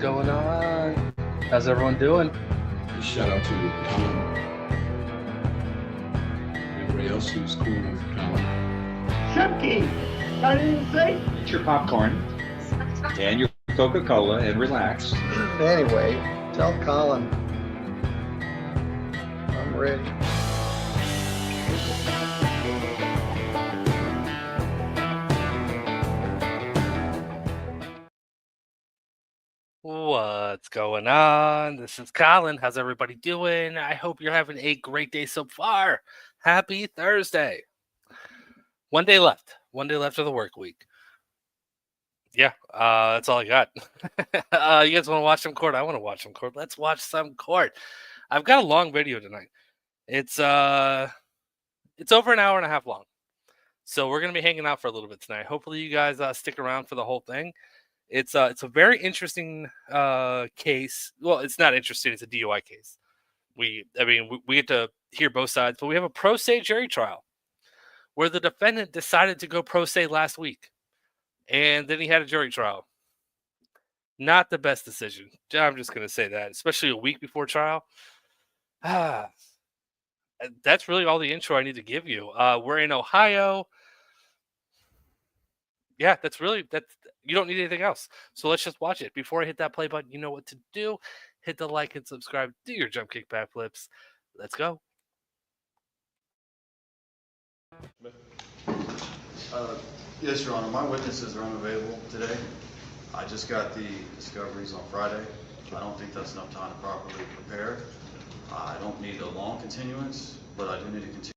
going on? How's everyone doing? Shout out to Colin. Everybody else who's cool with Colin. Chunky! I didn't say. Get your popcorn and your Coca-Cola and relax. Anyway, tell Colin I'm ready. What's going on? This is Colin. How's everybody doing? I hope you're having a great day so far. Happy Thursday. One day left. One day left of the work week. Yeah, that's all I got. You guys want to watch some court? I want to watch some court. Let's watch some court. I've got a long video tonight. It's over an hour and a half long. So we're gonna be hanging out for a little bit tonight. Hopefully you guys stick around for the whole thing. It's a very interesting case. Well, it's not interesting. It's a DUI case. We get to hear both sides, but we have a pro se jury trial where the defendant decided to go pro se last week, and then he had a jury trial. Not the best decision. I'm just going to say that, especially a week before trial. That's really all the intro I need to give you. We're in Ohio. Yeah, that's you don't need anything else. So let's just watch it. Before I hit that play button, you know what to do. Hit the like and subscribe. Do your jump kick backflips. Let's go. Yes, Your Honor. My witnesses are unavailable today. I just got the discoveries on Friday. I don't think that's enough time to properly prepare. I don't need a long continuance, but I do need a continuance.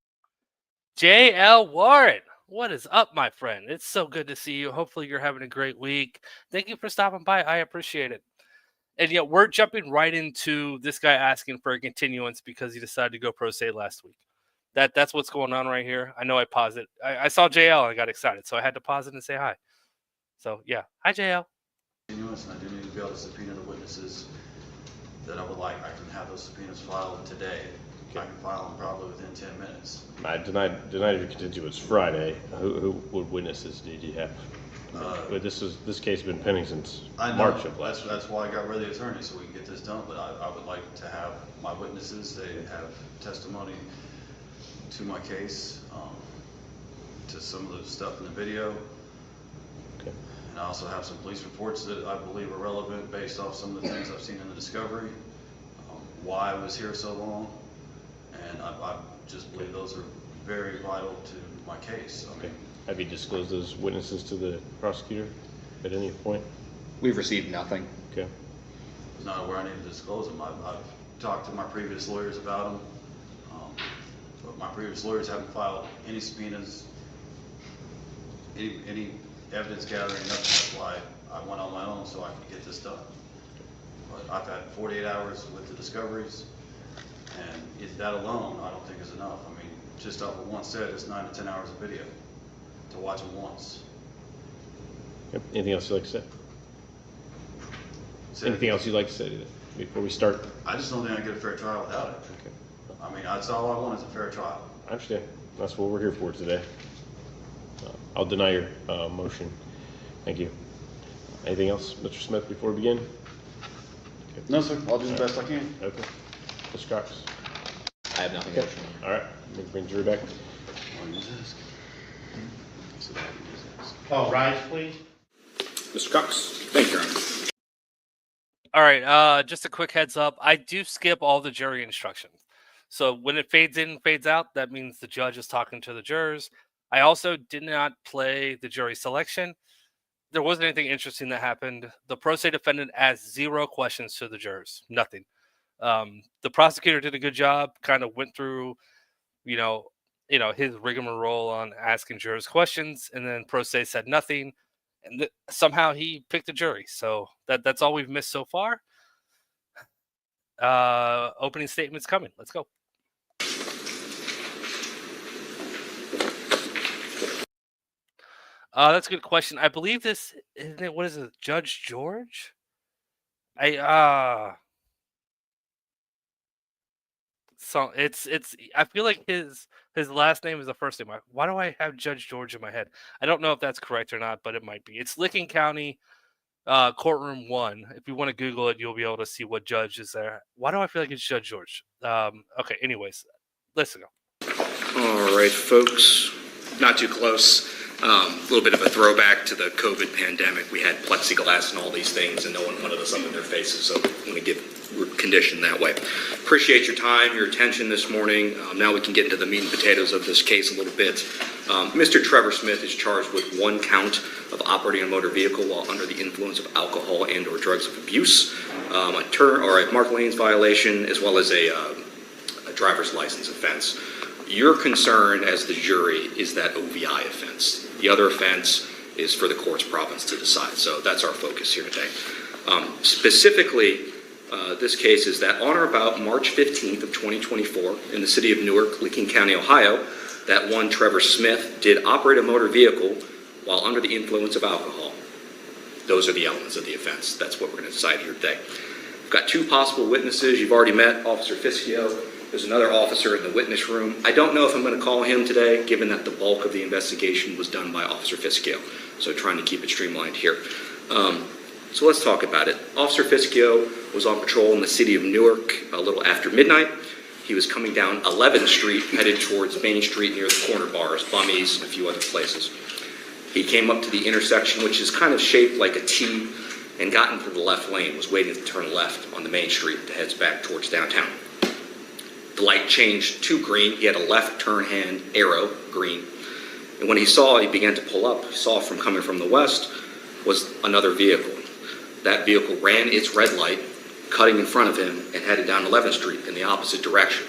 J.L. Warren, what is up, my friend? It's so good to see you. Hopefully you're having a great week. Thank you for stopping by. I appreciate it. And yet we're jumping right into this guy asking for a continuance because he decided to go pro se last week. That's what's going on right here. I know I paused it. I saw JL and I got excited, so I had to pause it and say hi. So yeah, hi JL. Continuance, and I do need to be able to subpoena the witnesses that I would like. I can have those subpoenas filed today. Okay. I can file them probably within 10 minutes. I denied your continuance Friday. What witnesses did you have? But this case has been pending since March of last year. That's why I got rid of the attorney, so we can get this done. But I would like to have my witnesses. They have testimony to my case, to some of the stuff in the video. Okay. And I also have some police reports that I believe are relevant based off some of the things I've seen in the discovery, why I was here so long, and I just believe those are very vital to my case. Okay. Have you disclosed those witnesses to the prosecutor at any point? We've received nothing. Okay. I was not aware I needed to disclose them. I've talked to my previous lawyers about them, but my previous lawyers haven't filed any subpoenas, any evidence gathering, nothing. That's why I went on my own so I could get this done. But I've had 48 hours with the discoveries, and that alone I don't think is enough. I mean, just off of one set, it's 9 to 10 hours of video to watch them once. Yep. Anything else you'd like to say? Anything else you'd like to say before we start? I just don't think I get a fair trial without it. Okay. I mean, that's all I want is a fair trial. I understand. That's what we're here for today. I'll deny your motion. Thank you. Anything else, Mr. Smith, before we begin? Okay. No, sir. I'll do the best I can. Okay. Mr. Cox? I have nothing. Okay. All right. Let me bring jury back. Oh, rise, please. Mr. Cox. Thank you, Your Honor. All right, just a quick heads up. I do skip all the jury instructions. So when it fades in, fades out, that means the judge is talking to the jurors. I also did not play the jury selection. There wasn't anything interesting that happened. The pro se defendant asked 0 questions to the jurors. Nothing. The prosecutor did a good job, kind of went through, his rigmarole on asking jurors questions, and then pro se said nothing. And somehow he picked a jury. So that's all we've missed so far. Opening statements coming. Let's go. That's a good question. I believe this, isn't it? What is it? Judge George? So it's I feel like his last name is the first name. Why do I have Judge George in my head? I don't know if that's correct or not, but it might be. It's Licking County Courtroom 1. If you want to Google it, you'll be able to see what judge is there. Why do I feel like it's Judge George? Okay, anyways, let's go. All right, folks, not too close. A little bit of a throwback to the COVID pandemic. We had plexiglass and all these things, and no one wanted us up in their faces, so we're conditioned that way. Appreciate your time, your attention this morning. Now we can get into the meat and potatoes of this case a little bit. Mr. Trevor Smith is charged with 1 count of operating a motor vehicle while under the influence of alcohol and or drugs of abuse, a Mark Lane's violation, as well as a driver's license offense. Your concern as the jury is that OVI offense. The other offense is for the court's province to decide. So that's our focus here today. Specifically, this case is that on or about March 15th of 2024 in the city of Newark, Licking County, Ohio, that one Trevor Smith did operate a motor vehicle while under the influence of alcohol. Those are the elements of the offense. That's what we're going to decide here today. We've got 2 possible witnesses. You've already met Officer Fiskio. There's another officer in the witness room. I don't know if I'm going to call him today, given that the bulk of the investigation was done by Officer Fiskio. So trying to keep it streamlined here. So let's talk about it. Officer Fiskio was on patrol in the city of Newark a little after midnight. He was coming down 11th Street, headed towards Main Street near the corner bars, Bummies, and a few other places. He came up to the intersection, which is kind of shaped like a T, and got into the left lane, was waiting to turn left on the Main Street that heads back towards downtown. The light changed to green. He had a left turn hand arrow, green. And when he began to pull up, he saw from coming from the west was another vehicle. That vehicle ran its red light, cutting in front of him, and headed down 11th Street in the opposite direction.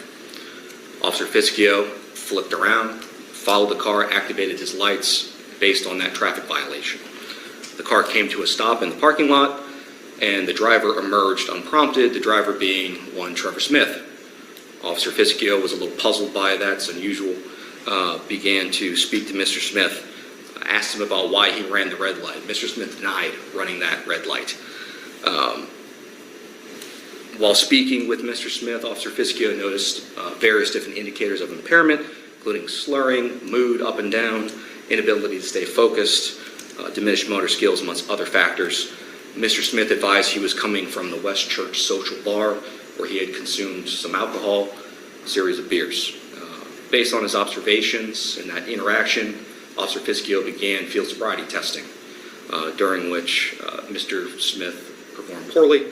Officer Fiskio flipped around, followed the car, activated his lights based on that traffic violation. The car came to a stop in the parking lot, and the driver emerged unprompted, the driver being one Trevor Smith. Officer Fiskio was a little puzzled by that. It's unusual. Began to speak to Mr. Smith, asked him about why he ran the red light. Mr. Smith denied running that red light. While speaking with Mr. Smith, Officer Fiskio noticed various different indicators of impairment, including slurring, mood up and down, inability to stay focused, diminished motor skills, amongst other factors. Mr. Smith advised he was coming from the West Church Social Bar, where he had consumed some alcohol, a series of beers. Based on his observations and that interaction, Officer Fiskio began field sobriety testing, during which Mr. Smith performed poorly.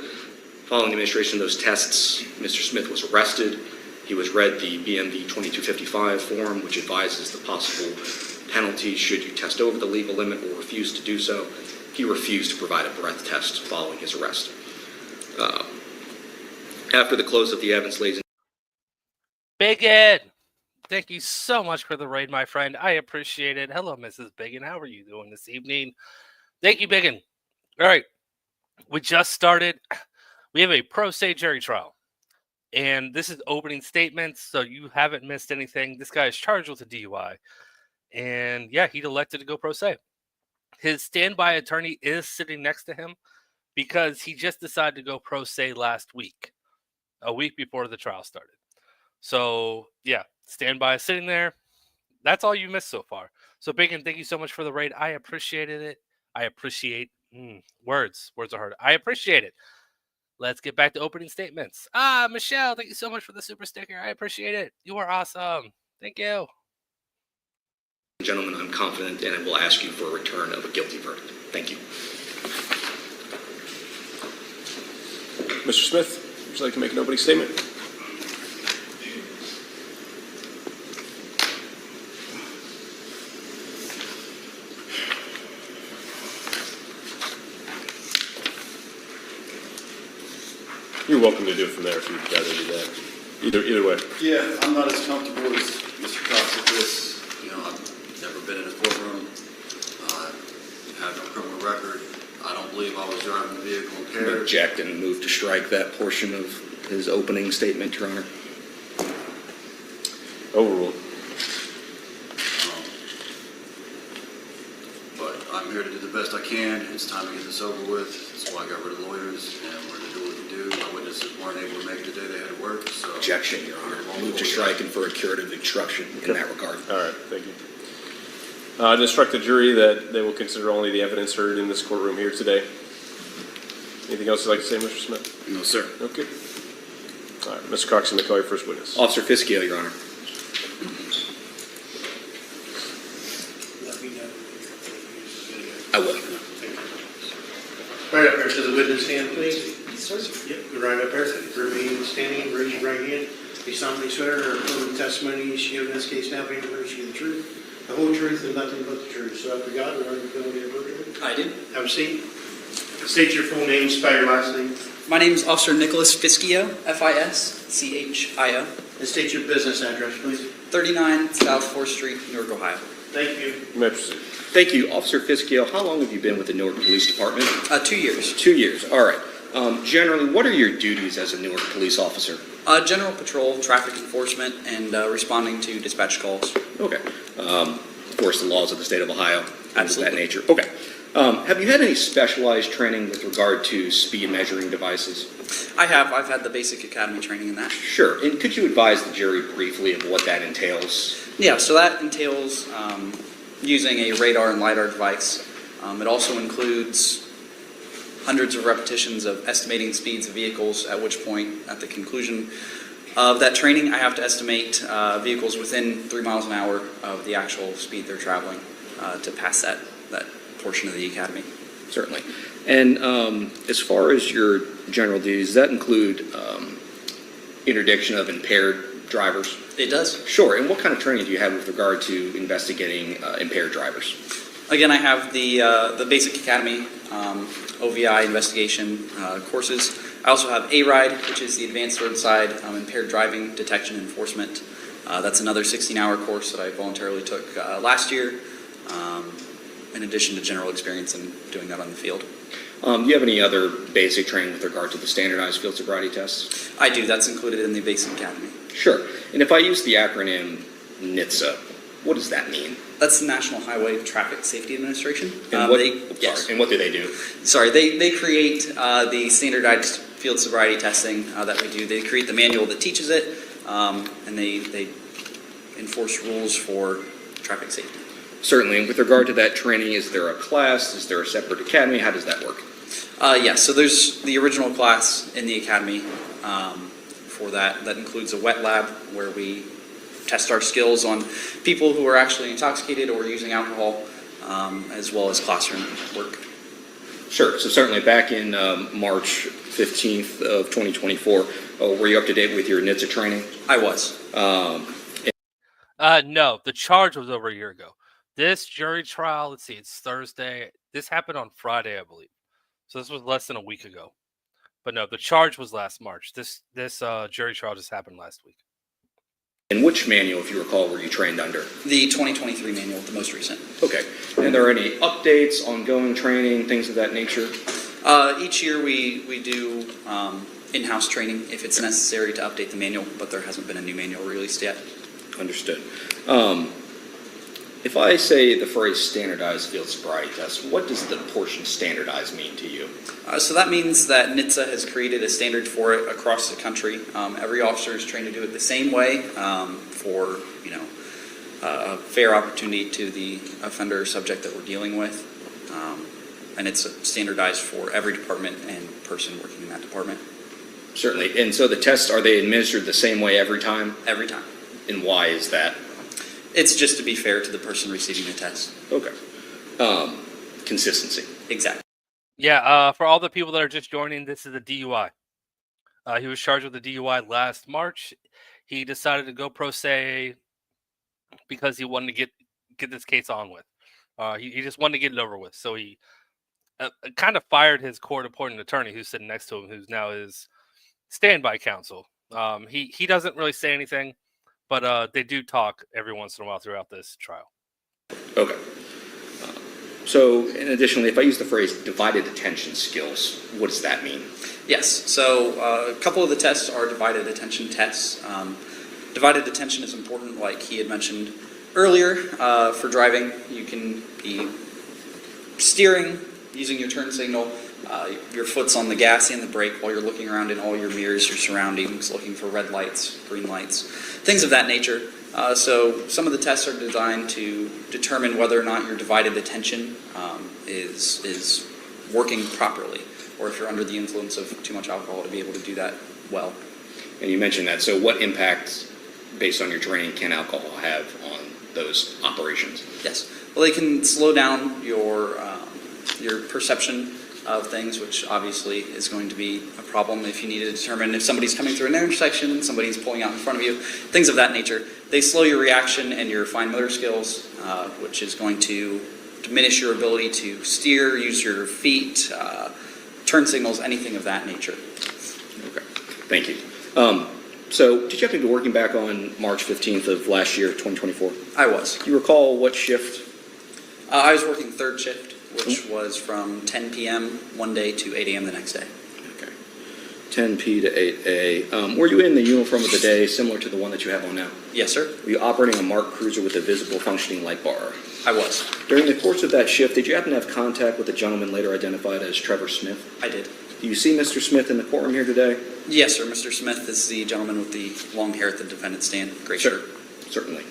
Following the administration of those tests, Mr. Smith was arrested. He was read the BMV 2255 form, which advises the possible penalties should you test over the legal limit or refuse to do so. He refused to provide a breath test following his arrest. After the close of the evidence, ladies and Biggin, thank you so much for the raid, my friend. I appreciate it. Hello, Mrs. Biggin. How are you doing this evening? Thank you, Biggin. All right. We just started. We have a pro se jury trial. And this is opening statements, so you haven't missed anything. This guy is charged with a DUI. And yeah, he elected to go pro se. His standby attorney is sitting next to him because he just decided to go pro se last week, a week before the trial started. So yeah, standby is sitting there. That's all you missed so far. So Bacon, thank you so much for the raid. I appreciated it. I appreciate words. Words are hard. I appreciate it. Let's get back to opening statements. Michelle, thank you so much for the super sticker. I appreciate it. You are awesome. Thank you. gentlemen, I'm confident and I will ask you for a return of a guilty verdict. Thank you. Mr. Smith, would you like to make an opening statement? You're welcome to do it from there if you'd rather do that. Either way. Yeah, I'm not as comfortable as Mr. Cox with this. You know, I've never been in a courtroom. I have no criminal record. I don't believe I was driving the vehicle impaired. Object and move to strike that portion of his opening statement, Your Honor. Overruled. But I'm here to do the best I can. It's time to get this over with. That's why I got rid of lawyers, and we're going to do what we do. My witnesses weren't able to make it today. They had to work. So Objection, Your Honor. Move to strike and for a curative instruction in that regard. All right, thank you. To instruct the jury that they will consider only the evidence heard in this courtroom here today. Anything else you'd like to say, Mr. Smith? No, sir. Okay. All right, Mr. Cox, you may call your first witness. Officer Fiskio, Your Honor. Let me know. I will. Right up there to the witness stand, please. Sir. Yep, go right up there. Remain standing, raise your right hand. Be solemnly swear or affirm the testimony you give in this case now being the truth, the whole truth, and nothing but the truth. So after God, we are going to appropriate. I do. Have a seat. State your full name, spell your last name, My name is Officer Nicholas Fiskio, Fischio, and state your business address, please. 39 South 4th Street, Newark, Ohio. Thank you. You may proceed. Thank you. Officer Fiskio, how long have you been with the Newark Police Department? 2 years. 2 years. All right. Generally, what are your duties as a Newark police officer? General patrol, traffic enforcement, and responding to dispatch calls. Okay. Of course, the laws of the state of Ohio, things of that Absolutely. nature. Okay. Have you had any specialized training with regard to speed measuring devices? I have. I've had the basic academy training in that. Sure. And could you advise the jury briefly of what that entails? Yeah, so that entails using a radar and LiDAR device. It also includes hundreds of repetitions of estimating speeds of vehicles, at which point, at the conclusion of that training, I have to estimate vehicles within 3 miles an hour of the actual speed they're traveling to pass that portion of the academy. Certainly. And as far as your general duties, does that include interdiction of impaired drivers? It does. Sure. And what kind of training do you have with regard to investigating impaired drivers? Again, I have the basic academy, OVI investigation courses. I also have ARIDE, which is the advanced roadside impaired driving detection enforcement. That's another 16-hour course that I voluntarily took last year, in addition to general experience in doing that on the field. Do you have any other basic training with regard to the standardized field sobriety tests? I do. That's included in the basic academy. Sure. And if I use the acronym NHTSA, what does that mean? That's the National Highway Traffic Safety Administration. And what, Yes. and what do they do? Sorry, they create the standardized field sobriety testing that we do. They create the manual that teaches it, and they enforce rules for traffic safety. Certainly. And with regard to that training, is there a class? Is there a separate academy? How does that work? Yes, so there's the original class in the academy for that. That includes a wet lab where we test our skills on people who are actually intoxicated or using alcohol, as well as classroom work. Sure. So certainly back in March 15th of 2024, were you up to date with your NHTSA training? I was. No, the charge was over a year ago. This jury trial, let's see, it's Thursday. This happened on Friday, I believe. So this was less than a week ago. But no, the charge was last March. This jury trial just happened last week. And which manual, if you recall, were you trained under? The 2023 manual, the most recent. Okay. And are there any updates, ongoing training, things of that nature? Each year we do in-house training if it's necessary to update the manual, but there hasn't been a new manual released yet. Understood. If I say the phrase standardized field sobriety test, what does the portion standardized mean to you? So that means that NHTSA has created a standard for it across the country. Every officer is trained to do it the same way for a fair opportunity to the offender or subject that we're dealing with. And it's standardized for every department and person working in that department. Certainly. And so the tests, are they administered the same way every time? Every time. And why is that? It's just to be fair to the person receiving the test. Okay. Consistency. Exactly. Yeah, for all the people that are just joining, this is a DUI. He was charged with a DUI last March. He decided to go pro se because he wanted to get this case on with. He just wanted to get it over with. So he kind of fired his court-appointed attorney who's sitting next to him, who's now his standby counsel. He doesn't really say anything, but they do talk every once in a while throughout this trial. Okay. So, and additionally, if I use the phrase divided attention skills, what does that mean? Yes. So a couple of the tests are divided attention tests. Divided attention is important, like he had mentioned earlier. For driving, you can be steering using your turn signal. Your foot's on the gas and the brake while you're looking around in all your mirrors, your surroundings, looking for red lights, green lights, things of that nature. So some of the tests are designed to determine whether or not your divided attention is working properly, or if you're under the influence of too much alcohol, to be able to do that well. And you mentioned that. So what impacts, based on your training, can alcohol have on those operations? Yes. Well, they can slow down your perception of things, which obviously is going to be a problem if you need to determine if somebody's coming through an intersection, somebody's pulling out in front of you, things of that nature. They slow your reaction and your fine motor skills, which is going to diminish your ability to steer, use your feet, turn signals, anything of that nature. Okay, thank you. So did you happen to be working back on March 15th of last year, 2024? I was. Do you recall what shift? I was working third shift, which was from 10 p.m. one day to 8 a.m. the next day. Okay, 10p to 8a. Were you in the uniform of the day, similar to the one that you have on now? Yes, sir. Were you operating a marked cruiser with a visible functioning light bar? I was. During the course of that shift, did you happen to have contact with the gentleman later identified as Trevor Smith? I did. Do you see Mr. Smith in the courtroom here today? Yes, sir. Mr. Smith is the gentleman with the long hair at the defendant's stand. Great shirt. Certainly.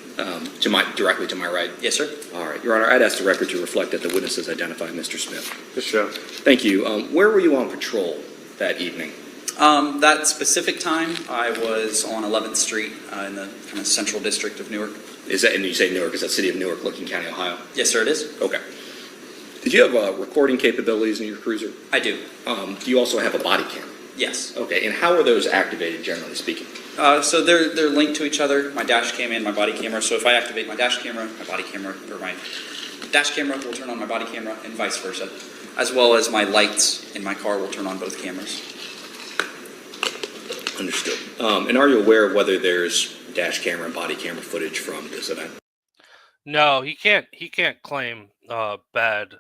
Directly to my right? Yes, sir. All right. Your Honor, I'd ask the record to reflect that the witnesses identify Mr. Smith. Just show. Thank you. Where were you on patrol that evening? That specific time, I was on 11th Street in the kind of central district of Newark. Is that, and you say Newark, is that city of Newark, Licking County, Ohio? Yes, sir, it is. Okay. Did you have recording capabilities in your cruiser? I do. Do you also have a body cam? Yes. Okay, and how are those activated, generally speaking? So they're linked to each other, my dash cam and my body camera. So if I activate my dash camera, my body camera, or my dash camera will turn on my body camera and vice versa, as well as my lights in my car will turn on both cameras. Understood. And are you aware of whether there's dash camera and body camera footage from this event? No, he can't. He can't claim a bad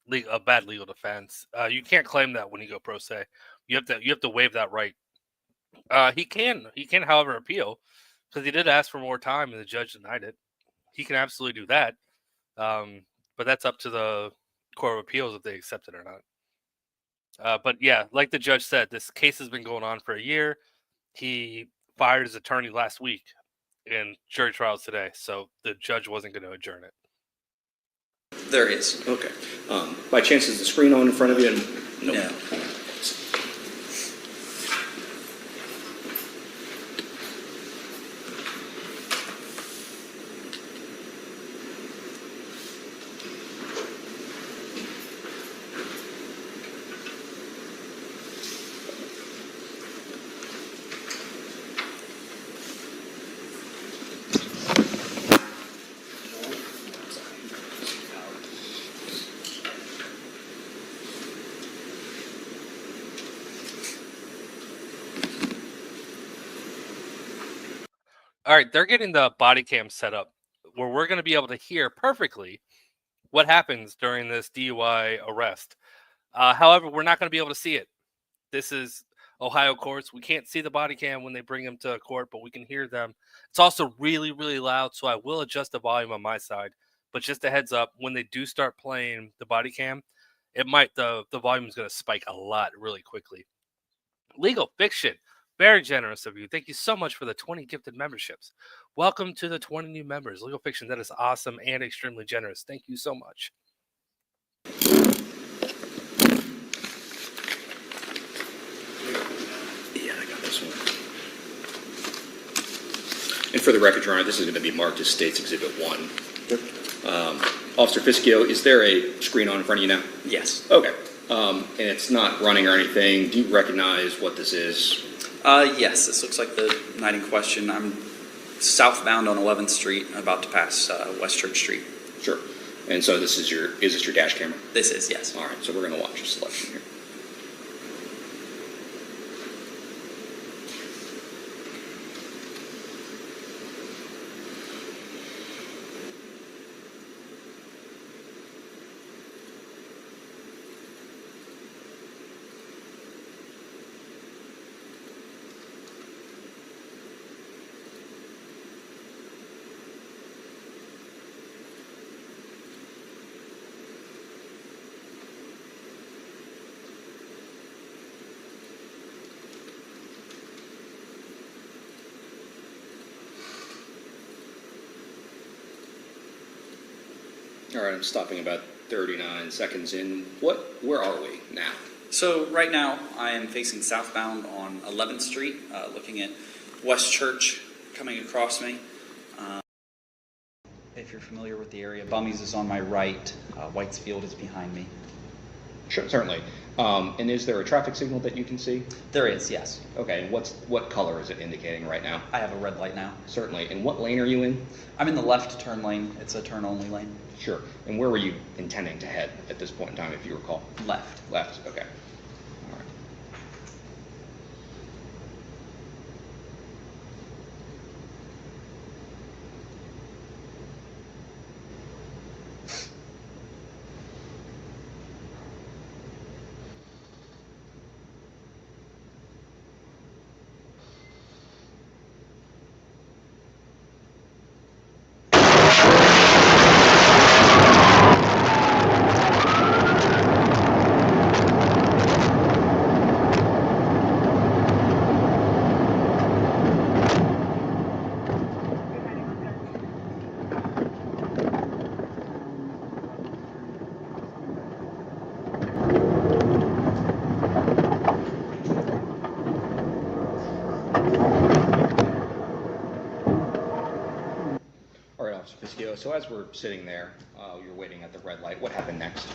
legal defense. You can't claim that when you go pro se. You have to waive that right. He can, however, appeal because he did ask for more time and the judge denied it. He can absolutely do that, but that's up to the Court of Appeals if they accept it or not. But yeah, like the judge said, this case has been going on for a year. He fired his attorney last week, and jury trials today, so the judge wasn't going to adjourn it. There is. Okay. By chance, is the screen on in front of you? Nope. No. All right, they're getting the body cam set up where we're going to be able to hear perfectly what happens during this DUI arrest. However, we're not going to be able to see it. This is Ohio courts. We can't see the body cam when they bring them to court, but we can hear them. It's also really, really loud, so I will adjust the volume on my side. But just a heads up, when they do start playing the body cam, the volume is going to spike a lot really quickly. Legal Fiction. Very generous of you. Thank you so much for the 20 gifted memberships. Welcome to the 20 new members. Legal Fiction, that is awesome and extremely generous. Thank you so much. Yeah, I got this one. And for the record, Your Honor, this is going to be marked as State's Exhibit 1. Officer Fiskio, is there a screen on in front of you now? Yes. Okay. And it's not running or anything. Do you recognize what this is? Yes, this looks like the night in question. I'm southbound on 11th Street, about to pass West Church Street. Sure. And so is this your dash camera? This is, yes. All right, so we're going to watch your selection here. All right, I'm stopping about 39 seconds in. Where are we now? So right now, I am facing southbound on 11th Street, looking at West Church coming across me. If you're familiar with the area, Bummies is on my right, Whitesfield is behind me. Sure, certainly. And is there a traffic signal that you can see? There is, yes. Okay, and what color is it indicating right now? I have a red light now. Certainly. And what lane are you in? I'm in the left turn lane. It's a turn-only lane. Sure. And where were you intending to head at this point in time, if you recall? Left. Left, okay. All right. All right, Officer Fiskio, so as we're sitting there, you're waiting at the red light, what happened next?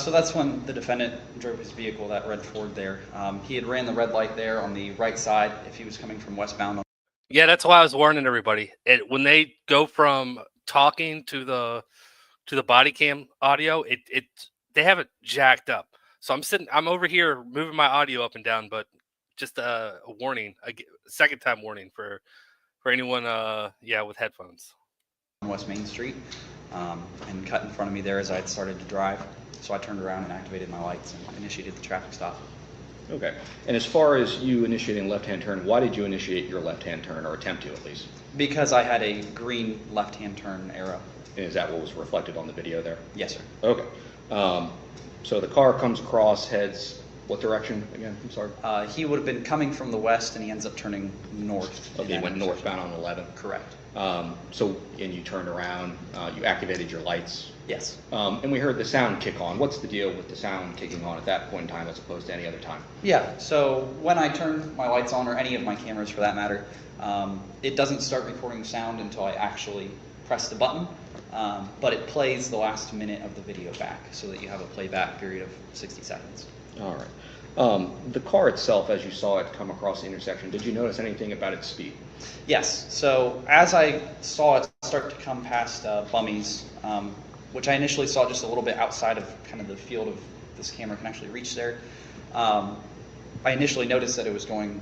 So that's when the defendant drove his vehicle, that red Ford there. He had ran the red light there on the right side if he was coming from westbound. Yeah, that's why I was warning everybody. When they go from talking to the body cam audio, they have it jacked up. So I'm over here moving my audio up and down, but just a warning, a second time warning for anyone with headphones. West Main Street, and cut in front of me there as I had started to drive. So I turned around and activated my lights and initiated the traffic stop. Okay. And as far as you initiating left-hand turn, why did you initiate your left-hand turn, or attempt to at least? Because I had a green left-hand turn arrow. And is that what was reflected on the video there? Yes, sir. Okay. So the car comes across, heads what direction again? I'm sorry. He would have been coming from the west, and he ends up turning north. Okay, he went northbound on 11. Correct. And you turned around, you activated your lights. Yes. And we heard the sound kick on. What's the deal with the sound kicking on at that point in time as opposed to any other time? Yeah, so when I turn my lights on, or any of my cameras for that matter, it doesn't start recording sound until I actually press the button, but it plays the last minute of the video back so that you have a playback period of 60 seconds. All right. The car itself, as you saw it come across the intersection, did you notice anything about its speed? Yes, so as I saw it start to come past Bummies, which I initially saw just a little bit outside of kind of the field of this camera can actually reach there, I initially noticed that it was going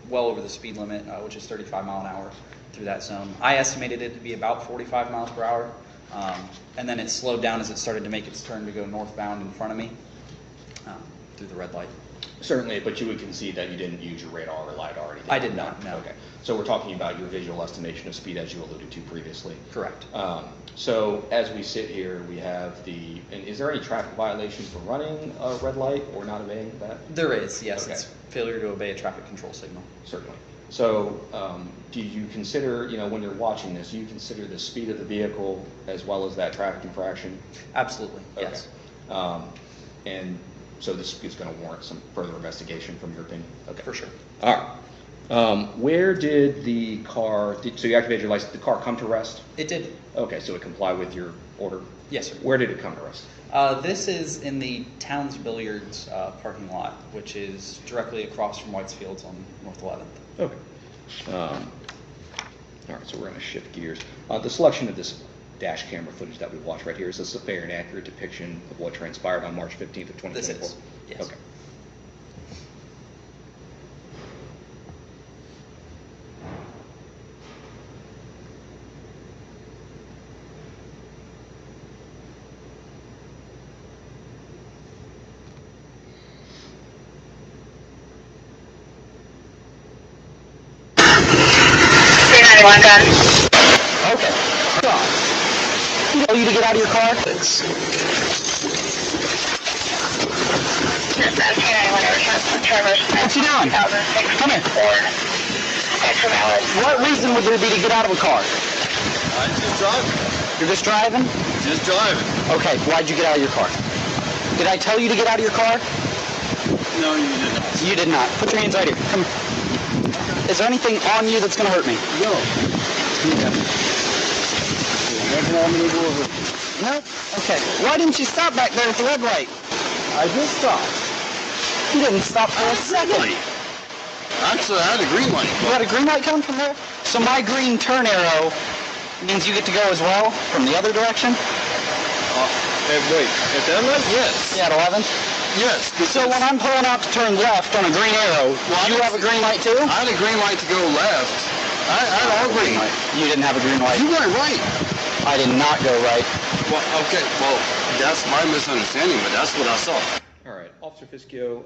well over the speed limit, which is 35 mile an hour through that zone. I estimated it to be about 45 miles per hour, and then it slowed down as it started to make its turn to go northbound in front of me through the red light. Certainly, but you would concede that you didn't use your radar or LiDAR or anything? I did not, no. Okay. So we're talking about your visual estimation of speed as you alluded to previously. Correct. So as we sit here, we have and is there any traffic violation for running a red light or not obeying that? There is, yes. Okay. It's failure to obey a traffic control signal. Certainly. So do you consider, when you're watching this, do you consider the speed of the vehicle as well as that traffic infraction? Absolutely, Okay. yes. And so this is going to warrant some further investigation from your opinion? Okay. For sure. All right. Where did the car, so you activated your license, did the car come to rest? It did. Okay, so it complied with your order? Yes, sir. Where did it come to rest? This is in the Towns Billiards parking lot, which is directly across from White's Fields on North 11th. Okay. All right, so we're going to shift gears. The selection of this dash camera footage that we watched right here, is this a fair and accurate depiction of what transpired on March 15th of 2024? This is, yes. Okay. Gun. Okay. You know you to get out of your car? Yes, ma'am. What you doing? Come here. What reason would there be to get out of a car? I'm just driving. You're just driving? Just driving. Okay, why'd you get out of your car? Did I tell you to get out of your car? No, you did not. You did not. Put your hands right here. Come here. Is there anything on you that's going to hurt me? No. No? Okay. Why didn't you stop back there at the red light? I did stop. You didn't stop for a second. Actually, I had a green light. You had a green light coming from there? So my green turn arrow means you get to go as well from the other direction? Hey, wait. At that light? Yes. Yeah, at 11? Yes. So when I'm pulling out to turn left on a green arrow, you have a green light too? I had a green light to go left. I had a green light. You didn't have a green light. You went right. I did not go right. Well, okay. Well, that's my misunderstanding, but that's what I saw. All right, Officer Fiskio,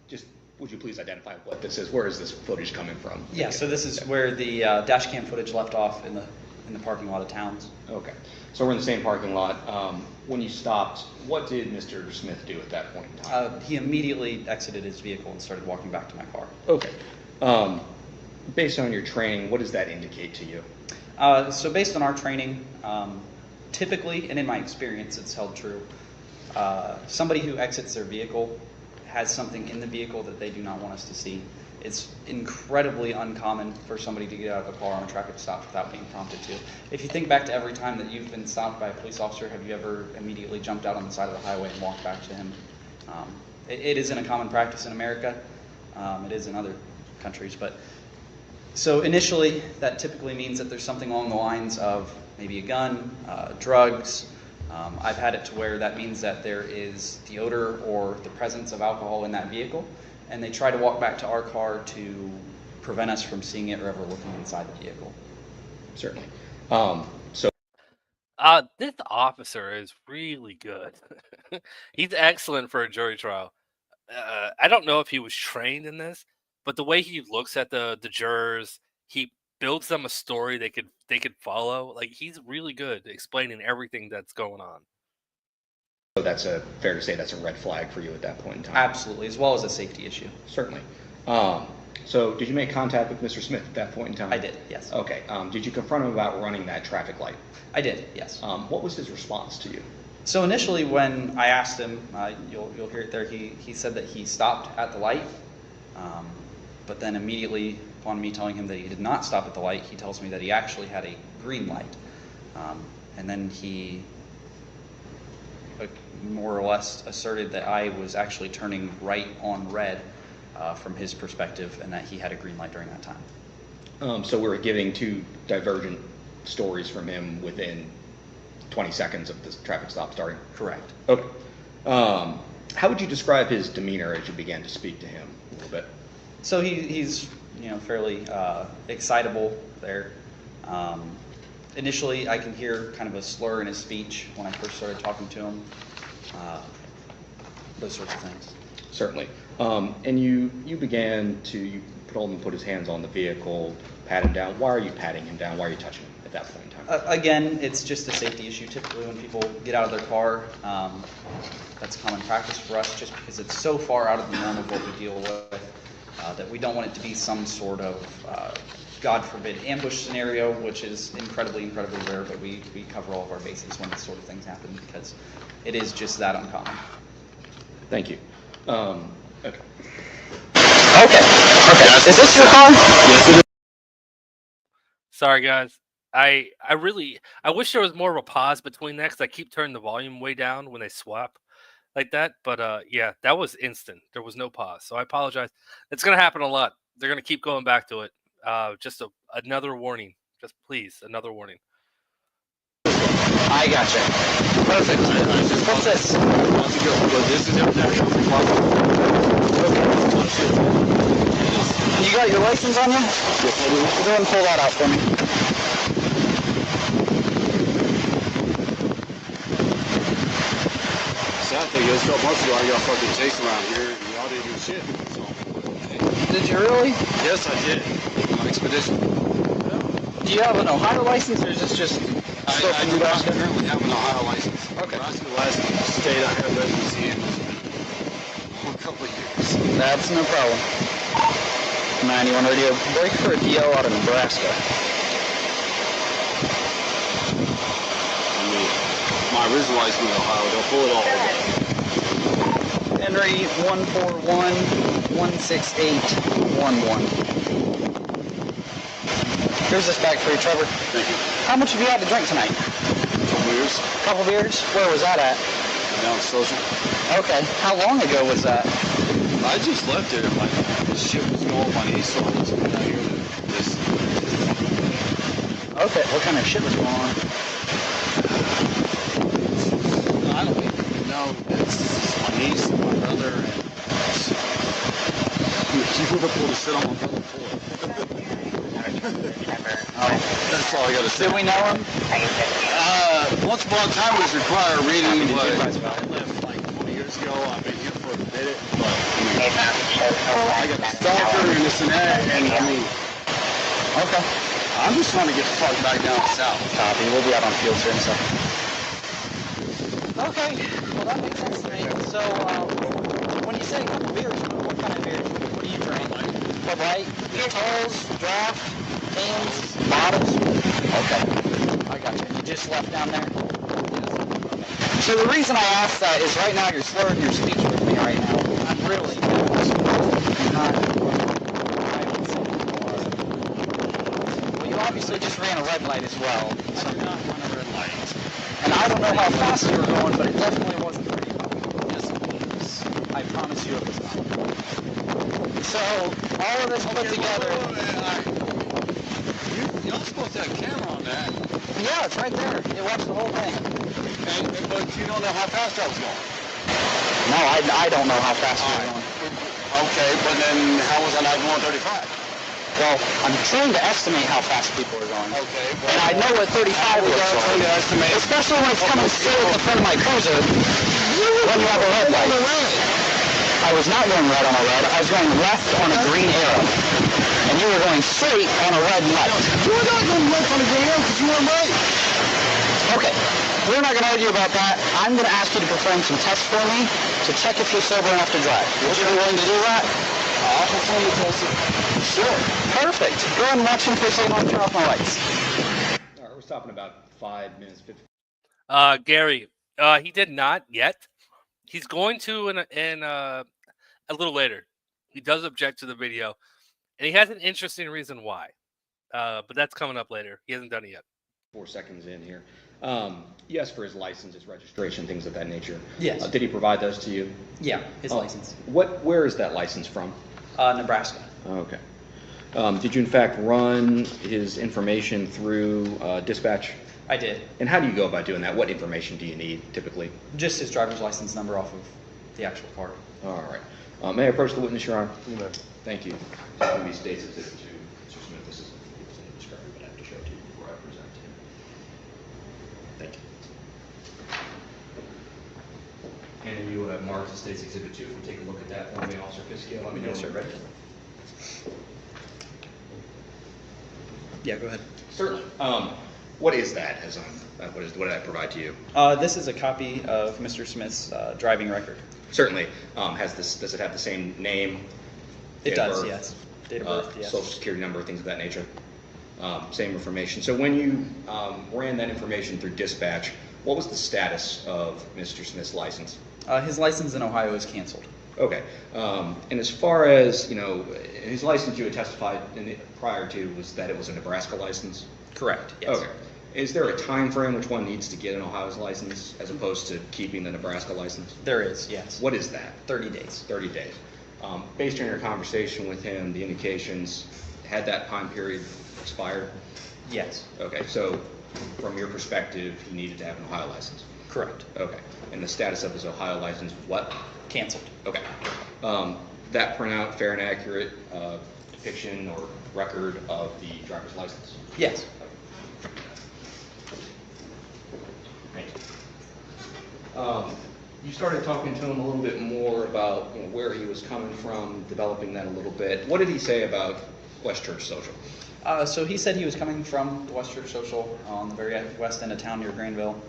just would you please identify what this is? Where is this footage coming from? Yeah, so this is where the Dashcam footage left off in the parking lot of Towns. Okay, so we're in the same parking lot. When you stopped, what did Mr. Smith do at that point in time? He immediately exited his vehicle and started walking back to my car. Okay. Based on your training, what does that indicate to you? So based on our training, typically, and in my experience, it's held true, somebody who exits their vehicle has something in the vehicle that they do not want us to see. It's incredibly uncommon for somebody to get out of a car on a traffic stop without being prompted to. If you think back to every time that you've been stopped by a police officer, have you ever immediately jumped out on the side of the highway and walked back to him? It isn't a common practice in America. It is in other countries, but so initially that typically means that there's something along the lines of maybe a gun, drugs. I've had it to where that means that there is the odor or the presence of alcohol in that vehicle, and they try to walk back to our car to prevent us from seeing it or ever looking inside the vehicle. Certainly. This officer is really good. He's excellent for a jury trial. I don't know if he was trained in this, but the way he looks at the jurors, he builds them a story they could follow. Like, he's really good at explaining everything that's going on. So that's fair to say that's a red flag for you at that point in time? Absolutely, as well as a safety issue. Certainly. So did you make contact with Mr. Smith at that point in time? I did, yes. Okay. Did you confront him about running that traffic light? I did, yes. What was his response to you? So initially when I asked him, you'll hear it there, he said that he stopped at the light, but then immediately upon me telling him that he did not stop at the light, he tells me that he actually had a green light. And then he more or less asserted that I was actually turning right on red from his perspective, and that he had a green light during that time. So we're getting two divergent stories from him within 20 seconds of this traffic stop starting? Correct. Okay. How would you describe his demeanor as you began to speak to him a little bit? So he's fairly excitable there. Initially, I can hear kind of a slur in his speech when I first started talking to him. Those sorts of things. Certainly. And you began to, you told him to put his hands on the vehicle, pat him down. Why are you patting him down? Why are you touching him at that point in time? Again, it's just a safety issue. Typically when people get out of their car, that's common practice for us, just because it's so far out of the norm of what we deal with, that we don't want it to be some sort of, God forbid, ambush scenario, which is incredibly, incredibly rare, but we cover all of our bases when these sort of things happen, because it is just that uncommon. Thank you. Okay. Okay. Is this your car? Yes, it is. Sorry, guys. I wish there was more of a pause between that, because I keep turning the volume way down when they swap like that. But yeah, that was instant. There was no pause, so I apologize. It's gonna happen a lot. They're gonna keep going back to it. Just another warning. Just please, another warning. I gotcha. Perfect. What's this? This is You got your license on you? Yes, I do. Go ahead and pull that out for me. Sad thing is, a couple months ago, I got fucking chased around here, and y'all didn't do shit. So. Did you really? Yes, I did. On expedition. Do you have an Ohio license, or is this just stuff I from do not Nebraska? currently have an Ohio license. Okay. That's the last state I had residency in for a couple of years. That's no problem. 91 radio, break for a DL out of Nebraska. I mean, my is a license in Ohio. They'll pull it all. Henry 141-16811. Here's this bag for you, Trevor. Thank you. How much have you had to drink tonight? Beers. Couple beers? Where was that at? Down social. Okay. How long ago was that? I just left it. My shit was going my knee, so I was coming out here to this. Okay. What kind of shit was going on? I don't even know. It's my niece and my brother, and you were able to sit on my brother for it. That's all I gotta say. Do we know him? Once upon a time was required reading, but I left like 20 years ago. I've been here for a minute, but I got a stalker and this and that, and I mean, Okay. I'm just trying to get the fuck back down south. Copy. We'll be out on fields here in a second. Okay. Well, that makes sense to me. So, when you say a couple beers, what kind of beers? What do you drink? Bud Light, Talls, Draft, cans, bottles? Okay. I got you. You just left down there? So the reason I asked that is right now you're slurring your speech with me right now. I'm really not. Well, you obviously just ran a red light as well. I did not run a red light. And I don't know how fast you were going, but it definitely wasn't pretty fast. Yes, it was. I promise you it was not. So, all of this put together. You're not supposed to have a camera on that. Yeah, it's right there. You watched the whole thing. But you don't know how fast I was going. No, I don't know how fast you were going. Okay, but then how was I not going 35? Well, I'm trying to estimate how fast people are going. Okay. And I know what 35 looks like. estimate. Especially when it's coming straight at the front of my cruiser when you have a red light. I was not going red on a red. I was going left on a green arrow. And you were going straight on a red light. You were not going left on a green arrow because you weren't right. Okay. We're not going to argue about that. I'm going to ask you to perform some tests for me to check if you're sober enough to drive. Would you be willing to do that? I'll perform the test. Sure. Perfect. Go ahead and watch him for a second. I'll turn off my lights. All right, we're stopping about 5 minutes, 50. Gary, he did not yet. He's going to in a little later. He does object to the video, and he has an interesting reason why. But that's coming up later. He hasn't done it yet. 4 seconds in here. You asked for his license, his registration, things of that nature. Yes. Did he provide those to you? Yeah, his license. Where is that license from? Nebraska. Okay. Did you in fact run his information through dispatch? I did. And how do you go about doing that? What information do you need typically? Just his driver's license number off of the actual card. All right. May I approach the witness, Your Honor? You may. Thank you. This is going to be State's Exhibit 2. Mr. Smith, this is described, but I have to show it to you before I present it to him. Thank you. And you have marked the State's Exhibit 2. If you take a look at that for me, Officer Fiskio, let me know when you're ready. Yeah, go ahead. Certainly. What is that? What did I provide to you? This is a copy of Mr. Smith's driving record. Certainly. Does it have the same name? It date of does, birth, yes. Date of birth, yes. Social security number, things of that nature. Same information. So when you ran that information through dispatch, what was the status of Mr. Smith's license? His license in Ohio is canceled. Okay. And as far as, his license you had testified prior to was that it was a Nebraska license? Correct, yes. Okay. Is there a time frame which one needs to get an Ohio's license as opposed to keeping the Nebraska license? There is, yes. What is that? 30 days. 30 days. Based on your conversation with him, the indications, had that time period expired? Yes. Okay, so from your perspective, he needed to have an Ohio license? Correct. Okay. And the status of his Ohio license, what? Canceled. Okay. That printout, fair and accurate depiction or record of the driver's license? Yes. Thank you. You started talking to him a little bit more about where he was coming from, developing that a little bit. What did he say about West Church Social? So he said he was coming from the West Church Social on the very west end of town near Granville.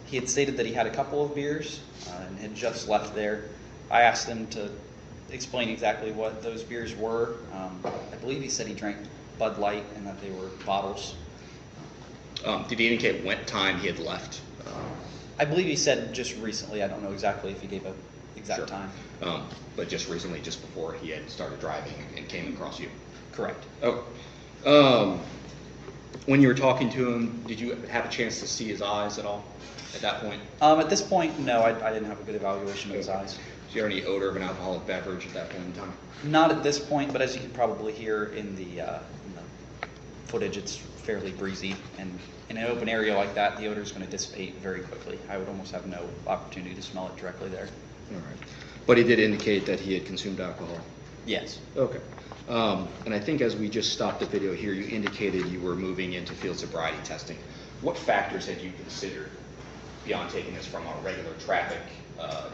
He had stated that he had a couple of beers and had just left there. I asked him to explain exactly what those beers were. I believe he said he drank Bud Light and that they were bottles. Did he indicate what time he had left I believe he said just recently. I don't know exactly if he gave an exact Sure. time. But just recently, just before he had started driving and came across you. Correct. Oh. When you were talking to him, did you have a chance to see his eyes at all at that point? At this point, no, I didn't have a good evaluation of his eyes. Is there any odor of an alcoholic beverage at that point in time? Not at this point, but as you can probably hear in the footage, it's fairly breezy, and in an open area like that, the odor is going to dissipate very quickly. I would almost have no opportunity to smell it directly there. All right. But he did indicate that he had consumed alcohol? Yes. Okay. And I think as we just stopped the video here, you indicated you were moving into field sobriety testing. What factors had you considered beyond taking this from a regular traffic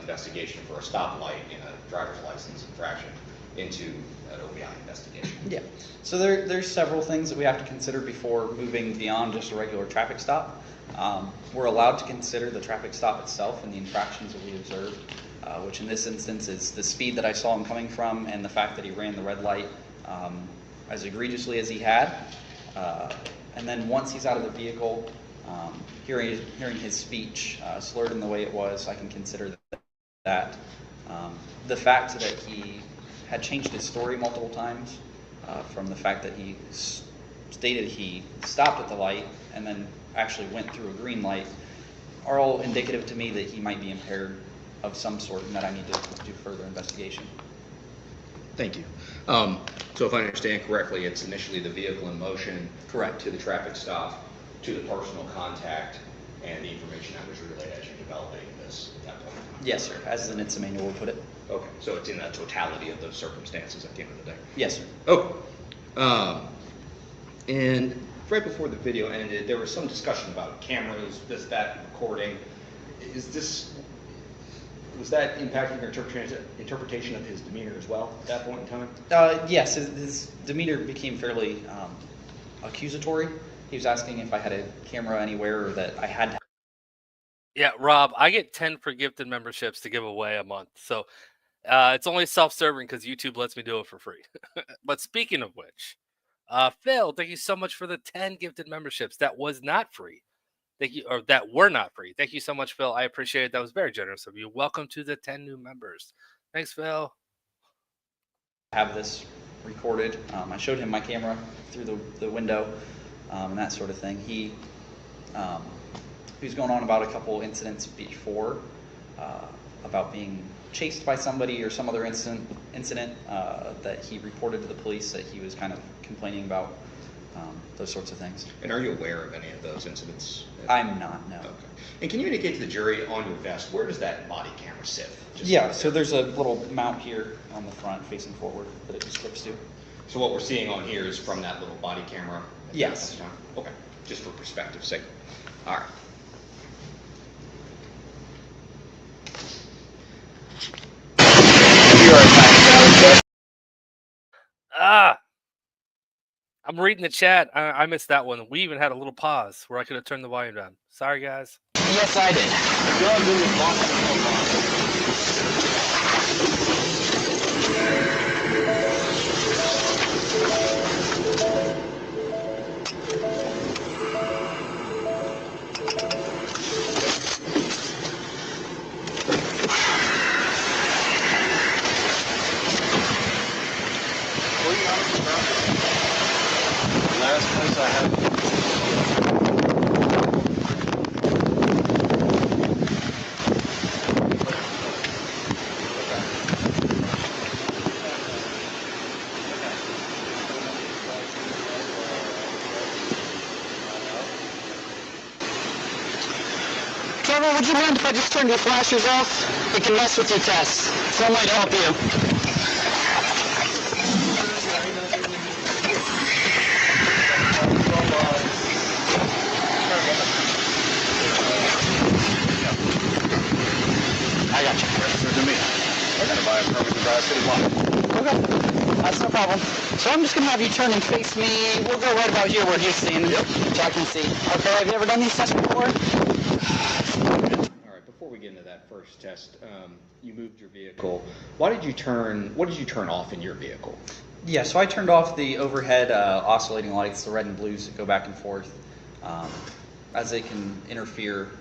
investigation for a stoplight in a driver's license infraction into an OBI investigation? Yeah. So there's several things that we have to consider before moving beyond just a regular traffic stop. We're allowed to consider the traffic stop itself and the infractions that we observed, which in this instance is the speed that I saw him coming from and the fact that he ran the red light as egregiously as he had. And then once he's out of the vehicle, hearing his speech slurred in the way it was, I can consider that. The fact that he had changed his story multiple times, from the fact that he stated he stopped at the light and then actually went through a green light, are all indicative to me that he might be impaired of some sort and that I need to do further investigation. Thank you. So if I understand correctly, it's initially the vehicle in motion. Correct. To the traffic stop, to the personal contact, and the information that was relayed as you're developing this at that point in time. Yes, sir. As the NHTSA manual would put it. Okay, so it's in the totality of those circumstances at the end of the day. Yes, sir. Okay. And right before the video ended, there was some discussion about cameras, that recording. Was that impacting your interpretation of his demeanor as well at that point in time? Yes, his demeanor became fairly accusatory. He was asking if I had a camera anywhere or that I had. Yeah, Rob, I get 10 for gifted memberships to give away a month. So it's only self-serving because YouTube lets me do it for free. But speaking of which, Phil, thank you so much for the 10 gifted memberships. That was not free. Thank you, or that were not free. Thank you so much, Phil. I appreciate it. That was very generous of you. Welcome to the 10 new members. Thanks, Phil. Have this recorded. I showed him my camera through the window and that sort of thing. He was going on about a couple incidents before about being chased by somebody or some other incident that he reported to the police that he was kind of complaining about, those sorts of things. And are you aware of any of those incidents? I'm not, no. Okay. And can you indicate to the jury on your vest, where does that body camera sit? Yeah, so there's a little mount here on the front facing forward that it just clips to. So what we're seeing on here is from that little body camera? Yes. Okay, just for perspective's sake. All right. I'm reading the chat. I missed that one. We even had a little pause where I could have turned the volume down. Sorry, guys. Yes, I Last place I had. Trevor, would you mind if I just turned your flashers off? It can mess with your tests. So it might help you. I got you. Register to me. I gotta buy a permit to drive city block. Okay, that's no problem. So I'm just gonna have you turn and face me. We'll go right about here where he's standing. Yep. So I can see. Okay, have you ever done these tests before? All right, before we get into that first test, you moved your vehicle. What did you turn off in your vehicle? Yeah, so I turned off the overhead oscillating lights, the red and blues that go back and forth, as they can interfere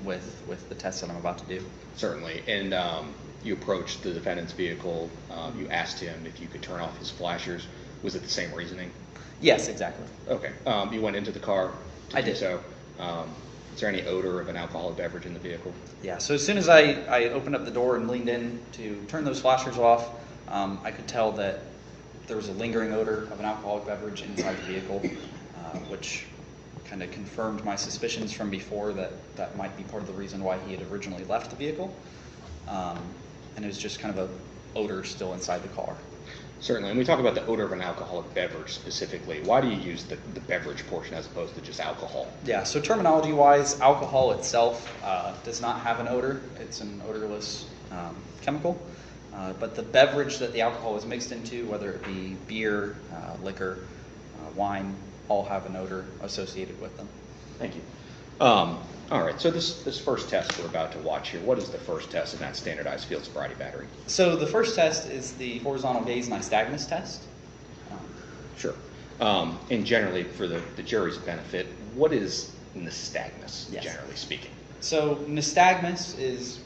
with the test that I'm about to do. Certainly. And you approached the defendant's vehicle. You asked him if you could turn off his flashers. Was it the same reasoning? Yes, exactly. Okay. You went into the car to I do did. so. Is there any odor of an alcoholic beverage in the vehicle? Yeah, so as soon as I opened up the door and leaned in to turn those flashers off, I could tell that there was a lingering odor of an alcoholic beverage inside the vehicle, which kind of confirmed my suspicions from before that might be part of the reason why he had originally left the vehicle. And it was just kind of a odor still inside the car. Certainly. And we talk about the odor of an alcoholic beverage specifically. Why do you use the beverage portion as opposed to just alcohol? Yeah, so terminology-wise, alcohol itself does not have an odor. It's an odorless chemical. But the beverage that the alcohol is mixed into, whether it be beer, liquor, wine, all have an odor associated with them. Thank you. All right, so this first test we're about to watch here, what is the first test in that standardized field sobriety battery? So the first test is the horizontal gaze nystagmus test. Sure. And generally, for the jury's benefit, what is nystagmus, Yes. generally speaking? So nystagmus is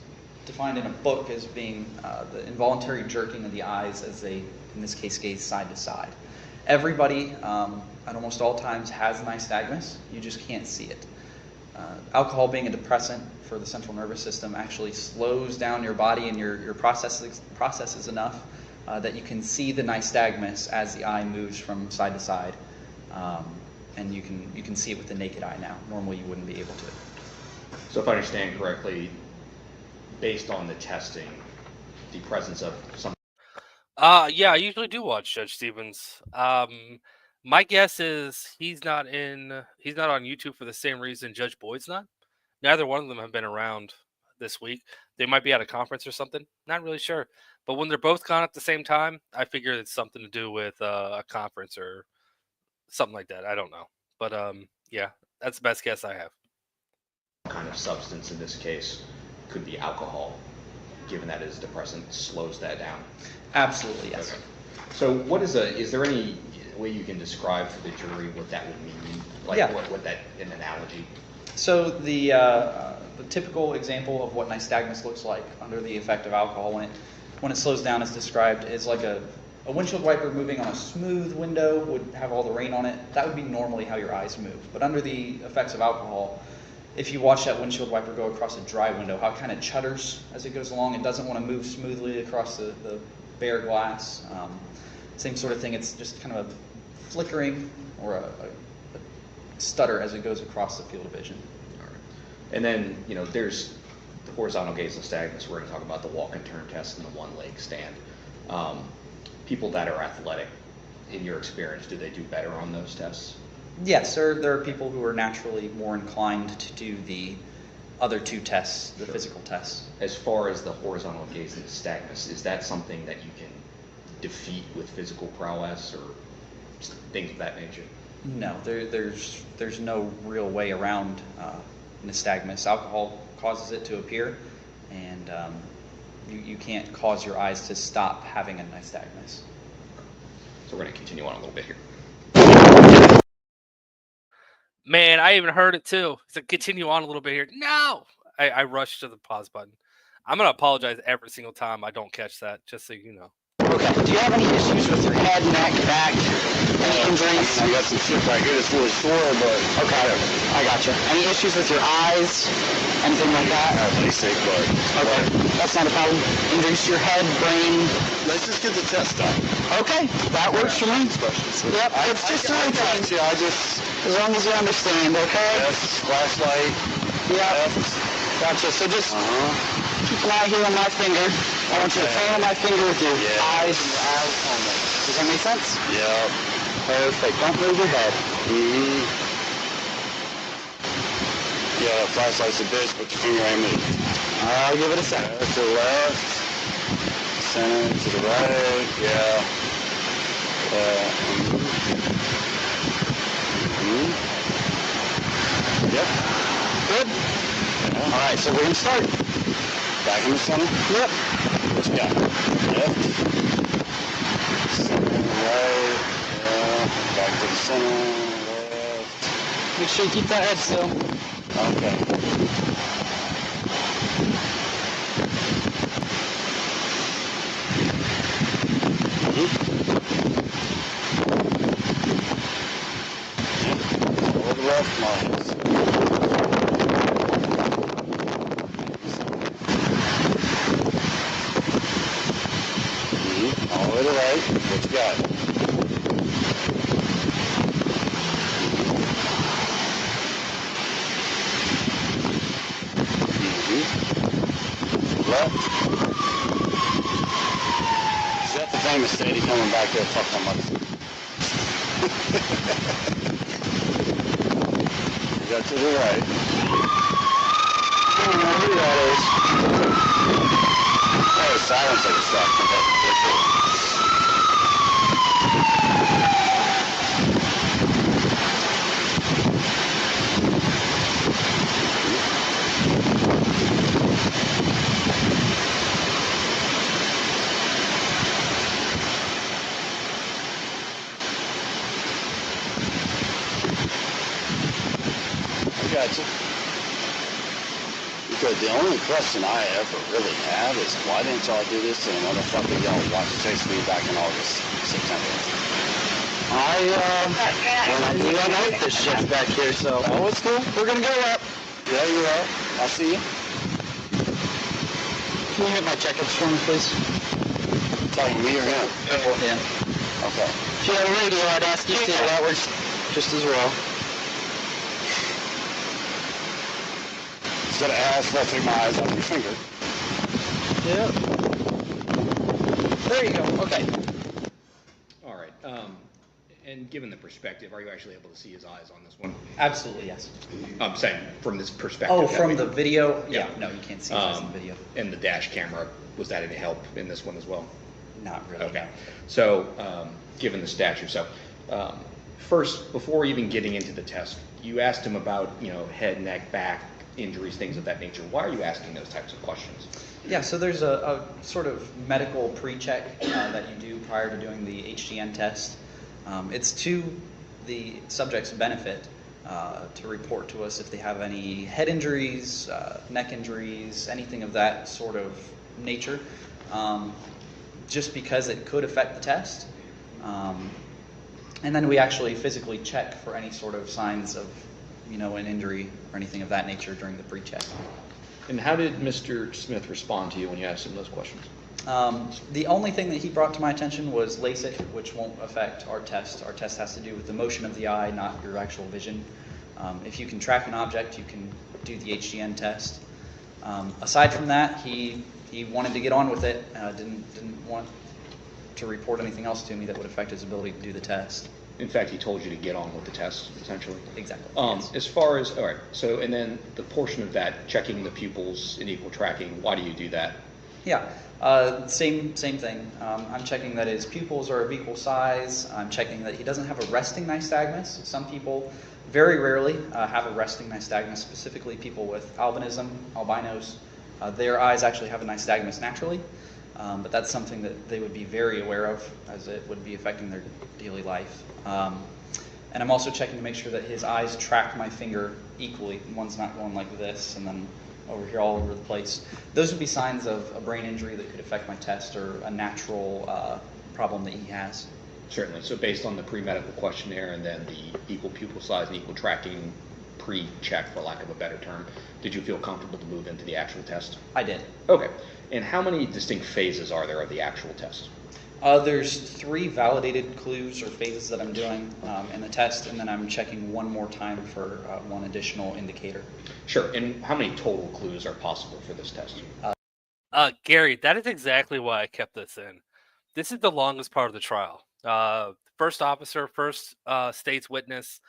defined in a book as being the involuntary jerking of the eyes as they, in this case, gaze side to side. Everybody, at almost all times, has nystagmus. You just can't see it. Alcohol, being a depressant for the central nervous system, actually slows down your body and your processes enough that you can see the nystagmus as the eye moves from side to side, and you can see it with the naked eye now. Normally, you wouldn't be able to. So if I understand correctly, based on the testing, the presence of some... Yeah, I usually do watch Judge Stevens. My guess is he's not on YouTube for the same reason Judge Boyd's not. Neither one of them have been around this week. They might be at a conference or something. Not really sure. But when they're both gone at the same time, I figure it's something to do with a conference or something like that. I don't know. But yeah, that's the best guess I have. kind of substance in this case could be alcohol, given that his depressant slows that down? Absolutely, yes. Okay. So is there any way you can describe for the jury what that would mean? Like Yeah. what that, an analogy? So the typical example of what nystagmus looks like under the effect of alcohol when it slows down is described as like a windshield wiper moving on a smooth window would have all the rain on it. That would be normally how your eyes move. But under the effects of alcohol, if you watch that windshield wiper go across a dry window, how it kind of chutters as it goes along. It doesn't want to move smoothly across the bare glass. Same sort of thing. It's just kind of a flickering or a stutter as it goes across the field of vision. All right. And then, there's the horizontal gaze nystagmus. We're going to talk about the walk and turn test and the one leg stand. People that are athletic, in your experience, do they do better on those tests? Yes, there are people who are naturally more inclined to do the other two tests, the physical tests. As far as the horizontal gaze nystagmus, is that something that you can defeat with physical prowess or things of that nature? No, there's no real way around nystagmus. Alcohol causes it to appear, and you can't cause your eyes to stop having a nystagmus. So we're going to continue on a little bit here. Man, I even heard it too. So continue on a little bit here. No! I rushed to the pause button. I'm going to apologize every single time I don't catch that, just so you know. Okay. Do you have any issues with your head, neck, back, any injuries? I got some shit right here that's really sore, but... Okay, I got you. Any issues with your eyes, anything like that? Basic, but... Okay, that's not a problem. Injuries to your head, brain? Let's just get the test done. Okay, that works for me. Specialist. Yep, it's just a routine. I just... As long as you understand, okay? Yes, flashlight. Yeah. Gotcha. So just keep an eye here on my finger. I want you to follow my finger with your eyes and your eyes only. Does that make sense? Yeah. Perfect. Don't move your head. Yeah, flashlight's a bitch, but the finger ain't moving. I'll give it a second. To the left. Center to the right. Yeah. Yep. Good. Yeah. All right, so we're going to start. Back in the center? Yep. What you got? Left. Center, right. Yeah. Back to the center. Left. Make sure you keep that head still. Okay. got? Left. Is that the famous lady coming back there? Fuck my mother. You got to the right. I don't know who that is. Oh, it sounds like a stop. Gotcha. Because the only question I ever really have is why didn't y'all do this to the motherfucker y'all watched chase me back in August, September? We don't know this shit's back here, so. Oh, it's cool. We're gonna go up. Yeah, you're up. I'll see you. Can you hit my check-ups for me, please? Talking me or him? Him. Okay. If you had a radio, I'd ask you to see that works just as well. Instead of ass, let's take my eyes off your finger. Yeah. There you go. Okay. All right. And given the perspective, are you actually able to see his eyes on this one? Absolutely, yes. I'm saying from this perspective. Oh, from the video? Yeah. No, you can't see his eyes in the video. And the dash camera, was that any help in this one as well? Not really. Okay. So, given the stature, first, before even getting into the test, you asked him about, head, neck, back, injuries, things of that nature. Why are you asking those types of questions? Yeah, so there's a sort of medical pre-check that you do prior to doing the HGN test. It's to the subject's benefit to report to us if they have any head injuries, neck injuries, anything of that sort of nature, just because it could affect the test. And then we actually physically check for any sort of signs of an injury or anything of that nature during the pre-check. And how did Mr. Smith respond to you when you asked him those questions? The only thing that he brought to my attention was LASIK, which won't affect our test. Our test has to do with the motion of the eye, not your actual vision. If you can track an object, you can do the HGN test. Aside from that, he wanted to get on with it. Didn't want to report anything else to me that would affect his ability to do the test. In fact, he told you to get on with the test, essentially. Exactly. Yes. As far as, all right, so, and then the portion of that, checking the pupils in equal tracking, why do you do that? Yeah, same thing. I'm checking that his pupils are of equal size. I'm checking that he doesn't have a resting nystagmus. Some people very rarely have a resting nystagmus, specifically people with albinism, albinos. Their eyes actually have a nystagmus naturally, but that's something that they would be very aware of, as it would be affecting their daily life. And I'm also checking to make sure that his eyes track my finger equally. One's not going like this and then over here all over the place. Those would be signs of a brain injury that could affect my test or a natural problem that he has. Certainly. So based on the pre-medical questionnaire and then the equal pupil size and equal tracking pre-check, for lack of a better term, did you feel comfortable to move into the actual test? I did. Okay. And how many distinct phases are there of the actual test? There's 3 validated clues or phases that I'm doing in the test, and then I'm checking one more time for one additional indicator. Sure. And how many total clues are possible for this test? Gary, that is exactly why I kept this in. This is the longest part of the trial. First officer, first state's witness.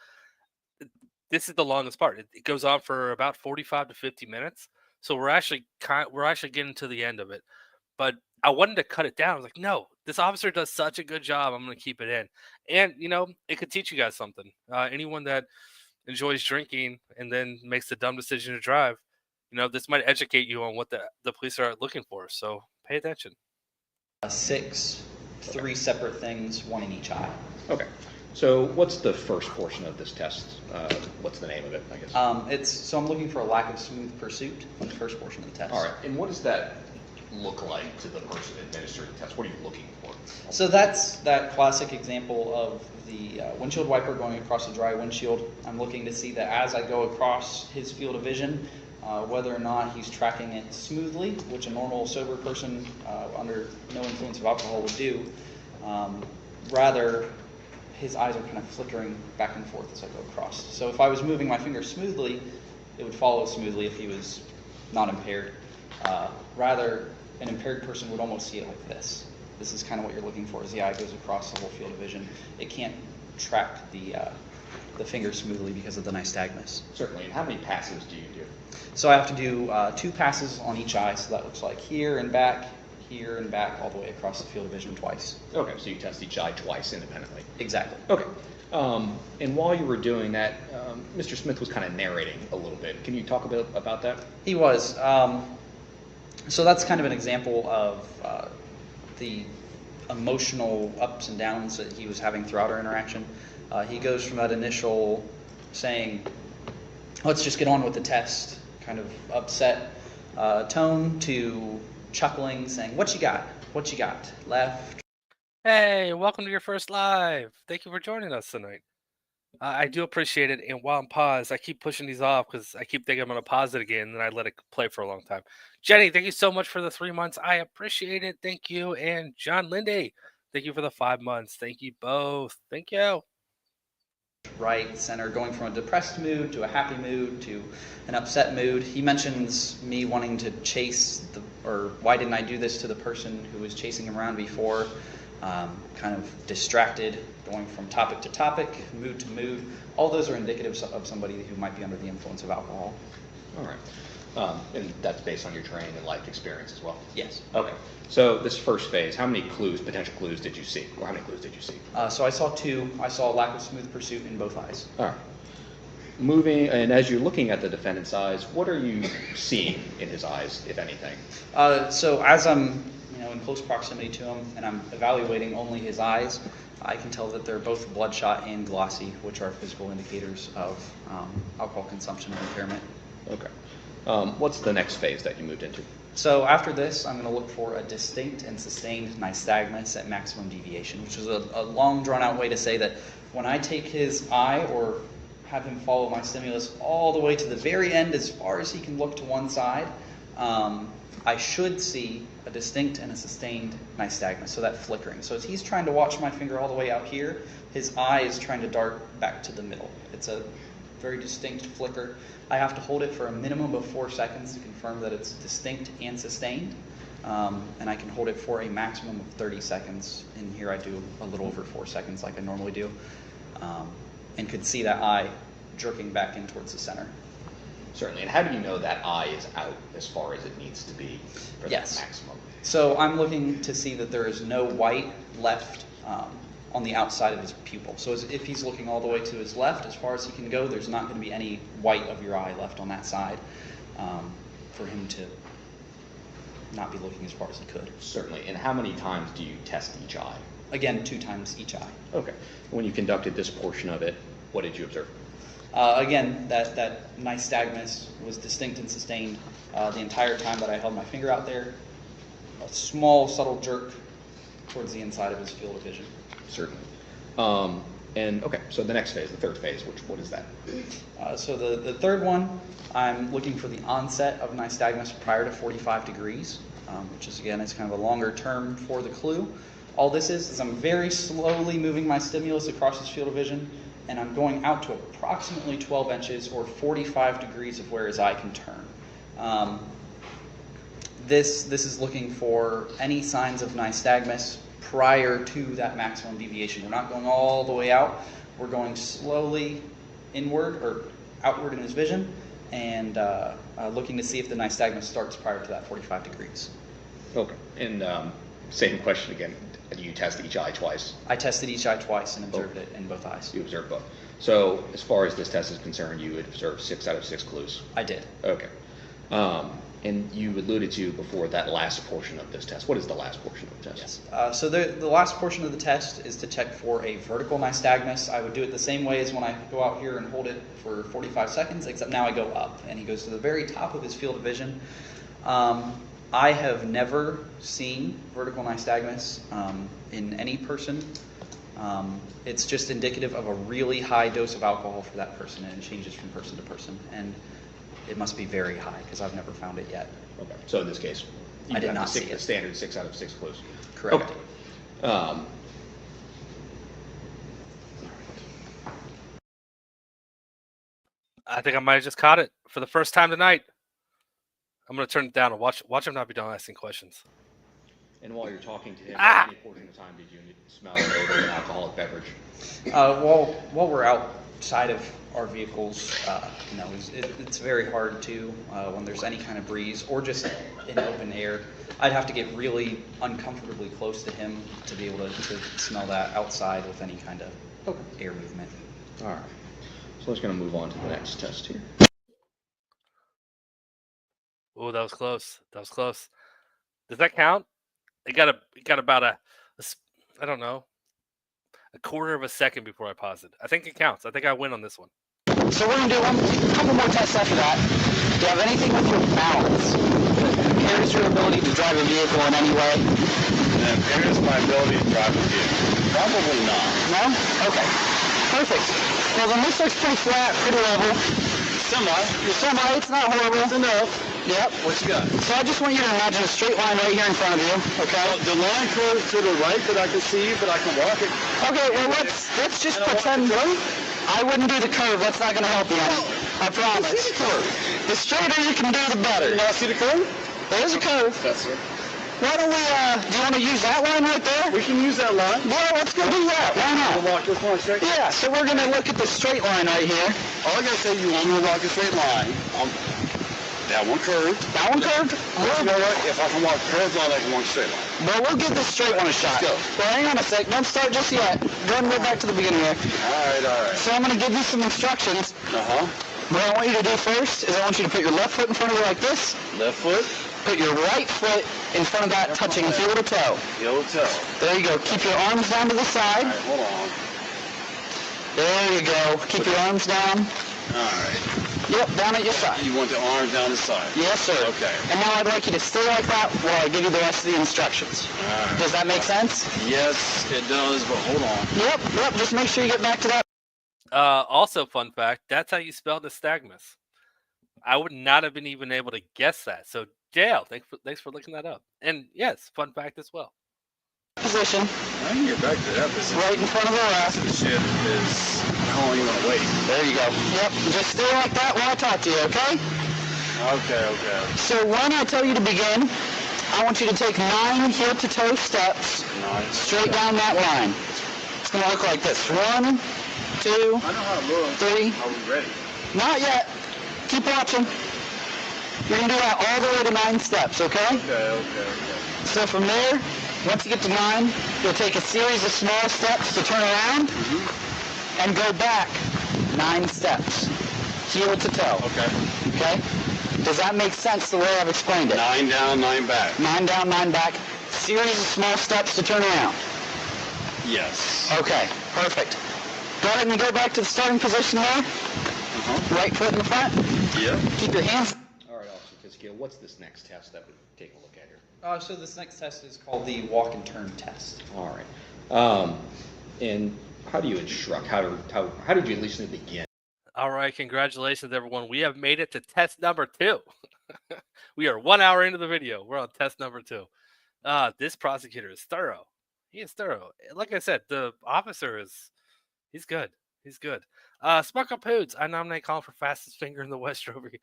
This is the longest part. It goes on for about 45 to 50 minutes. So we're actually getting to the end of it. But I wanted to cut it down. I was like, no, this officer does such a good job. I'm going to keep it in. And, it could teach you guys something. Anyone that enjoys drinking and then makes the dumb decision to drive, this might educate you on what the police are looking for. So pay attention. 3 separate things, one in each eye. Okay. So what's the first portion of this test? What's the name of it, I guess? So I'm looking for a lack of smooth pursuit on the first portion of the test. All right. And what does that look like to the person administering the test? What are you looking for? So that's that classic example of the windshield wiper going across a dry windshield. I'm looking to see that as I go across his field of vision, whether or not he's tracking it smoothly, which a normal sober person under no influence of alcohol would do. rather his eyes are kind of flickering back and forth as I go across. So if I was moving my finger smoothly, it would follow smoothly if he was not impaired. Rather, an impaired person would almost see it like this. This is kind of what you're looking for as the eye goes across the whole field of vision. It can't track the finger smoothly because of the nystagmus. Certainly. And how many passes do you do? So I have to do 2 passes on each eye, so that looks like here and back, all the way across the field of vision twice. Okay, so you test each eye twice independently. Exactly. Okay. And while you were doing that, Mr. Smith was kind of narrating a little bit. Can you talk a bit about that? He was. So that's kind of an example of the emotional ups and downs that he was having throughout our interaction. He goes from that initial saying, let's just get on with the test, kind of upset tone, to chuckling, saying, what you got? What you got? Left. Hey, welcome to your first live. Thank you for joining us tonight. I do appreciate it. And while I'm paused, I keep pushing these off because I keep thinking I'm going to pause it again, and then I let it play for a long time. Jenny, thank you so much for the 3 months. I appreciate it. Thank you. And John Lindy, thank you for the 5 months. Thank you both. Thank you. Right, center, going from a depressed mood to a happy mood to an upset mood. He mentions me wanting to chase or why didn't I do this to the person who was chasing him around before? Kind of distracted, going from topic to topic, mood to mood. All those are indicative of somebody who might be under the influence of alcohol. All right. And that's based on your training and life experience as well? Yes. Okay. So this first phase, how many potential clues did you see? Or how many clues did you see? So I saw 2. I saw a lack of smooth pursuit in both eyes. All right. Moving, and as you're looking at the defendant's eyes, what are you seeing in his eyes, if anything? So as I'm in close proximity to him and I'm evaluating only his eyes, I can tell that they're both bloodshot and glossy, which are physical indicators of alcohol consumption and impairment. Okay. What's the next phase that you moved into? So after this, I'm going to look for a distinct and sustained nystagmus at maximum deviation, which is a long, drawn-out way to say that when I take his eye or have him follow my stimulus all the way to the very end, as far as he can look to one side, I should see a distinct and a sustained nystagmus, so that flickering. So as he's trying to watch my finger all the way out here, his eye is trying to dart back to the middle. It's a very distinct flicker. I have to hold it for a minimum of 4 seconds to confirm that it's distinct and sustained. And I can hold it for a maximum of 30 seconds. And here I do a little over 4 seconds like I normally do. And could see that eye jerking back in towards the center. Certainly. And how do you know that eye is out as far as it needs to be for that maximum? So I'm looking to see that there is no white left on the outside of his pupil. So if he's looking all the way to his left, as far as he can go, there's not going to be any white of your eye left on that side for him to not be looking as far as he could. Certainly. And how many times do you test each eye? Again, 2 times each eye. Okay. When you conducted this portion of it, what did you observe? Again, that nystagmus was distinct and sustained the entire time that I held my finger out there. A small, subtle jerk towards the inside of his field of vision. Certainly. And okay, so the next phase, the third phase, what is that? So the third one, I'm looking for the onset of nystagmus prior to 45 degrees, which is, again, it's kind of a longer term for the clue. All this is I'm very slowly moving my stimulus across his field of vision, and I'm going out to approximately 12 inches or 45 degrees of where his eye can turn. This is looking for any signs of nystagmus prior to that maximum deviation. We're not going all the way out. We're going slowly inward or outward in his vision and looking to see if the nystagmus starts prior to that 45 degrees. Okay. And same question again. You test each eye twice? I tested each eye twice and observed it in both eyes. You observed both. So as far as this test is concerned, you would observe 6 out of 6 clues? I did. Okay. And you alluded to before that last portion of this test. What is the last portion of the test? Yes. So the last portion of the test is to check for a vertical nystagmus. I would do it the same way as when I go out here and hold it for 45 seconds, except now I go up, and he goes to the very top of his field of vision. I have never seen vertical nystagmus in any person. It's just indicative of a really high dose of alcohol for that person, and it changes from person to person. And it must be very high because I've never found it yet. Okay. So in this case, I did not see the it. standard 6 out of 6 clues. Correct. Okay. I think I might have just caught it for the first time tonight. I'm going to turn it down and watch him not be done asking questions. And while you're talking to him, at any portion of time did you smell an alcoholic beverage? While we're outside of our vehicles, it's very hard to when there's any kind of breeze or just in open air. I'd have to get really uncomfortably close to him to be able to smell that outside with any kind of air movement. All right. So let's going to move on to the next test here. Oh, that was close. That was close. Does that count? It got about I don't know, a quarter of a second before I paused it. I think it counts. I think I win on this one. So we're going to do a couple more tests after that. Do you have anything with your balance that impairs your ability to drive a vehicle in any way? That impairs my ability to drive a vehicle? Probably not. No? Okay. Perfect. Well, then this looks pretty flat, pretty level. Semi. Your semi, it's not horrible. It's enough. Yep. What you got? So I just want you to imagine a straight line right here in front of you, okay? Well, the line curves to the right that I can see, but I can walk it. Okay, well, let's just pretend. I wouldn't do the curve. That's not going to help you. I promise. I see the curve. The straighter you can do, the better. You want to see the curve? There's a curve. Yes, sir. Why don't we, do you want to use that line right there? We can use that line. Well, let's go do that. Why not? We'll walk this one straight? Yeah, so we're going to look at the straight line right here. All I got to say, you want me to walk a straight line. That one curved. That one curved? But you know what? If I can walk curved line, I can walk straight line. Well, we'll give this straight one a shot. Let's go. Well, hang on a sec. Don't start just yet. Go ahead and go back to the beginning here. All right. So I'm going to give you some instructions. Uh-huh. What I want you to do first is I want you to put your left foot in front of you like this. Left foot. Put your right foot in front of that, touching heel to toe. Heel to toe. There you go. Keep your arms down to the side. All right, hold on. There you go. Keep your arms down. All right. Yep, down at your side. You want the arms down the side? Yes, sir. Okay. And now I'd like you to stay like that while I give you the rest of the instructions. All right. Does that make sense? Yes, it does, but hold on. Yep. Just make sure you get back to that. Also, fun fact, that's how you spell nystagmus. I would not have been even able to guess that. So, Dale, thanks for looking that up. And yes, fun fact as well. Position. I can get back to that position. Right in front of the left. This shit is, how long you want to wait? There you go. Yep. Just stay like that while I talk to you, okay? Okay. So when I tell you to begin, I want you to take 9 heel-to-toe steps straight down that line. It's going to look like this. 1, 2, I know how to look. 3. Are we ready? Not yet. Keep watching. You're going to do that all the way to 9 steps, okay? Okay. So from there, once you get to 9, you'll take a series of small steps to turn around and go back 9 steps, heel to toe. Okay? Does that make sense the way I've explained it? 9 down, 9 back. 9 down, 9 back. Series of small steps to turn around. Yes. Okay, perfect. Go ahead and go back to the starting position there. Right foot in the front. Yep. Keep your hands. All right, Officer Fiskio, what's this next test that we take a look at here? So this next test is called the walk and turn test. All right. And how do you instruct? How did you at least begin? All right, congratulations, everyone. We have made it to test number 2. We are 1 hour into the video. We're on test number 2. This prosecutor is thorough. He is thorough. Like I said, the officer he's good. He's good. Sparkle Poods, I nominate Colin for fastest finger in the West Trophy.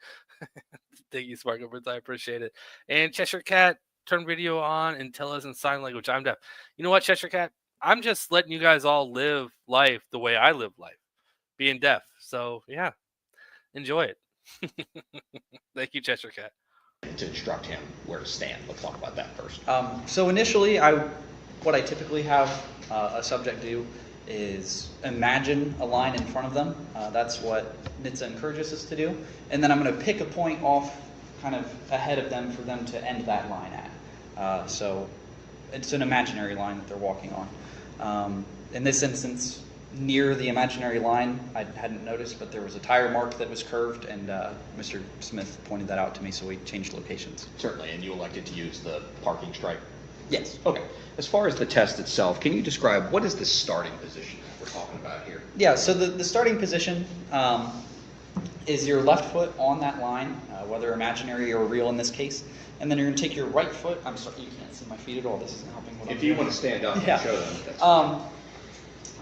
Thank you, Sparkle Poods. I appreciate it. And Cheshire Cat, turn video on and tell us in sign language. I'm deaf. You know what, Cheshire Cat? I'm just letting you guys all live life the way I live life, being deaf. So, yeah, enjoy it. Thank you, Cheshire Cat. To instruct him where to stand. Let's talk about that first. So initially, what I typically have a subject do is imagine a line in front of them. That's what NHTSA encourages us to do. And then I'm going to pick a point off kind of ahead of them for them to end that line at. So it's an imaginary line that they're walking on. In this instance, near the imaginary line, I hadn't noticed, but there was a tire mark that was curved, and Mr. Smith pointed that out to me, so we changed locations. Certainly, and you elected to use the parking stripe? Yes. Okay. As far as the test itself, can you describe what is the starting position we're talking about here? Yeah, so the starting position is your left foot on that line, whether imaginary or real in this case, and then you're going to take your right foot. I'm sorry, you can't see my feet at all. This isn't helping. If you want to stand up and show them. That's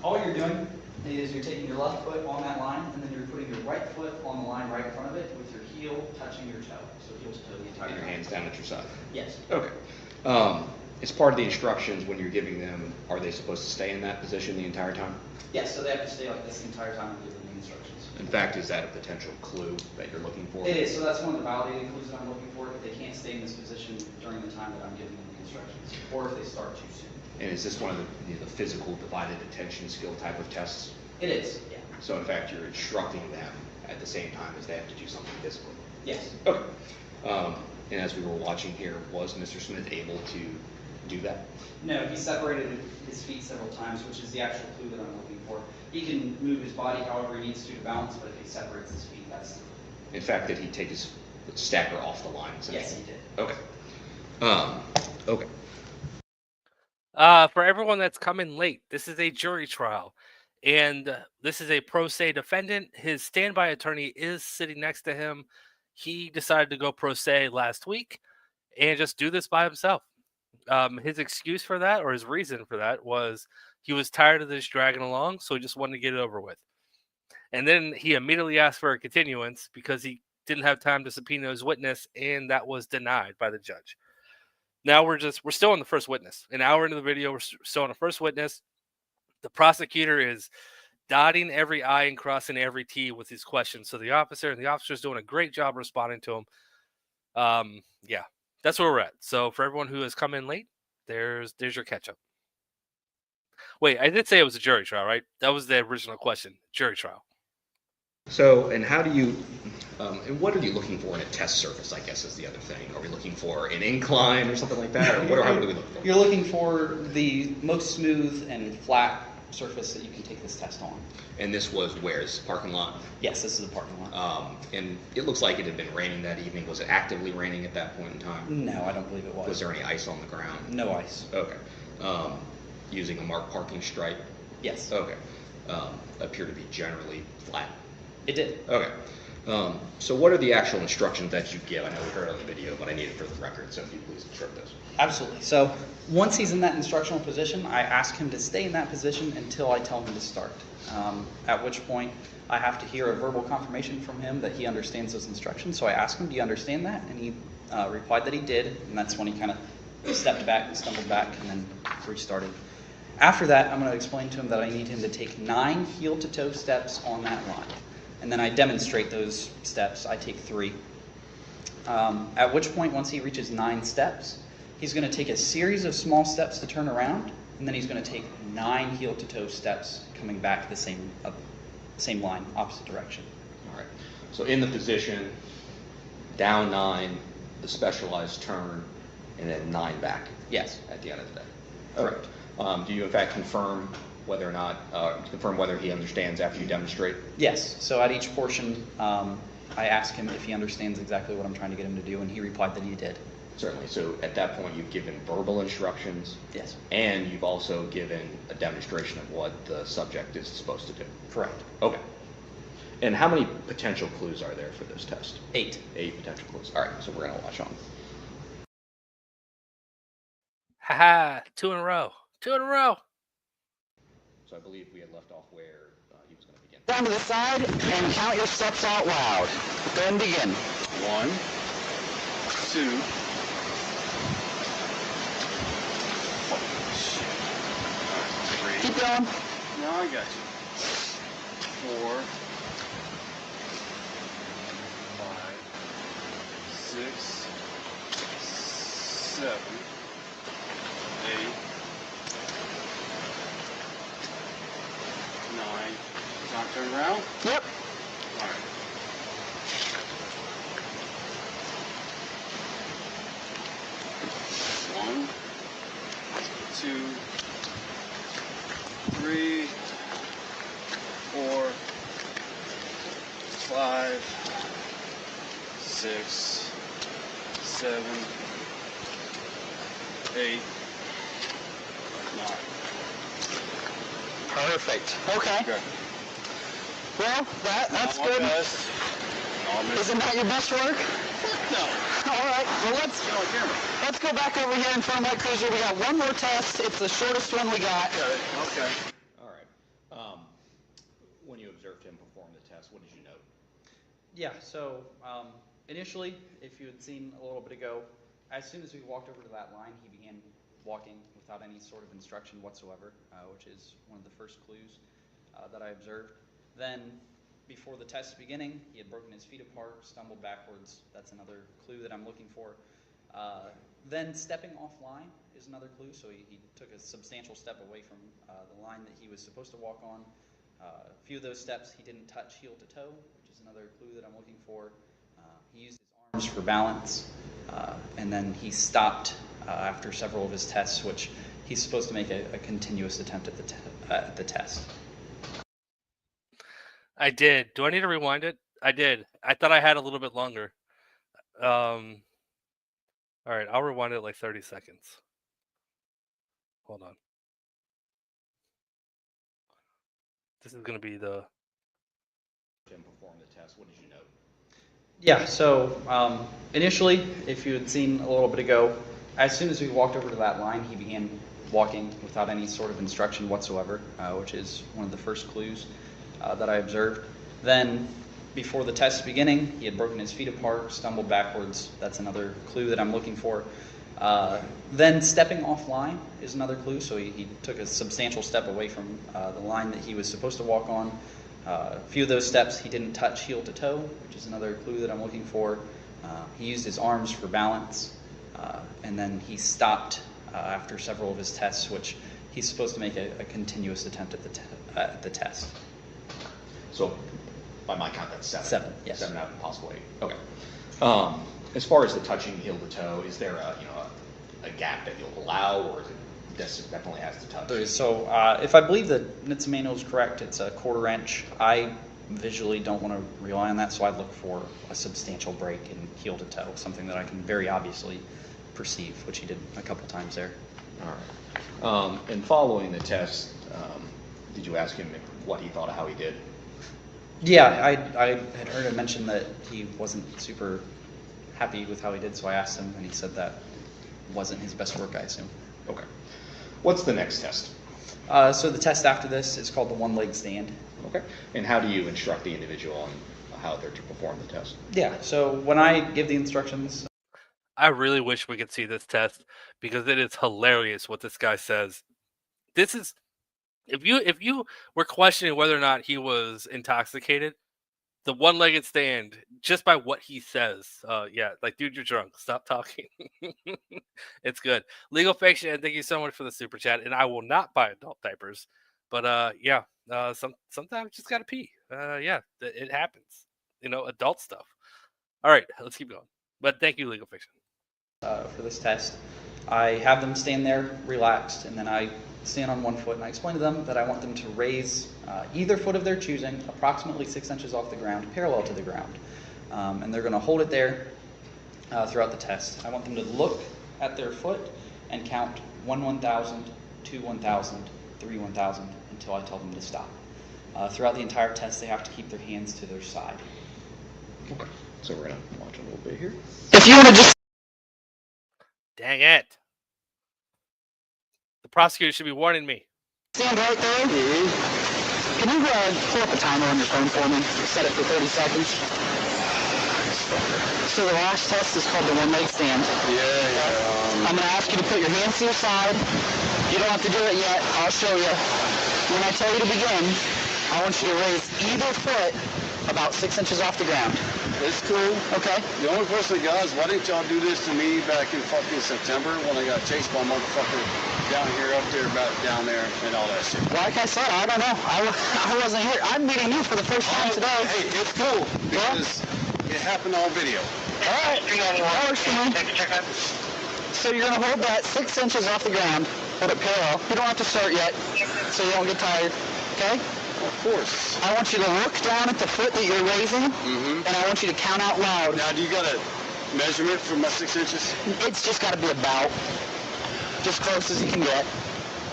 all you're doing is you're taking your left foot on that line, and then you're putting your right foot on the line right in front of it with your heel touching your toe. So heel to toe the entire Your time. hands down at your side. Yes. Okay. As part of the instructions, when you're giving them, are they supposed to stay in that position the entire time? Yes, so they have to stay like this the entire time I'm giving the instructions. In fact, is that a potential clue that you're looking for? It is, so that's one of the validating clues that I'm looking for, if they can't stay in this position during the time that I'm giving them the instructions, or if they start too soon. And is this one of the physical divided attention skill type of tests? It is, yeah. So in fact, you're instructing them at the same time as they have to do something physically? Yes. Okay. And as we were watching here, was Mr. Smith able to do that? No, he separated his feet several times, which is the actual clue that I'm looking for. He can move his body however he needs to balance, but if he separates his feet, that's the clue. In fact, did he take his stacker off the line? Yes, he did. Okay. Okay. For everyone that's coming late, this is a jury trial, and this is a pro se defendant. His standby attorney is sitting next to him. He decided to go pro se last week and just do this by himself. His excuse for that, or his reason for that, was he was tired of this dragging along, so he just wanted to get it over with. And then he immediately asked for a continuance because he didn't have time to subpoena his witness, and that was denied by the judge. Now we're still on the first witness. An hour into the video, we're still on the first witness. The prosecutor is dotting every I and crossing every T with his questions. So the officer's doing a great job responding to him. Yeah, that's where we're at. So for everyone who has come in late, there's your catch up. Wait, I did say it was a jury trial, right? That was the original question. Jury trial. So, and how do you, and what are you looking for in a test surface, I guess, is the other thing? Are we looking for an incline or something like that? Or how do we look for? You're looking for the most smooth and flat surface that you can take this test on. And this was where's? Parking lot? Yes, this is a parking lot. And it looks like it had been raining that evening. Was it actively raining at that point in time? No, I don't believe it was. Was there any ice on the ground? No ice. Okay. Using a marked parking stripe? Yes. Okay. Appear to be generally flat? It did. Okay. So what are the actual instructions that you give? I know we heard it on the video, but I need it for the record, so if you please instruct those. Absolutely. So once he's in that instructional position, I ask him to stay in that position until I tell him to start. At which point I have to hear a verbal confirmation from him that he understands those instructions. So I ask him, do you understand that? And he replied that he did, and that's when he kind of stepped back and stumbled back and then restarted. After that, I'm going to explain to him that I need him to take 9 heel-to-toe steps on that line. And then I demonstrate those steps. I take 3. At which point, once he reaches 9 steps, he's going to take a series of small steps to turn around, and then he's going to take 9 heel-to-toe steps coming back the same line, opposite direction. All right. So in the position, down 9, the specialized turn, and then 9 back. Yes. At the end of the day. Correct. Do you in fact confirm whether or not whether he understands after you demonstrate? Yes. So at each portion, I ask him if he understands exactly what I'm trying to get him to do, and he replied that he did. Certainly. So at that point, you've given verbal instructions. Yes. And you've also given a demonstration of what the subject is supposed to do. Correct. Okay. And how many potential clues are there for this test? 8. 8 potential clues. All right. So we're going to watch on. Haha, 2 in a row. 2 in a row. So I believe we had left off where he was going to begin. Down to the side and count your steps out loud. Then begin. 1, 2, 3. Keep going. No, I got you. 4, 5, 6, 7, 8, 9. Time to turn around? Yep. All right. One, 2, 3, 4, 5, 6, 7, 8, 9. Perfect. Okay. Good. Well, that's Not my good. best. Isn't that your best work? No. All right. Well, let's go back over here in front of my cruiser. We got one more test. It's the shortest one we got. Okay. All right. Yeah, so initially, if you had seen a little bit ago, as soon as we walked over to that line, he began walking without any sort of instruction whatsoever, which is one of the first clues that I observed. Then, before the test beginning, he had broken his feet apart, stumbled backwards. That's another clue that I'm looking for. Then stepping offline is another clue, so he took a substantial step away from the line that he was supposed to walk on. A few of those steps he didn't touch heel to toe, which is another clue that I'm looking for. He used his arms for balance, and then he stopped after several of his tests, which he's supposed to make a continuous attempt at the test. I did. Do I need to rewind it? I did. I thought I had a little bit longer. All right, I'll rewind it like 30 seconds. Hold on. This is going to be the... Jim performed the test. What did you note? Yeah, so initially, if you had seen a little bit ago, as soon as we walked over to that line, he began walking without any sort of instruction whatsoever, which is one of the first clues that I observed. Then, before the test beginning, he had broken his feet apart, stumbled backwards. That's another clue that I'm looking for. Then stepping offline is another clue, so he took a substantial step away from the line that he was supposed to walk on. A few of those steps he didn't touch heel to toe, which is another clue that I'm looking for. He used his arms for balance, and then he stopped after several of his tests, which he's supposed to make a continuous attempt at the test. So, by my count, that's 7. 7, yes. 7 out of possible 8. Okay. As far as the touching heel to toe, is there a gap that you'll allow, or is it this definitely has to touch? So, if I believe that NHTSA manual is correct, it's a 1/4 inch. I visually don't want to rely on that, so I look for a substantial break in heel to toe, something that I can very obviously perceive, which he did a couple times there. All right. And following the test, did you ask him what he thought of how he did? Yeah, I had heard him mention that he wasn't super happy with how he did, so I asked him, and he said that wasn't his best work, I assume. Okay. What's the next test? So the test after this is called the one-leg stand. Okay. And how do you instruct the individual on how they're to perform the test? Yeah, so when I give the instructions... I really wish we could see this test, because it is hilarious what this guy says. This is... If you were questioning whether or not he was intoxicated, the one-legged stand, just by what he says, yeah, like, dude, you're drunk. Stop talking. It's good. Legal Fiction, and thank you so much for the super chat. And I will not buy adult diapers, but yeah, sometimes you just gotta pee. Yeah, it happens. Adult stuff. All right, let's keep going. But thank you, Legal Fiction. For this test, I have them stand there relaxed, and then I stand on one foot, and I explain to them that I want them to raise either foot of their choosing approximately 6 inches off the ground, parallel to the ground. And they're going to hold it there throughout the test. I want them to look at their foot and count 1 1,000, 2 1,000, 3 1,000 until I tell them to stop. Throughout the entire test, they have to keep their hands to their side. Okay. So we're going to watch a little bit here. If you want to just... Dang it. The prosecutor should be warning me. Stand right there. Can you pull up a timer on your phone for me? Set it for 30 seconds. So the last test is called the one-leg stand. Yeah. I'm going to ask you to put your hands to your side. You don't have to do it yet. I'll show you. When I tell you to begin, I want you to raise either foot about 6 inches off the ground. It's cool. Okay. The only question I got is, why didn't y'all do this to me back in fucking September when I got chased by a motherfucker down here, up there, about down there, and all that shit? Like I said, I don't know. I wasn't here. I'm meeting you for the first time today. Hey, it's cool because it happened on video. All right. That works for me. So you're going to hold that 6 inches off the ground. Hold it parallel. You don't have to start yet, so you don't get tired. Okay? Of course. I want you to look down at the foot that you're raising, and I want you to count out loud. Now, do you got a measurement for my 6 inches? It's just got to be about, just close as you can get.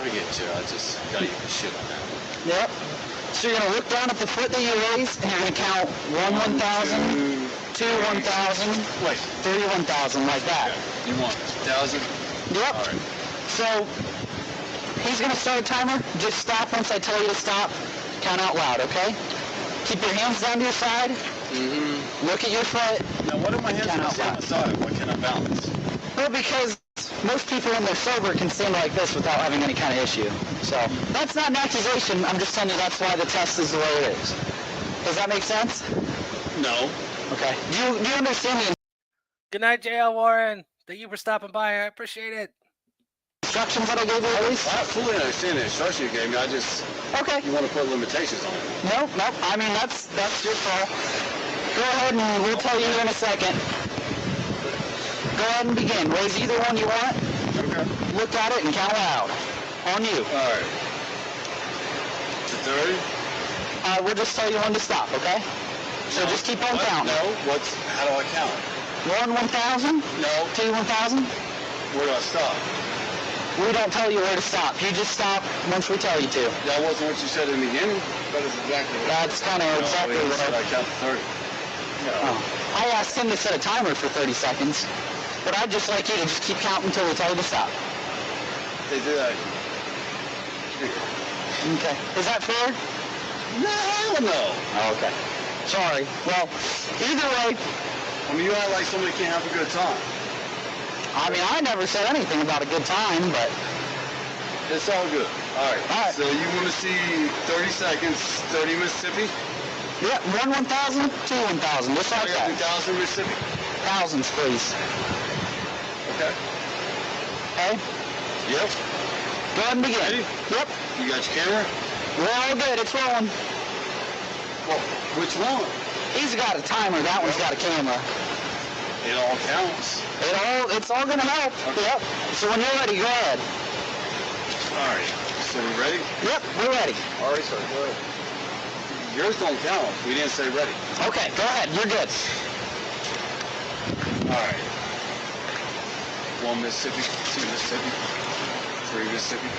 I get you. I just got to eat the shit on that. Yep. So you're going to look down at the foot that you raised, and you're going to count 1 1,000, 2 1,000, wait, 3 1,000, like that. You want 1,000? Yep. All right. So he's going to start a timer. Just stop once I tell you to stop. Count out loud, okay? Keep your hands down to your side. Look at your foot. Now, what if my hands are on the side? Why can't I balance? Well, because most people when they're sober can stand like this without having any kind of issue. So that's not an accusation. I'm just telling you that's why the test is the way it is. Does that make sense? No. Okay. Do you understand the Good night, JL Warren. Thank you for stopping by. I appreciate it. instructions that I gave you at least? I fully understand the instruction you gave me. I just... Okay. You want to put limitations on it. Nope. I mean, that's your call. Go ahead and we'll tell you here in a second. Go ahead and begin. Raise either one you want. Okay. Look at it and count loud. On you. All right. To 30? We'll just tell you when to stop, okay? So just keep on counting. No. How do I count? 1, 1,000? No. 2, 1,000? Where do I stop? We don't tell you where to stop. You just stop once we tell you to. That wasn't what you said in the beginning. That is exactly what That's kind of exactly what what I count to 30. No. Oh. I asked him to set a timer for 30 seconds, but I'd just like you to just keep counting until we tell you to stop. They did that. Okay. Is that fair? No, hell no. Oh, okay. Sorry. Well, either way. I mean, you act like somebody can't have a good time. I mean, I never said anything about a good time, but... It's all good. All right. So you want to see 30 seconds, 30 Mississippi? Yeah, 1, 1,000, 2, 1,000, just like that. 1,000 Mississippi? Thousands, please. Okay. Okay? Yep. Go ahead and begin. Ready? Yep. You got your camera? We're all good. It's rolling. Well, which one? He's got a timer. That one's got a camera. It all counts. It's all going to help. Okay. Yep. So when you're ready, go ahead. All right. So we ready? Yep, we're ready. All right, sir. Go ahead. Yours don't count. We didn't say ready. Okay, go ahead. You're good. All right. 1 Mississippi, 2 Mississippi, 3 Mississippi,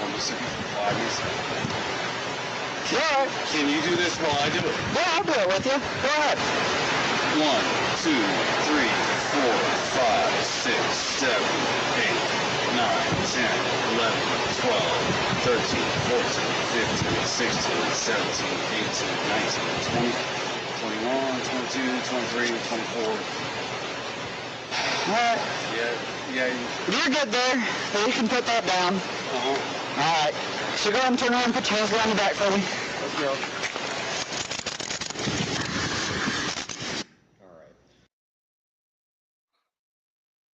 4 Mississippi, 5 Mississippi. You all right? Can you do this while I do it? Yeah, I'll do it with you. Go ahead. 1, 2, 3, 4, 5, 6, 7, 8, 9, 10, 11, 12, 13, 14, 15, 16, 17, 18, 19, 20, 21, 22, 23, 24. All right. Yeah. You're good there. You can put that down. Uh-huh. All right. So go ahead and turn around and put your hands around the back for me. Let's go.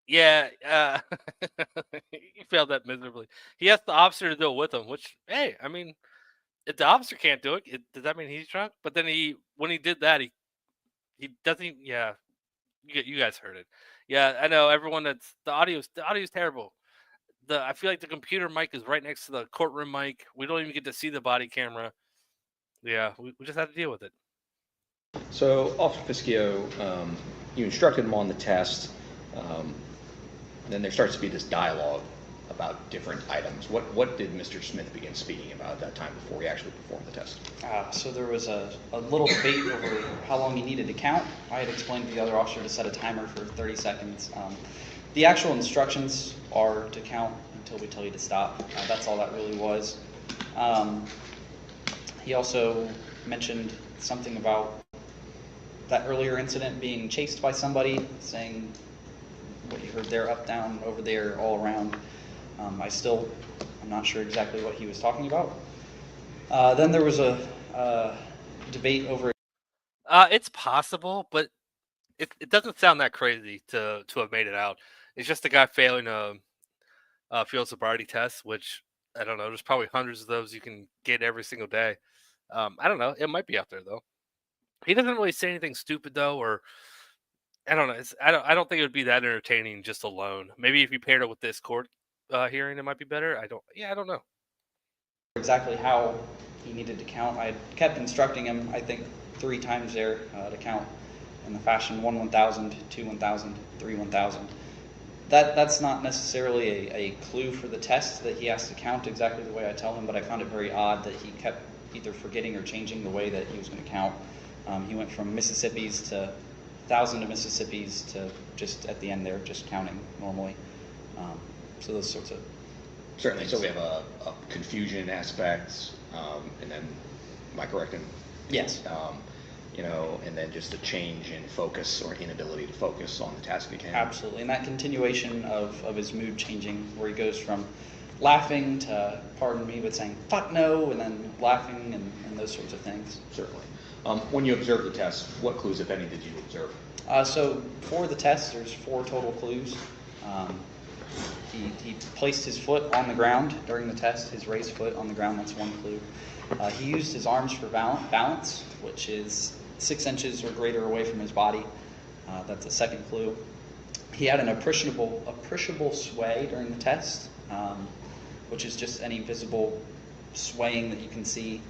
Yeah, he failed that miserably. He asked the officer to do it with him, which, hey, I mean, if the officer can't do it, does that mean he's drunk? But then when he did that, he doesn't. Yeah, you guys heard it. Yeah, I know everyone. The audio's terrible. I feel like the computer mic is right next to the courtroom mic. We don't even get to see the body camera. Yeah, we just have to deal with it. So, Officer Fiskio, you instructed him on the test. Then there starts to be this dialogue about different items. What did Mr. Smith begin speaking about at that time before he actually performed the test? So there was a little debate over how long he needed to count. I had explained to the other officer to set a timer for 30 seconds. The actual instructions are to count until we tell you to stop. That's all that really was. He also mentioned something about that earlier incident being chased by somebody, saying what you heard there, up, down, over there, all around. I'm not sure exactly what he was talking about. Then there was a debate over. It's possible, but it doesn't sound that crazy to have made it out. It's just a guy failing a field sobriety test, which I don't know. There's probably hundreds of those you can get every single day. I don't know. It might be out there though. He doesn't really say anything stupid though, or I don't know. I don't think it would be that entertaining just alone. Maybe if you paired it with this court hearing, it might be better. I don't know exactly how he needed to count. I kept instructing him, I think 3 times there, to count in the fashion 1 1,000, 2 1,000, 3 1,000. That's not necessarily a clue for the test that he has to count exactly the way I tell him, but I found it very odd that he kept either forgetting or changing the way that he was going to count. He went from Mississippi's to 1,000 to Mississippi's to just at the end there, just counting normally. So those sorts of Certainly. So we have a confusion aspect, and then, am I correct in? Yes. you know, and then just a change in focus or inability to focus on the task at hand. Absolutely, and that continuation of his mood changing, where he goes from laughing to, pardon me, but saying fuck no, and then laughing and those sorts of things. Certainly. When you observed the test, what clues, if any, did you observe? So for the test, there's 4 total clues. He placed his foot on the ground during the test, his raised foot on the ground, that's 1 clue. He used his arms for balance, which is 6 inches or greater away from his body. That's a 2nd clue. He had an appreciable sway during the test, which is just any visible swaying that you can see.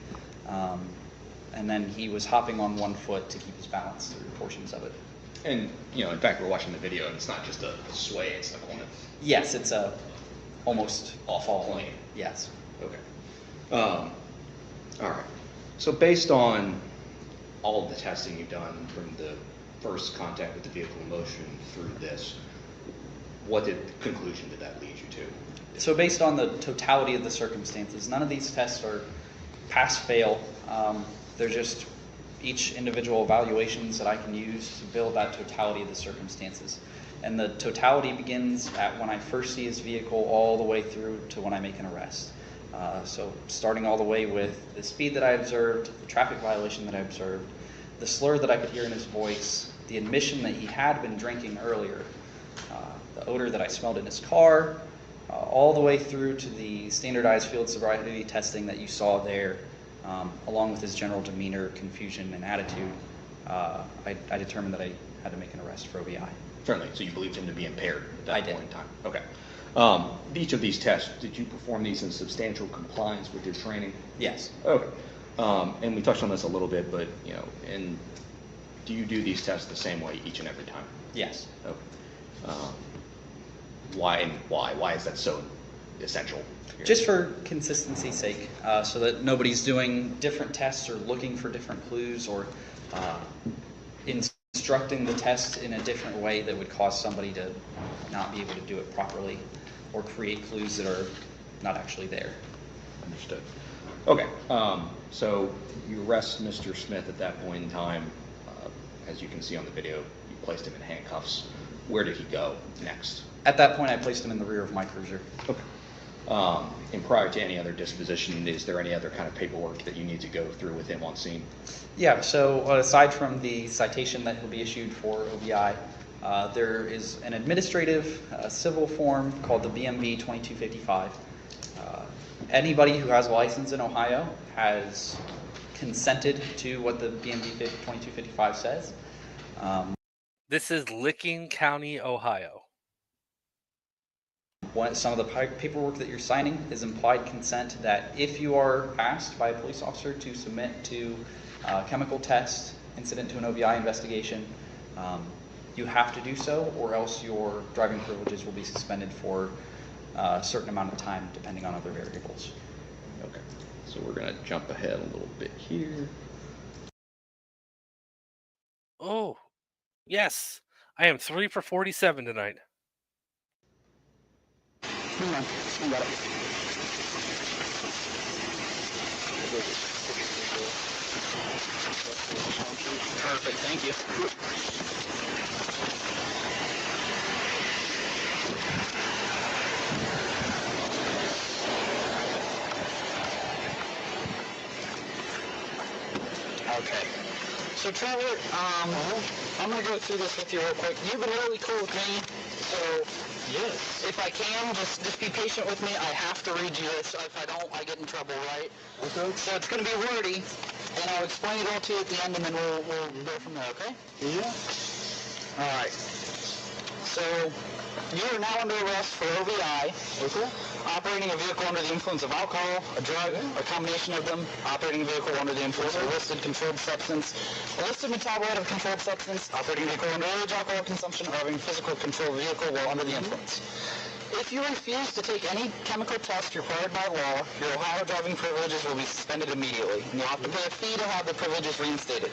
And then he was hopping on 1 foot to keep his balance through portions of it. And, you know, in fact, we're watching the video, and it's not just a sway, it's like one of... Yes, it's a almost off plane. Yes. Okay. All right. So based on all of the testing you've done from the first contact with the vehicle in motion through this, what conclusion did that lead you to? So based on the totality of the circumstances, none of these tests are pass-fail. They're just each individual evaluations that I can use to build that totality of the circumstances. And the totality begins at when I first see his vehicle all the way through to when I make an arrest. So starting all the way with the speed that I observed, the traffic violation that I observed, the slur that I could hear in his voice, the admission that he had been drinking earlier, the odor that I smelled in his car, all the way through to the standardized field sobriety testing that you saw there, along with his general demeanor, confusion, and attitude. I determined that I had to make an arrest for OVI. Certainly. So you believed him to be impaired at that I point did. in time? Okay. Each of these tests, did you perform these in substantial compliance with your training? Yes. Okay. And we touched on this a little bit, but, you know, and do you do these tests the same way each and every time? Yes. Okay. Why is that so essential here? Just for consistency's sake, so that nobody's doing different tests or looking for different clues or instructing the test in a different way that would cause somebody to not be able to do it properly or create clues that are not actually there. Understood. Okay. So you arrest Mr. Smith at that point in time. As you can see on the video, you placed him in handcuffs. Where did he go next? At that point, I placed him in the rear of my cruiser. Okay. And prior to any other disposition, is there any other kind of paperwork that you need to go through with him on scene? Yeah, so aside from the citation that will be issued for OVI, there is an administrative civil form called the BMV 2255. Anybody who has a license in Ohio has consented to what the BMV 2255 says. This is Licking County, Ohio. Some of the paperwork that you're signing is implied consent that if you are asked by a police officer to submit to chemical test incident to an OVI investigation, you have to do so, or else your driving privileges will be suspended for a certain amount of time, depending on other variables. Okay. So we're going to jump ahead a little bit here. Oh, yes. I am 3 for 47 tonight. Hang on, I got it. Perfect, thank you. Okay. So Trevor, I'm going to go through this with you real quick. You've been really cool with me, so yes. If I can, just be patient with me. I have to read you this. If I don't, I get in trouble, right? Okay. So it's going to be wordy, and I'll explain it all to you at the end, and then we'll go from there, okay? Yeah. All right. So you are now under arrest for OVI. Okay. Operating a vehicle under the influence of alcohol, a drug, a combination of them, operating a vehicle under the influence of a listed controlled substance, a listed metabolite of a controlled substance, operating a vehicle under age alcohol consumption, or having physical control of a vehicle while under the influence. If you refuse to take any chemical test required by law, your Ohio driving privileges will be suspended immediately, and you'll have to pay a fee to have the privileges reinstated.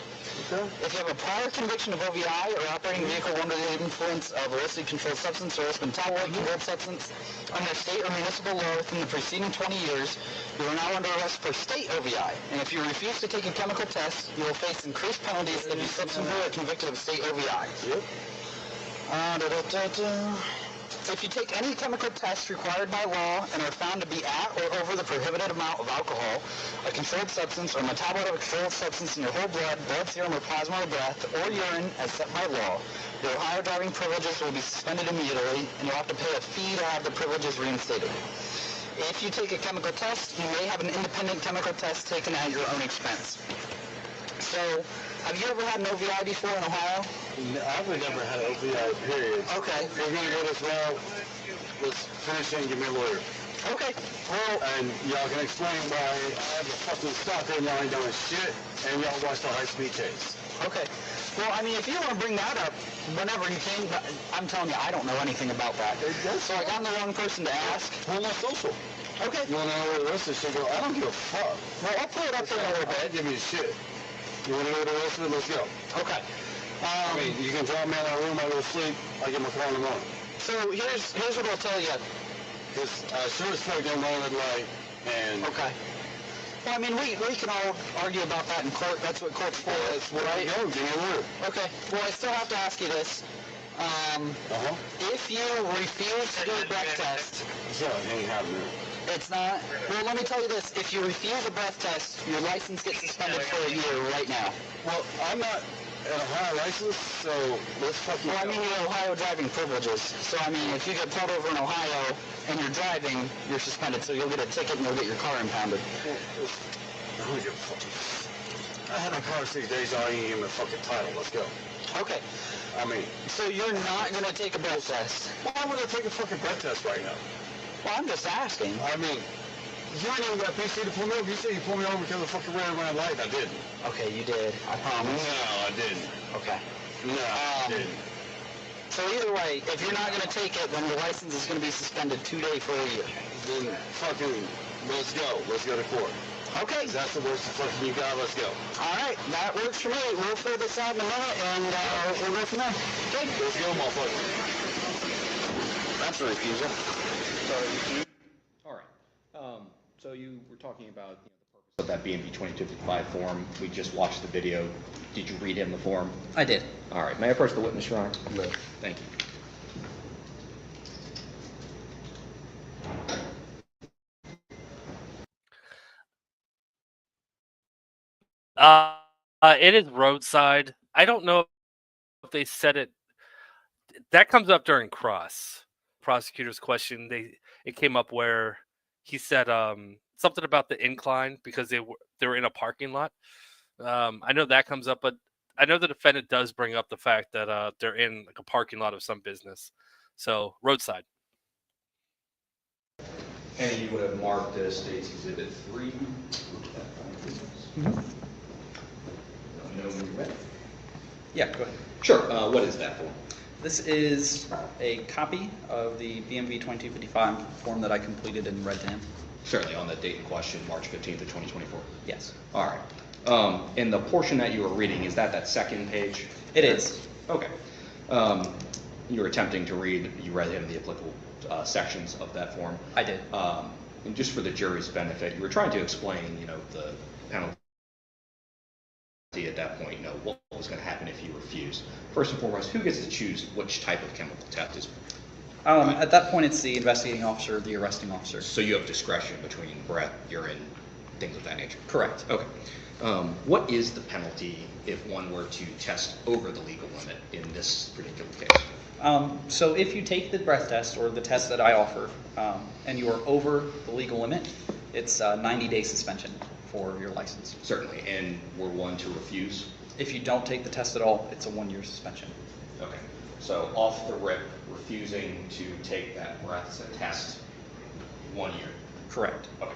Okay. If you have a prior conviction of OVI or operating a vehicle under the influence of illicitly controlled substance or illicit metabolite controlled substance under state or municipal law within the preceding 20 years, you are now under arrest for state OVI. And if you refuse to take a chemical test, you will face increased penalties if you subsequently are convicted of state OVI. Yep. If you take any chemical tests required by law and are found to be at or over the prohibited amount of alcohol, a controlled substance, or metabolite of a controlled substance in your whole blood, serum, or plasma, or breath, or urine as set by law, your Ohio driving privileges will be suspended immediately, and you'll have to pay a fee to have the privileges reinstated. If you take a chemical test, you may have an independent chemical test taken at your own expense. So, have you ever had an OVI before in Ohio? I've never had an OVI, period. Okay. We're going to go this route. Let's finish it and give me a lawyer. Okay. Well, and y'all can explain why I have a fucking stop there and y'all ain't doing shit, and y'all watch the high-speed chase. Okay. Well, I mean, if you want to bring that up whenever you can, I'm telling you, I don't know anything about that. So like, I'm the wrong person to ask. Well, not social. Okay. You want to know where the rest of this shit go? I don't give a fuck. Well, I'll pull it up there a little bit. Give me shit. You want to know the rest of it? Let's go. Okay. I mean, you can drop me in that room, I go to sleep, I get my car in the morning. So here's what I'll tell you. Because I sure as fuck don't want it like, and... Okay. Well, I mean, we can all argue about that in court. That's what court's for, right? Go, give me a word. Okay. Well, I still have to ask you this. If you refuse to do a breath test... Yeah, it ain't happening. It's not? Well, let me tell you this. If you refuse a breath test, your license gets suspended for a year right now. Well, I'm not an Ohio license, so let's fucking Well, I mean, your Ohio driving privileges. So, I mean, if you get pulled over in Ohio and you're driving, you're suspended. So you'll get a ticket and you'll get your car impounded. I don't give a fuck. I had my car 6 days, I ain't even a fucking title. Let's go. Okay. I mean... So you're not going to take a breath test? Why would I take a fucking breath test right now? Well, I'm just asking. I mean, you ain't even got PC to pull me over. You said you pulled me over because of fucking red light. I didn't. Okay, you did. I promise. No, I didn't. Okay. No, I didn't. So either way, if you're not going to take it, then your license is going to be suspended 2 days for a year. Then fucking, let's go. Let's go to court. Okay. That's the worst fucking you got. Let's go. All right, that works for me. We'll fill this out in a minute, and we'll go from there. Okay. Let's go, motherfucker. That's a refusal. All right. So you were talking about the purpose of that BMV 2255 form. We just watched the video. Did you read him the form? I did. All right. May I approach the witness, Your Honor? No. Thank you. It is roadside. I don't know if they said it. That comes up during cross. Prosecutor's question. It came up where he said something about the incline because they were in a parking lot. I know that comes up, but I know the defendant does bring up the fact that they're in like a parking lot of some business. So roadside. And you would have marked the State's Exhibit 3. Let me know when you're ready. Yeah, go ahead. Sure. What is that form? This is a copy of the BMV 2255 form that I completed and read to him. Certainly, on the date in question, March 15th of 2024. Yes. All right. And the portion that you were reading, is that second page? It is. Okay. You were attempting to read, you read him the applicable sections of that form. I did. And just for the jury's benefit, you were trying to explain, the penalty at that point, what was going to happen if you refused. First and foremost, who gets to choose which type of chemical test is? At that point, it's the investigating officer, the arresting officer. So you have discretion between breath, urine, things of that nature? Correct. Okay. What is the penalty if one were to test over the legal limit in this particular case? So if you take the breath test or the test that I offer, and you are over the legal limit, it's a 90-day suspension for your license. Certainly. And were one to refuse? If you don't take the test at all, it's a 1-year suspension. Okay. So off the rip, refusing to take that breath test, 1 year? Correct. Okay.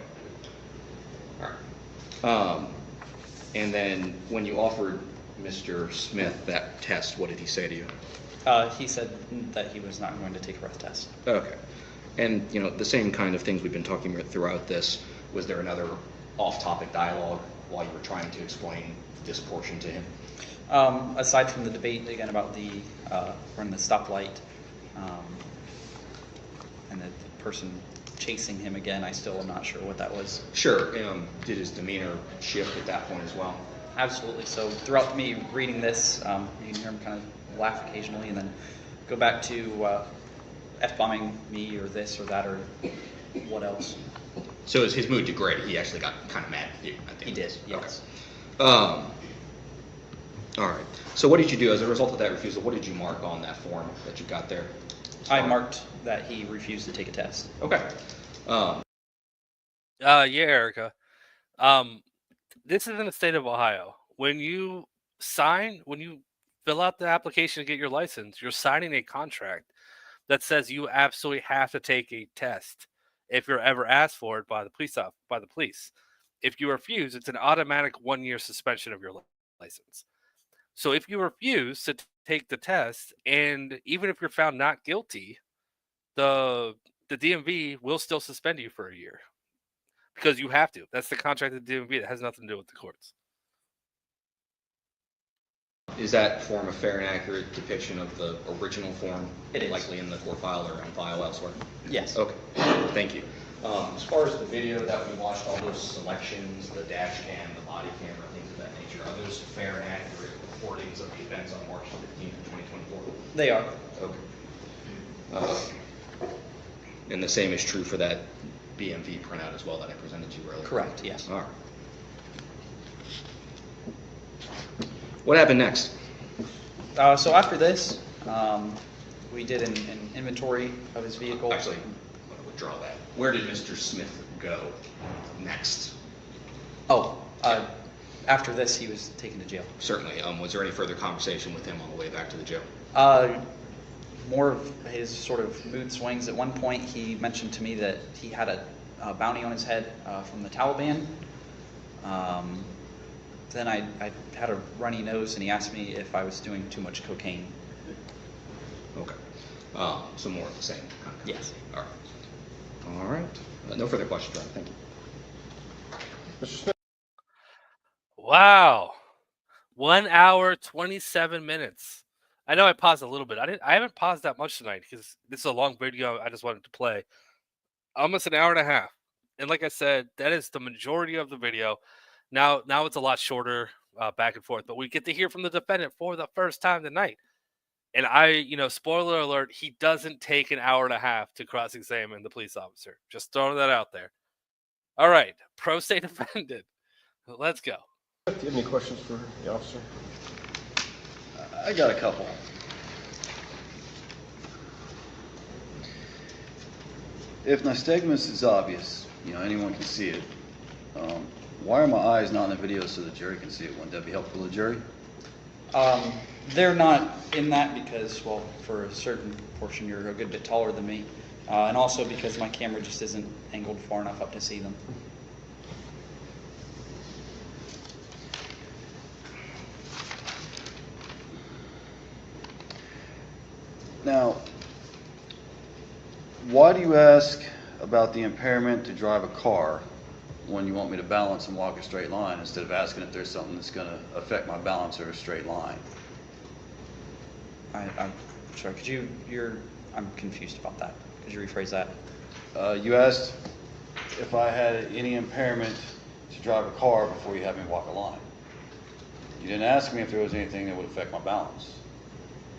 All right. And then when you offered Mr. Smith that test, what did he say to you? He said that he was not going to take a breath test. Okay. And, the same kind of things we've been talking about throughout this. Was there another off-topic dialogue while you were trying to explain this portion to him? Aside from the debate again about the running the stoplight and the person chasing him again, I still am not sure what that was. Sure. Did his demeanor shift at that point as well? Absolutely. So throughout me reading this, you can hear him kind of laugh occasionally and then go back to F-bombing me or this or that or what else. So as his mood degraded, he actually got kind of mad at you at the end. He did, yes. Okay. All right. So what did you do as a result of that refusal? What did you mark on that form that you got there? I marked that he refused to take a test. Okay. Yeah, Erica. This is in the state of Ohio. When you fill out the application to get your license, you're signing a contract that says you absolutely have to take a test if you're ever asked for it by the police. If you refuse, it's an automatic 1-year suspension of your license. So if you refuse to take the test, and even if you're found not guilty, the DMV will still suspend you for a year because you have to. That's the contract of the DMV. That has nothing to do with the courts. Is that form a fair and accurate depiction of the original form? It is. Likely in the court file or on file elsewhere? Yes. Okay, thank you. As far as the video that we watched, all those selections, the dash cam, the body camera, things of that nature, are those fair and accurate recordings of the events on March 15th, 2024? They are. Okay. And the same is true for that BMV printout as well that I presented to you earlier? Correct, yes. All right. What happened next? So after this, we did an inventory of his vehicle. Actually, I'm going to withdraw that. Where did Mr. Smith go next? After this, he was taken to jail. Certainly. Was there any further conversation with him on the way back to the jail? More of his sort of mood swings. At one point, he mentioned to me that he had a bounty on his head from the Taliban. Then I had a runny nose, and he asked me if I was doing too much cocaine. Okay. So more of the same kind of. Yes. All right. All right. No further questions, Ron. Thank you. Mr. Smith. Wow. 1 hour, 27 minutes. I know I paused a little bit. I haven't paused that much tonight because this is a long video I just wanted to play. Almost an hour and a half. And like I said, that is the majority of the video. Now it's a lot shorter back and forth, but we get to hear from the defendant for the first time tonight. And spoiler alert, he doesn't take an hour and a half to cross-examine the police officer. Just throwing that out there. All right, pro se defendant. Let's go. Do you have any questions for the officer? I got a couple. If nystagmus is obvious, anyone can see it. Why are my eyes not in the video so the jury can see it? Wouldn't that be helpful to the jury? They're not in that because, well, for a certain portion, you're a good bit taller than me. And also because my camera just isn't angled far enough up to see them. Now, why do you ask about the impairment to drive a car when you want me to balance and walk a straight line instead of asking if there's something that's going to affect my balance or a straight line? I'm sorry, I'm confused about that. Could you rephrase that? You asked if I had any impairment to drive a car before you had me walk a line. You didn't ask me if there was anything that would affect my balance.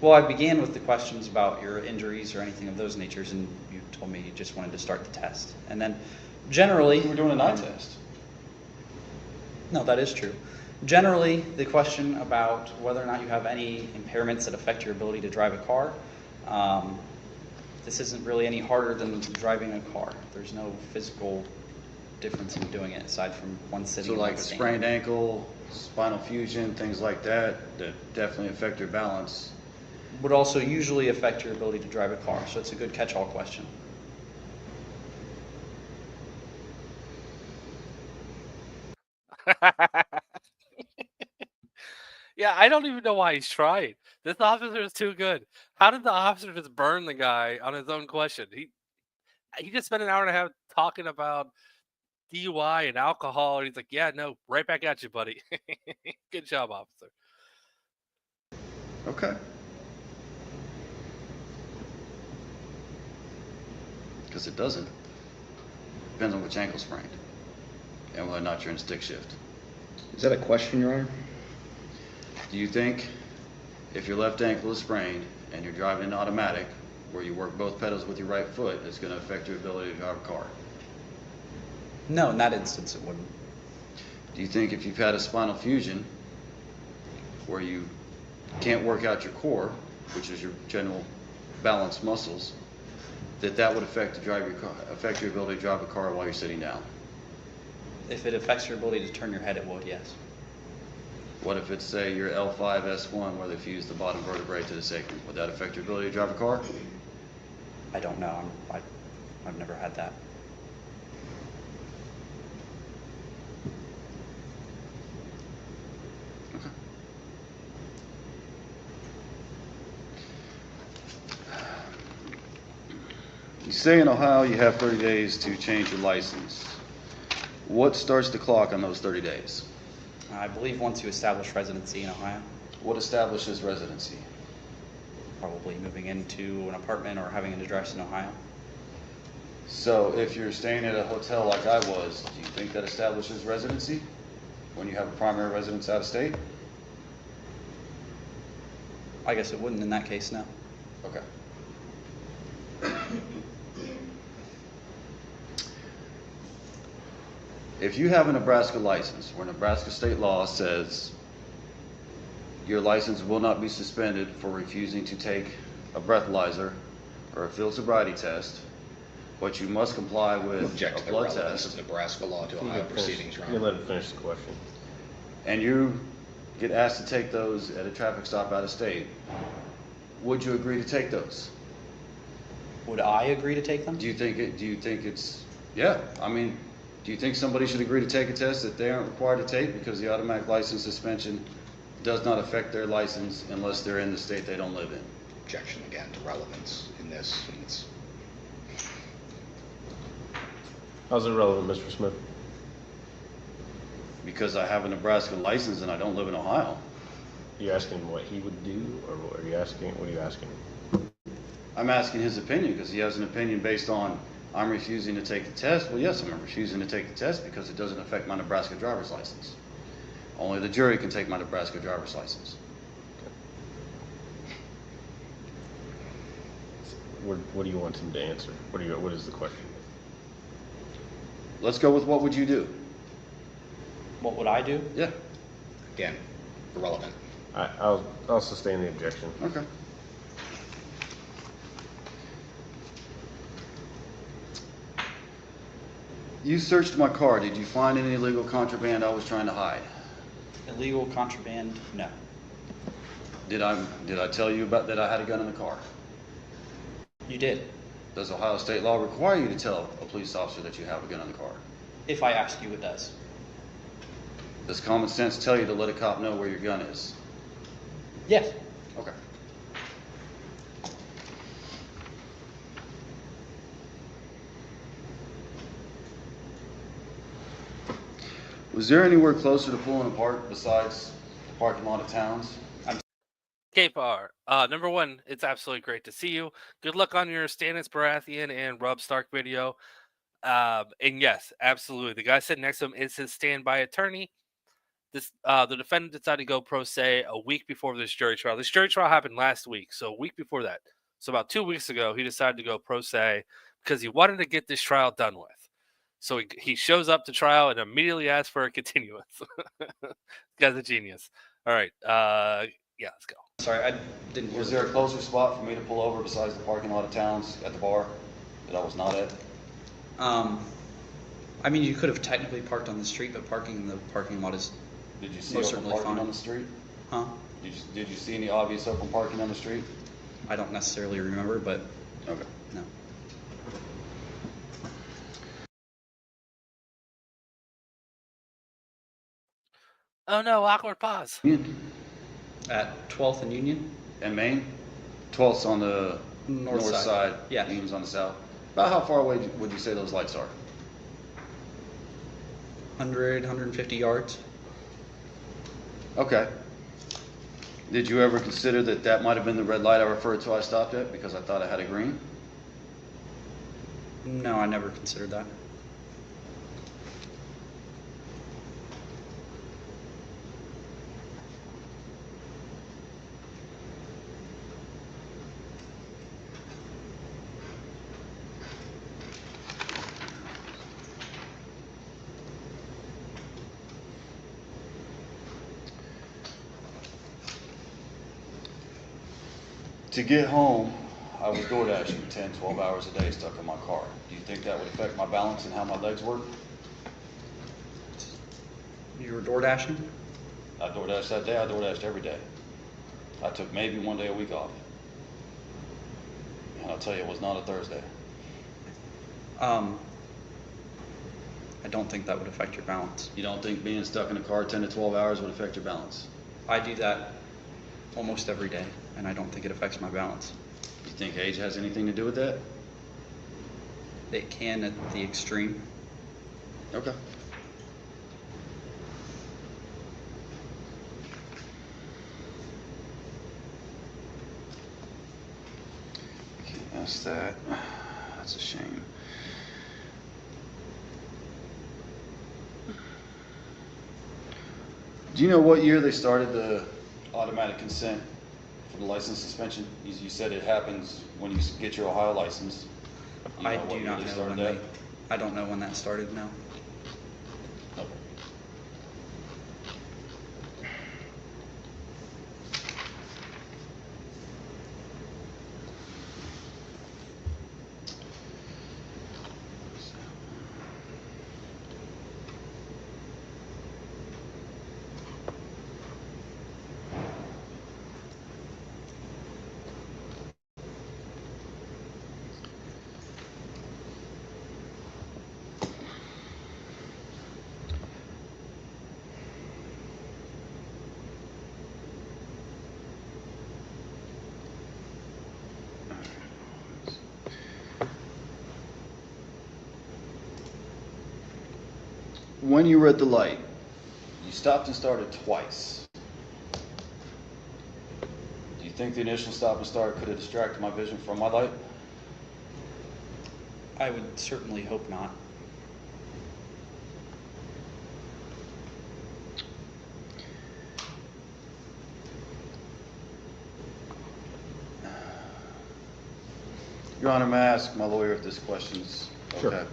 Well, I began with the questions about your injuries or anything of those natures, and you told me you just wanted to start the test. And then generally... We're doing a night test. No, that is true. Generally, the question about whether or not you have any impairments that affect your ability to drive a car, this isn't really any harder than driving a car. There's no physical difference in doing it aside from one sitting. So like a sprained ankle, spinal fusion, things like that definitely affect your balance. Would also usually affect your ability to drive a car, so it's a good catch-all question. Yeah, I don't even know why he's trying. This officer is too good. How did the officer just burn the guy on his own question? he just spent an hour and a half talking about DUI and alcohol, and he's like, "Yeah, no, right back at you, buddy." Good job, officer. Okay. Because it doesn't. Depends on which ankle sprained and whether or not you're in stick shift. Is that a question, Your Honor? Do you think if your left ankle is sprained and you're driving in automatic, where you work both pedals with your right foot, it's going to affect your ability to drive a car? No, in that instance it wouldn't. Do you think if you've had a spinal fusion where you can't work out your core, which is your general balance muscles, that would affect your ability to drive a car while you're sitting down? If it affects your ability to turn your head, it would, yes. What if it's, say, your L5-S1 where they fuse the bottom vertebrae to the sacrum? Would that affect your ability to drive a car? I don't know. I've never had that. You say in Ohio you have 30 days to change your license. What starts the clock on those 30 days? I believe once you establish residency in Ohio. What establishes residency? Probably moving into an apartment or having an address in Ohio. So if you're staying at a hotel like I was, do you think that establishes residency when you have a primary residence out of state? I guess it wouldn't in that case, no. Okay. If you have a Nebraska license where Nebraska state law says your license will not be suspended for refusing to take a breathalyzer or a field sobriety test, but you must comply with Object to a the blood relevance test. of Nebraska law to Ohio proceedings, Your Honor. You let him finish the question. And you get asked to take those at a traffic stop out of state, would you agree to take those? Would I agree to take them? Do you think it's, yeah, I mean, do you think somebody should agree to take a test that they aren't required to take because the automatic license suspension does not affect their license unless they're in the state they don't live in? Objection again to relevance in this. It's How's it relevant, Mr. Smith? Because I have a Nebraska license and I don't live in Ohio. Are you asking what he would do, or what are you asking? What are you asking? I'm asking his opinion because he has an opinion based on I'm refusing to take the test. Well, yes, I'm refusing to take the test because it doesn't affect my Nebraska driver's license. Only the jury can take my Nebraska driver's license. What do you want him to answer? What is the question? Let's go with what would you do? What would I do? Yeah. again irrelevant. I'll sustain the objection. Okay. You searched my car. Did you find any illegal contraband I was trying to hide? Illegal contraband? No. Did I tell you about that I had a gun in the car? You did. Does Ohio state law require you to tell a police officer that you have a gun in the car? If I ask you, it does. Does common sense tell you to let a cop know where your gun is? Yes. Okay. Was there anywhere closer to pulling apart besides the parking lot of Towns? K-Bar, number one, it's absolutely great to see you. Good luck on your Stannis Baratheon and Rob Stark video. And yes, absolutely. The guy sitting next to him is his standby attorney. The defendant decided to go pro se a week before this jury trial. This jury trial happened last week, so a week before that. So about 2 weeks ago, he decided to go pro se because he wanted to get this trial done with. So he shows up to trial and immediately asks for a continuance. This guy's a genius. All right. Yeah, let's go. Sorry, I didn't. Was there a closer spot for me to pull over besides the parking lot of Towns at the bar that I was not at? I mean, you could have technically parked on the street, but parking in the parking lot is Did you see most open certainly parking fine. on the street? Huh? Did you see any obvious open parking on the street? I don't necessarily remember, but Okay. no. Oh no, awkward pause. At 12th and Union? And Main? 12th's on the North north side. side. Yeah. Union's on the south. About how far away would you say those lights are? 100, 150 yards. Okay. Did you ever consider that that might have been the red light I referred to I stopped at because I thought I had a green? No, I never considered that. To get home, I was door dashing 10, 12 hours a day stuck in my car. Do you think that would affect my balance and how my legs work? You were door dashing? I door dashed that day, I door dashed every day. I took maybe one day a week off. And I'll tell you, it was not a Thursday. I don't think that would affect your balance. You don't think being stuck in a car 10 to 12 hours would affect your balance? I do that almost every day, and I don't think it affects my balance. You think age has anything to do with that? It can at the extreme. Okay. Can't ask that. That's a shame. Do you know what year they started the automatic consent for the license suspension? You said it happens when you get your Ohio license. You I know do what not year know started when that? I don't know when that started, no. Okay. When you were at the light, you stopped and started twice. Do you think the initial stop and start could have distracted my vision from my light? I would certainly hope not. Your Honor, may I ask my lawyer if this question's okay? Sure.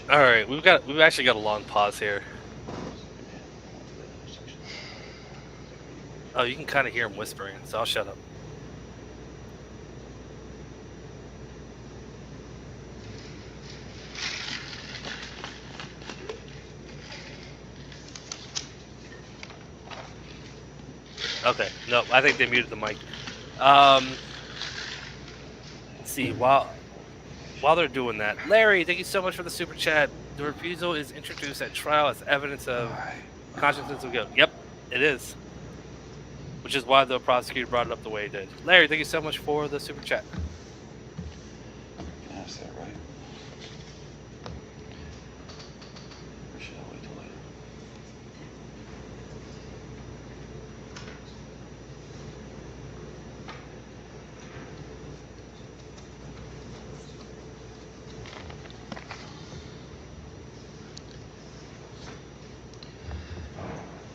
All right, we've actually got a long pause here. Oh, you can kind of hear him whispering, so I'll shut up. Okay, no, I think they muted the mic. Let's see, while they're doing that, Larry, thank you so much for the super chat. The refusal is introduced at trial as evidence of consciousness of guilt. Yep, it is. Which is why the prosecutor brought it up the way he did. Larry, thank you so much for the super chat. Can I ask that right? Or should I wait till later?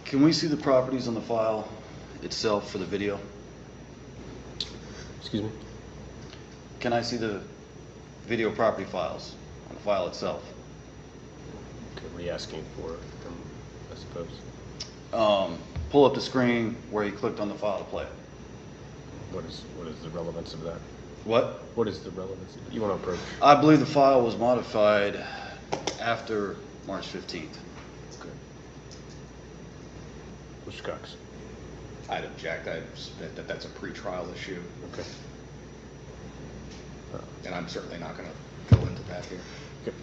Can we see the properties on the file itself for the video? Excuse me? Can I see the video property files on the file itself? Okay, what are you asking for them, I suppose? Pull up the screen where you clicked on the file to play it. What is the relevance of that? What? What is the relevance? You want to approach? I believe the file was modified after March 15th. Okay. Mr. Cox. I'd object. I'd submit that that's a pretrial issue. Okay. And I'm certainly not going to go into that here. Okay.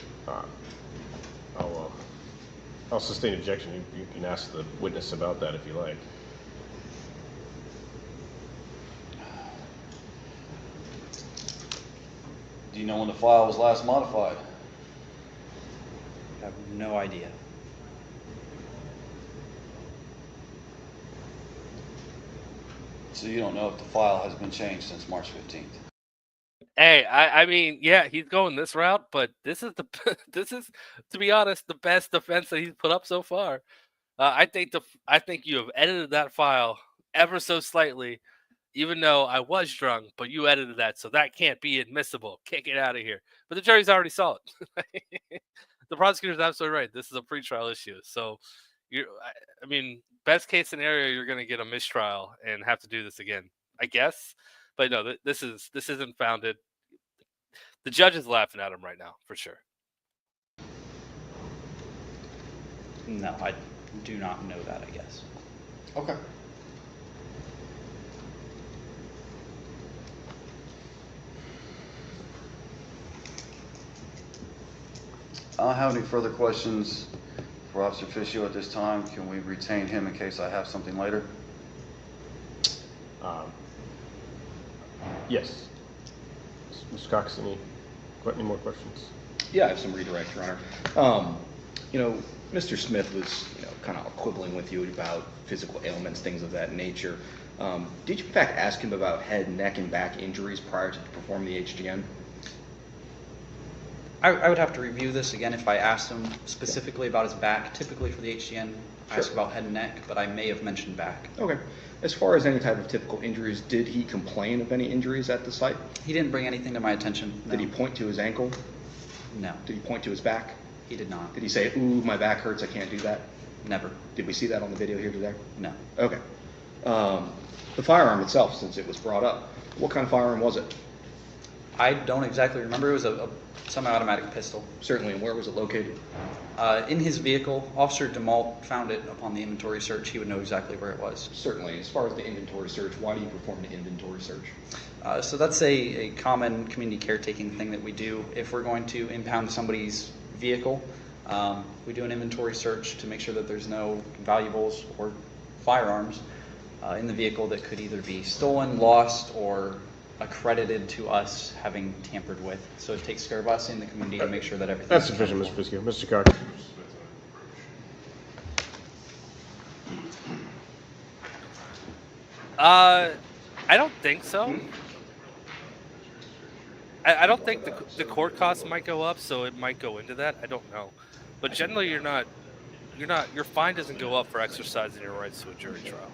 I'll sustain objection. You can ask the witness about that if you like. Do you know when the file was last modified? I have no idea. So you don't know if the file has been changed since March 15th? Hey, I mean, yeah, he's going this route, but this is this is, to be honest, the best defense that he's put up so far. I think you have edited that file ever so slightly, even though I was drunk, but you edited that, so that can't be admissible. Kick it out of here. But the jury's already saw it. The prosecutor's absolutely right. This is a pretrial issue, so I mean, best case scenario, you're going to get a mistrial and have to do this again, I guess. But no, this isn't founded. The judge is laughing at him right now, for sure. No, I do not know that, I guess. Okay. I don't have any further questions for Officer Fiskio at this time. Can we retain him in case I have something later? Yes. Mr. Cox, any more questions? Yeah, I have some redirect, Your Honor. You know, Mr. Smith was, kind of quibbling with you about physical ailments, things of that nature. Did you in fact ask him about head, neck, and back injuries prior to performing the HGN? I would have to review this again if I asked him specifically about his back. Typically for the HGN, I ask about head and neck, but I may have mentioned back. Okay. As far as any type of typical injuries, did he complain of any injuries at the site? He didn't bring anything to my attention. No. Did he point to his ankle? No. Did he point to his back? He did not. Did he say, ooh, my back hurts, I can't do that? Never. Did we see that on the video here today? No. Okay. The firearm itself, since it was brought up, what kind of firearm was it? I don't exactly remember. It was a semi-automatic pistol. Certainly, and where was it located? In his vehicle. Officer DeMalt found it upon the inventory search. He would know exactly where it was. Certainly. As far as the inventory search, why do you perform an inventory search? So that's a common community caretaking thing that we do. If we're going to impound somebody's vehicle, we do an inventory search to make sure that there's no valuables or firearms in the vehicle that could either be stolen, lost, or accredited to us having tampered with. So it takes care of us in the community to make sure that everything. That's sufficient, Mr. Fiskio. Mr. Cox. I don't think so. I don't think the court costs might go up, so it might go into that. I don't know, but generally your fine doesn't go up for exercising your rights to a jury trial.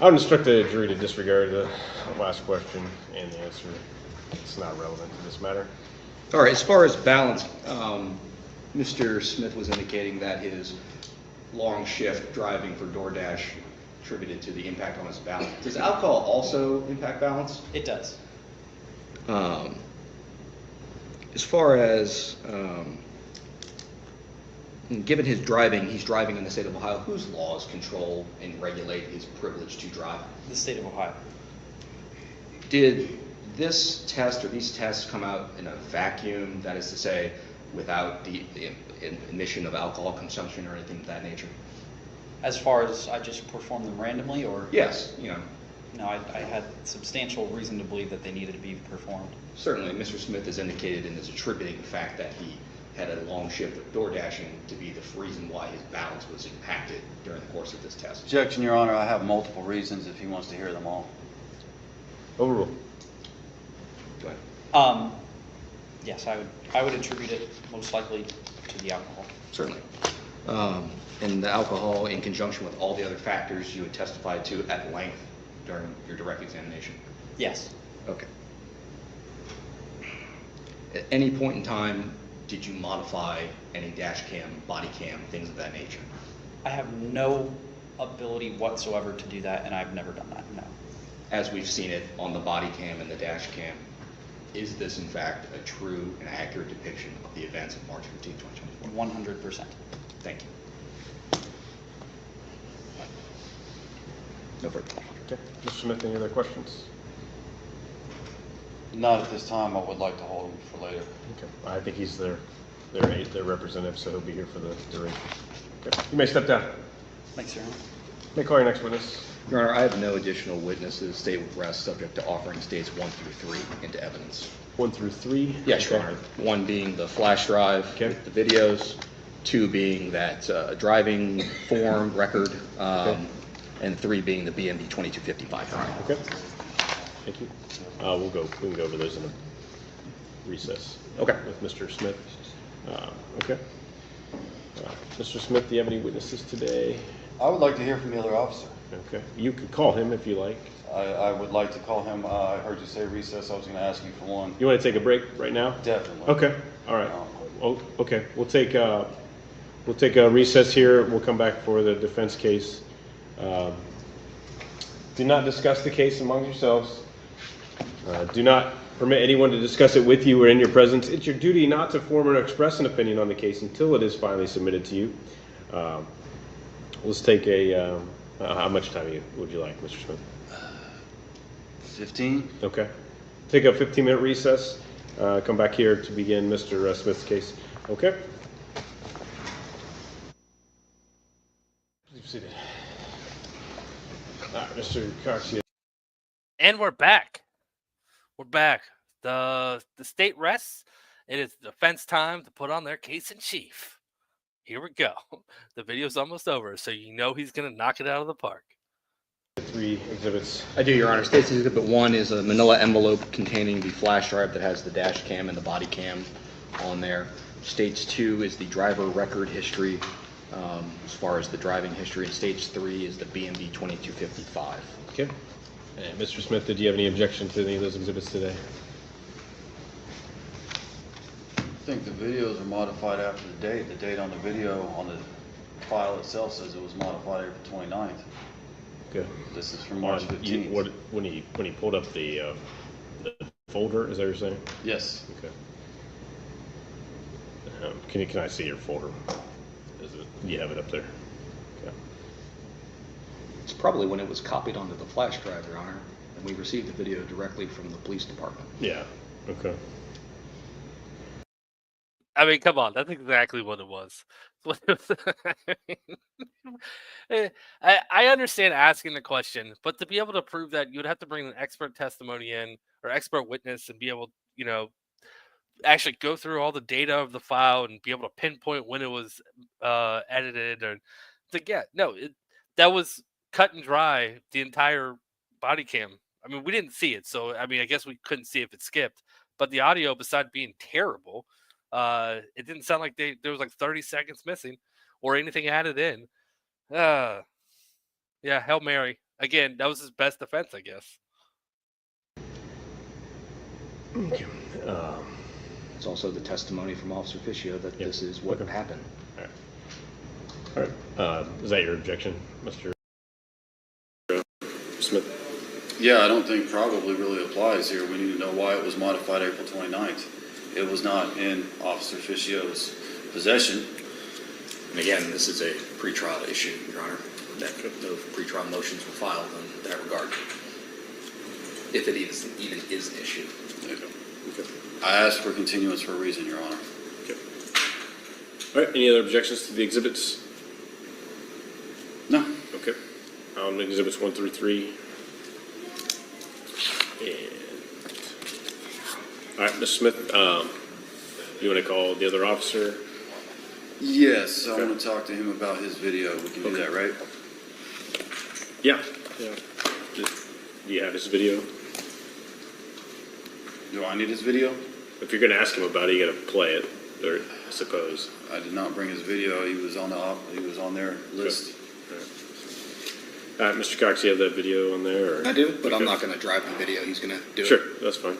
I would instruct the jury to disregard the last question and the answer. It's not relevant to this matter. All right, as far as balance, Mr. Smith was indicating that his long shift driving for DoorDash attributed to the impact on his balance. Does alcohol also impact balance? It does. As far as, given his driving, he's driving in the state of Ohio, whose laws control and regulate his privilege to drive? The state of Ohio. Did this test or these tests come out in a vacuum, that is to say, without the admission of alcohol consumption or anything of that nature? As far as I just performed them randomly, or? Yes, No, I had substantial reason to believe that they needed to be performed. Certainly, Mr. Smith has indicated and is attributing the fact that he had a long shift of door dashing to be the reason why his balance was impacted during the course of this test. Objection, Your Honor. I have multiple reasons if he wants to hear them all. Overrule. Go ahead. Yes, I would attribute it most likely to the alcohol. Certainly. And the alcohol in conjunction with all the other factors you had testified to at length during your direct examination? Yes. Okay. At any point in time, did you modify any dash cam, body cam, things of that nature? I have no ability whatsoever to do that, and I've never done that, no. As we've seen it on the body cam and the dash cam, is this in fact a true and accurate depiction of the events of March 15, 2024? 100%. Thank you. No further. Okay. Mr. Smith, any other questions? Not at this time. I would like to hold him for later. Okay. I think he's their representative, so he'll be here for the duration. Okay. You may step down. Thanks, Your Honor. May call your next witness. Your Honor, I have no additional witnesses. State will rest subject to offering states 1 through 3 into evidence. 1 through 3? Yes, Your Honor. 1 being the flash drive with the videos, 2 being that driving form record, and 3 being the BMB 2255. Your Honor. Okay. Thank you. We can go over those in a recess. Okay. With Mr. Smith. Okay. Mr. Smith, do you have any witnesses today? I would like to hear from the other officer. Okay. You could call him if you like. I would like to call him. I heard you say recess. I was going to ask you for one. You want to take a break right now? Definitely. Okay. All right. Okay. We'll take a recess here. We'll come back for the defense case. Do not discuss the case among yourselves. Do not permit anyone to discuss it with you or in your presence. It's your duty not to form or express an opinion on the case until it is finally submitted to you. Let's take a, how much time would you like, Mr. Smith? 15. Okay. Take a 15-minute recess. Come back here to begin Mr. Smith's case. Okay? Please be seated. All right, Mr. Cox. And we're back. We're back. The state rests. It is defense time to put on their case in chief. Here we go. The video's almost over, so you know he's going to knock it out of the park. 3 exhibits. I do, Your Honor. State's Exhibit 1 is a manila envelope containing the flash drive that has the dash cam and the body cam on there. Stage 2 is the driver record history as far as the driving history. And Stage 3 is the BMB 2255. Okay. And Mr. Smith, did you have any objection to any of those exhibits today? I think the videos are modified after the date. The date on the video on the file itself says it was modified April 29th. Okay. This is from March 15th. When he pulled up the folder, is that what you're saying? Yes. Okay. Can I see your folder? You have it up there. Okay. It's probably when it was copied onto the flash drive, Your Honor, and we received the video directly from the police department. Yeah. Okay. I mean, come on. That's exactly what it was. I understand asking the question, but to be able to prove that, you would have to bring an expert testimony in or expert witness and be able, actually go through all the data of the file and be able to pinpoint when it was edited or to get. No, that was cut and dry, the entire body cam. I mean, we didn't see it, so I mean, I guess we couldn't see if it skipped. But the audio, besides being terrible, it didn't sound like there was like 30 seconds missing or anything added in. Yeah, Hail Mary. Again, that was his best defense, I guess. Okay. It's also the testimony from Officer Fiskio that this is what happened. All right. Is that your objection, Mr. Smith? Yeah, I don't think probably really applies here. We need to know why it was modified April 29th. It was not in Officer Fiskio's possession. And again, this is a pretrial issue, Your Honor. That no pretrial motions were filed in that regard, if it even is an issue. Okay. I asked for continuance for a reason, Your Honor. Okay. All right. Any other objections to the exhibits? No. Okay. Exhibits 1 through 3. And all right, Ms. Smith, you want to call the other officer? Yes, I want to talk to him about his video. We can do that, right? Yeah. Do you have his video? Do I need his video? If you're going to ask him about it, you got to play it, or I suppose. I did not bring his video. He was on their list. All right, Mr. Cox, you have that video on there? Or? I do, but I'm not going to drive the video. He's going to do it. Sure, that's fine.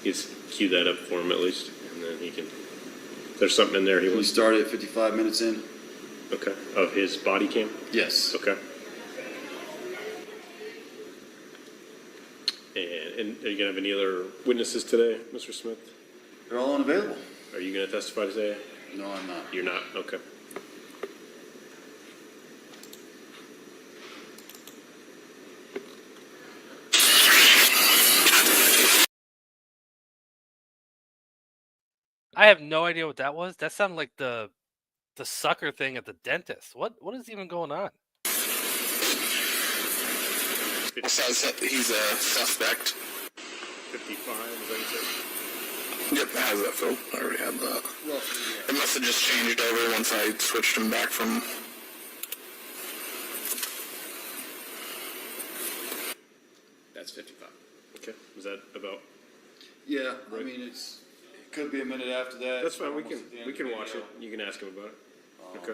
Just cue that up for him at least, and then he can. If there's something in there he wants. We started at 55 minutes in. Okay. Of his body cam? Yes. Okay. And are you going to have any other witnesses today, Mr. Smith? They're all unavailable. Are you going to testify today? No, I'm not. You're not? Okay. I have no idea what that was. That sounded like the sucker thing at the dentist. What is even going on? Says that he's a suspect. 55, is that what you said? Yep, it has that filled. I already had that. It must have just changed over once I switched him back from... That's 55. Okay, is that about? Yeah, Right. I mean, it could be a minute after that. That's fine, we Almost at the end can of the watch it. video. You can ask him about it. Okay.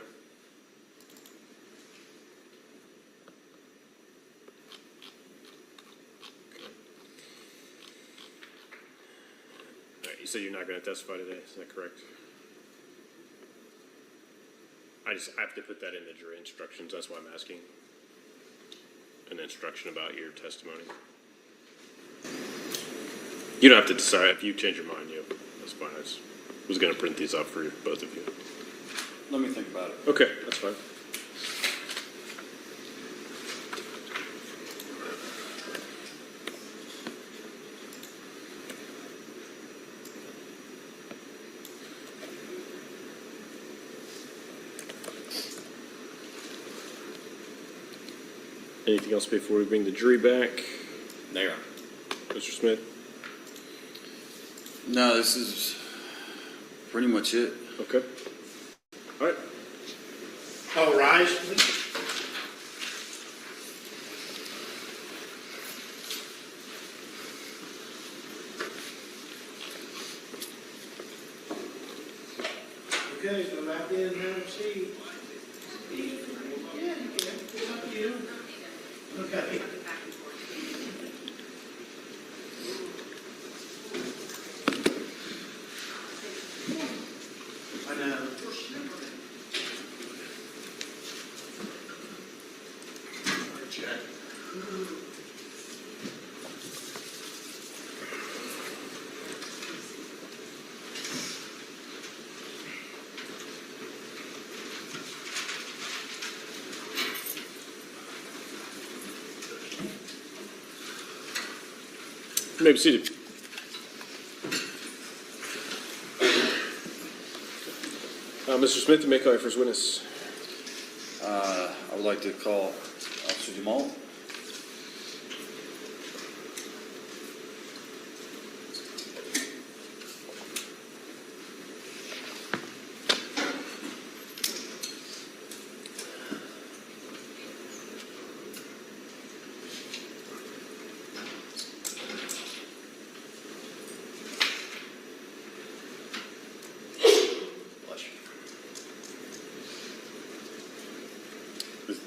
All right, you said you're not going to testify today, is that correct? I have to put that in the jury instructions, that's why I'm asking. An instruction about your testimony. You don't have to decide. If you change your mind, that's fine. I was going to print these up for both of you. Let me think about it. Okay, that's fine. Anything else before we bring the jury back? There. Mr. Smith? No, this is pretty much it. Okay. All right. All rise, please. Okay, go back in and have a seat. Yeah, you can. It's up to you. Okay. I know. Check. You may be seated. Mr. Smith, you may call your first witness. I would like to call Officer Dumont.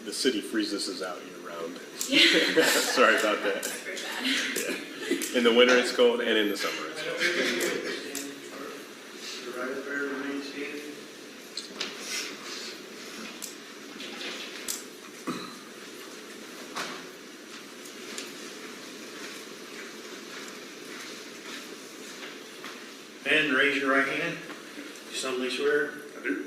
The city freezes us out year round. Sorry about that. Yeah. In the winter it's cold, and in the summer it's cold. Right up there, remain standing. And raise your right hand. You solemnly swear? I do.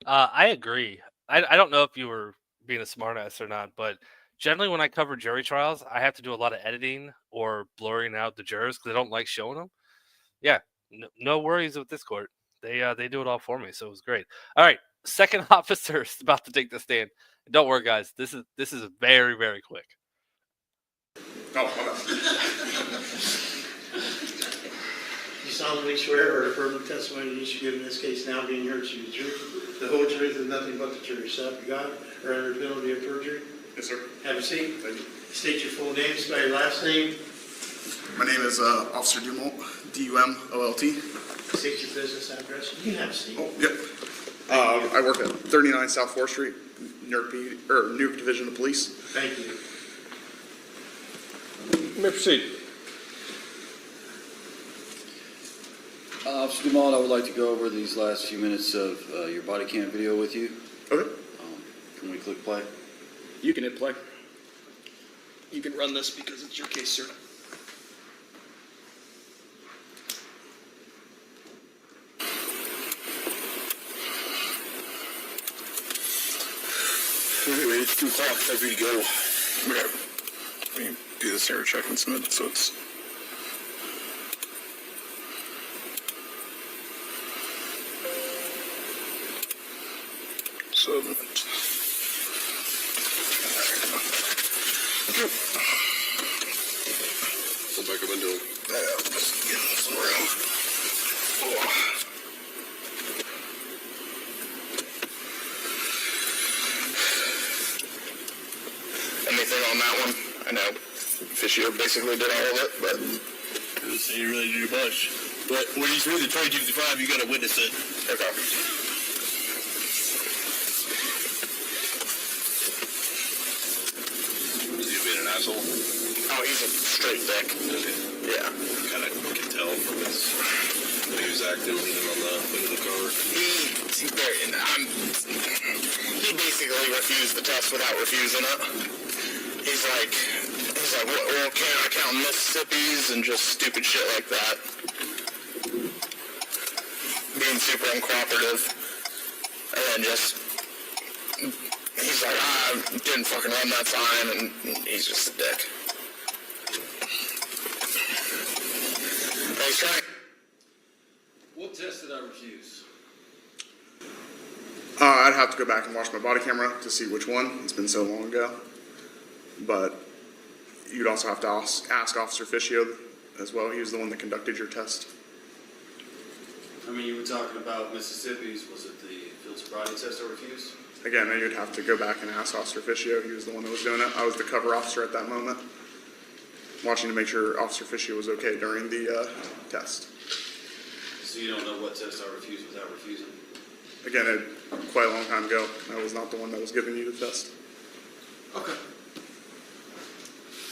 I agree. I don't know if you were being a smartass or not, but generally when I cover jury trials, I have to do a lot of editing or blurring out the jurors because I don't like showing them. Yeah, no worries with this court. They do it all for me, so it was great. All right, second officer is about to take the stand. Don't worry, guys. This is very, very quick. You solemnly swear or affirm the testimony you should give in this case now being heard to be the truth, the whole truth, and nothing but the truth, yourself, you God, or under the penalty of perjury? Yes, sir. Have a seat. Thank you. State your full name, spell your last name. My name is Officer Dumont, D-U-M-O-L-T. State your business address. You can have a seat. Oh, yep. I work at 39 South 4th Street, Newark Division of Police. Thank you. You may proceed. Officer Dumont, I would like to go over these last few minutes of your body cam video with you. Okay. Can we click play? You can hit play. You can run this because it's your case, sir. Anyway, it's 2 o'clock. Time for you to go. Okay. Let me do this here, check and submit, so it's... Submit. So window. Just get some room. Anything on that one? I know Fiskio basically did all of it, but you really did a bunch. But when you read the 2255, you got to witness it. Okay. Is he being an asshole? Oh, he's a straight dick. Is he? Yeah. Kind of can tell from his when he was acting, leaning on the hood of the car. He basically refused the test without refusing it. He's like, well, can't I count Mississippi's and just stupid shit like that. Being super uncooperative. And then just, he's like, I didn't fucking run that sign, and he's just a dick. And he's trying. What test did I refuse? I'd have to go back and watch my body camera to see which one. It's been so long ago. But you'd also have to ask Officer Fiskio as well. He was the one that conducted your test. I mean, you were talking about Mississippi's. Was it the field sobriety test I refused? Again, you'd have to go back and ask Officer Fiskio. He was the one that was doing it. I was the cover officer at that moment, watching to make sure Officer Fiskio was okay during the test. So you don't know what test I refused without refusing? Again, quite a long time ago. I was not the one that was giving you the test. Okay.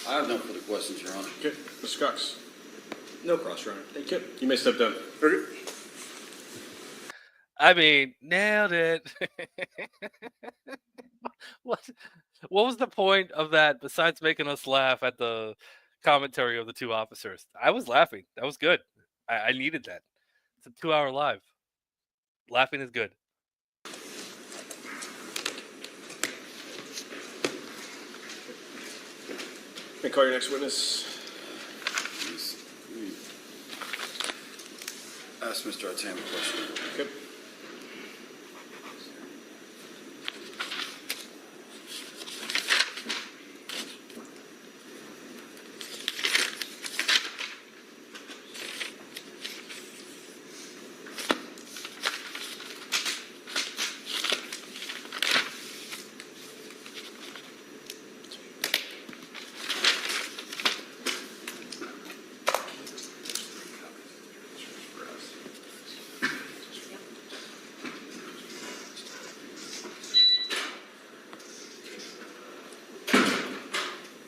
I have no further questions, Your Honor. Okay, Mr. Cox. No cross, Your Honor. Thank you. You may step down. Okay. I mean, nailed it. what was the point of that besides making us laugh at the commentary of the two officers? I was laughing. That was good. I needed that. It's a 2-hour live. Laughing is good. May I call your next witness? Ask Mr. Artam a question. Okay.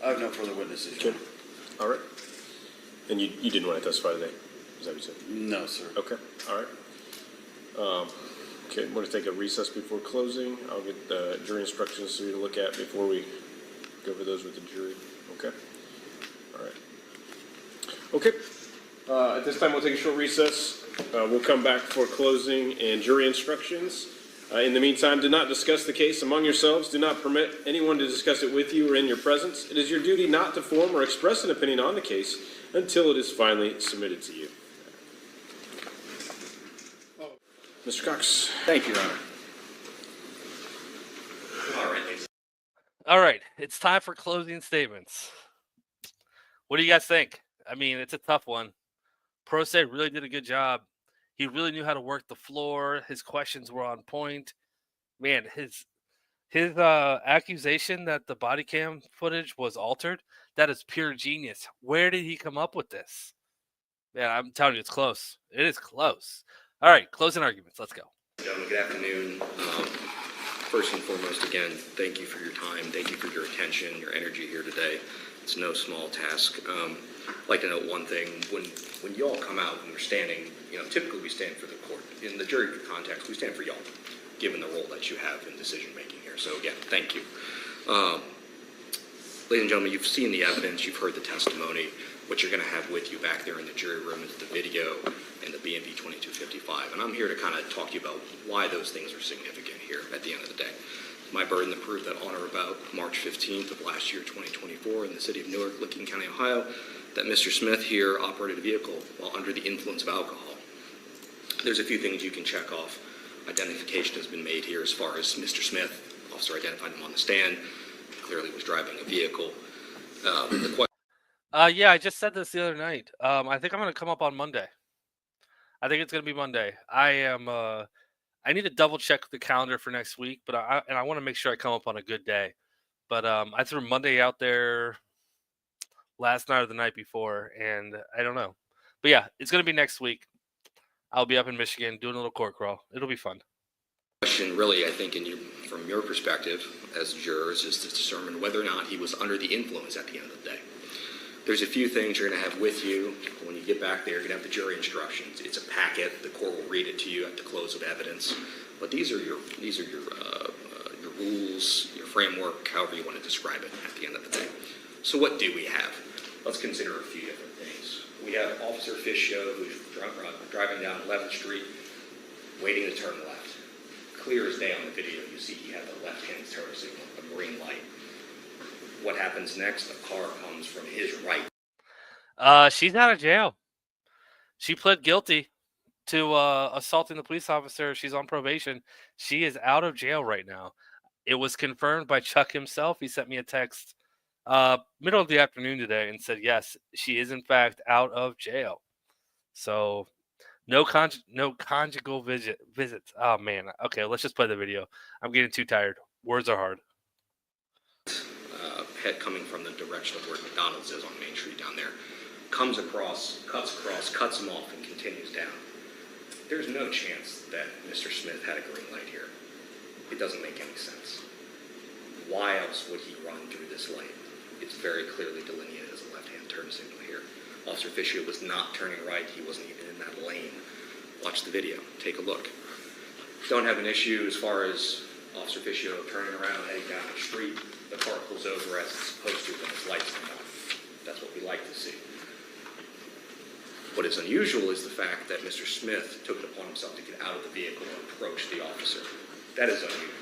I have no further witnesses. Okay. All right. And you didn't want to testify today? Is that what you said? No, sir. Okay. All right. Okay, I'm going to take a recess before closing. I'll get the jury instructions for you to look at before we go over those with the jury. Okay. All right. Okay. At this time, we'll take a short recess. We'll come back for closing and jury instructions. In the meantime, do not discuss the case among yourselves. Do not permit anyone to discuss it with you or in your presence. It is your duty not to form or express an opinion on the case until it is finally submitted to you. Mr. Cox. Thank you, Your Honor. All right, it's time for closing statements. What do you guys think? I mean, it's a tough one. Pro Se really did a good job. He really knew how to work the floor. His questions were on point. Man, his accusation that the body cam footage was altered, that is pure genius. Where did he come up with this? Man, I'm telling you, it's close. It is close. All right, closing arguments. Let's go. Gentlemen, good afternoon. First and foremost, again, thank you for your time. Thank you for your attention, your energy here today. It's no small task. I'd like to note one thing. When you all come out and we're standing, typically we stand for the court. In the jury context, we stand for y'all, given the role that you have in decision making here. So again, thank you. Ladies and gentlemen, you've seen the evidence, you've heard the testimony. What you're going to have with you back there in the jury room is the video and the BMV 2255. And I'm here to kind of talk to you about why those things are significant here at the end of the day. It's my burden to prove that on or about March 15th of last year, 2024, in the city of Newark, Licking County, Ohio, that Mr. Smith here operated a vehicle while under the influence of alcohol. There's a few things you can check off. Identification has been made here as far as Mr. Smith. Officer identified him on the stand. Clearly was driving a vehicle. Yeah, I just said this the other night. I think I'm gonna come up on Monday. I think it's gonna be Monday. I am. I need to double check the calendar for next week, but I want to make sure I come up on a good day. But I threw Monday out there last night or the night before, and I don't know. But yeah, it's gonna be next week. I'll be up in Michigan doing a little court crawl. It'll be fun. Question really, I think, from your perspective as jurors, is to determine whether or not he was under the influence at the end of the day. There's a few things you're going to have with you when you get back there. You're going to have the jury instructions. It's a packet. The court will read it to you at the close of evidence. But these are your rules, your framework, however you want to describe it at the end of the day. So what do we have? Let's consider a few different things. We have Officer Fiskio, who's driving down 11th Street, waiting to turn left. Clear as day on the video, you see he had the left-hand turn signal, a green light. What happens next? A car comes from his right. She's out of jail. She pled guilty to assaulting the police officer. She's on probation. She is out of jail right now. It was confirmed by Chuck himself. He sent me a text middle of the afternoon today and said, yes, she is in fact out of jail. So no conjugal visits. Oh man. Okay, let's just play the video. I'm getting too tired. Words are hard. Head coming from the direction of where McDonald's is on Main Street down there, comes across, cuts him off, and continues down. There's no chance that Mr. Smith had a green light here. It doesn't make any sense. Why else would he run through this light? It's very clearly delineated as a left-hand turn signal here. Officer Fiskio was not turning right. He wasn't even in that lane. Watch the video. Take a look. Don't have an issue as far as Officer Fiskio turning around, heading down the street. The car pulls over as it's supposed to when its lights come on. That's what we like to see. What is unusual is the fact that Mr. Smith took it upon himself to get out of the vehicle and approach the officer. That is unusual.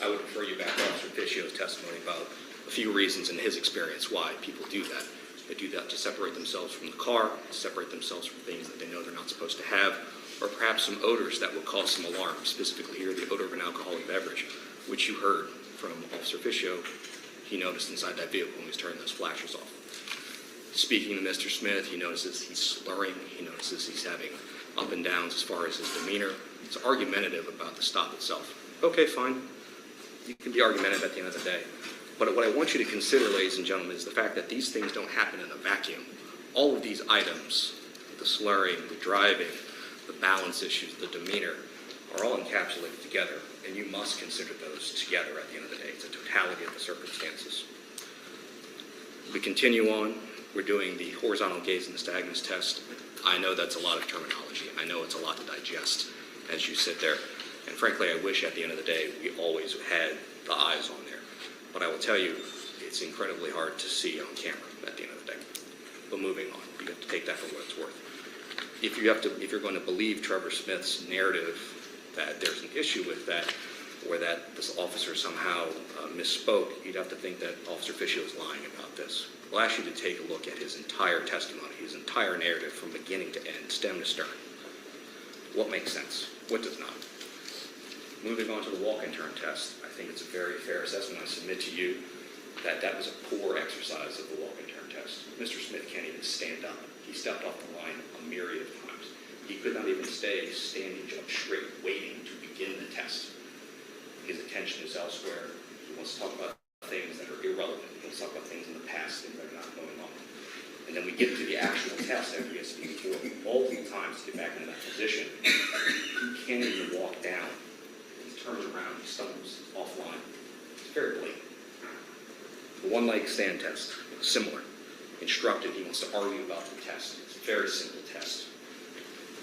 I would refer you back to Officer Fiskio's testimony about a few reasons in his experience why people do that. They do that to separate themselves from the car, to separate themselves from things that they know they're not supposed to have, or perhaps some odors that will cause some alarm, specifically here the odor of an alcoholic beverage, which you heard from Officer Fiskio. He noticed inside that vehicle when he was turning those flashers off. Speaking to Mr. Smith, he notices he's slurring. He notices he's having up and downs as far as his demeanor. It's argumentative about the stop itself. Okay, fine. You can be argumentative at the end of the day. But what I want you to consider, ladies and gentlemen, is the fact that these things don't happen in a vacuum. All of these items, the slurring, the driving, the balance issues, the demeanor, are all encapsulated together, and you must consider those together at the end of the day. It's a totality of the circumstances. We continue on. We're doing the horizontal gaze and nystagmus test. I know that's a lot of terminology. I know it's a lot to digest as you sit there. And frankly, I wish at the end of the day we always had the eyes on there. But I will tell you, it's incredibly hard to see on camera at the end of the day. But moving on, you have to take that for what it's worth. If you're going to believe Trevor Smith's narrative that there's an issue with that, or that this officer somehow misspoke, you'd have to think that Officer Fiskio is lying about this. We'll ask you to take a look at his entire testimony, his entire narrative from beginning to end, stem to stern. What makes sense? What does not? Moving on to the walk-in turn test, I think it's a very fair assessment. I submit to you that that was a poor exercise of the walk-in turn test. Mr. Smith can't even stand up. He stepped off the line a myriad of times. He could not even stay standing up straight, waiting to begin the test. His attention is elsewhere. He wants to talk about things that are irrelevant. He wants to talk about things in the past, things that are not going on. And then we get to the actual test after he has to be before multiple times to get back into that position. He can't even walk down. He turns around, he stumbles offline. It's very blatant. The one-leg stand test, similar. Instructed, he wants to argue about the test. It's a very simple test.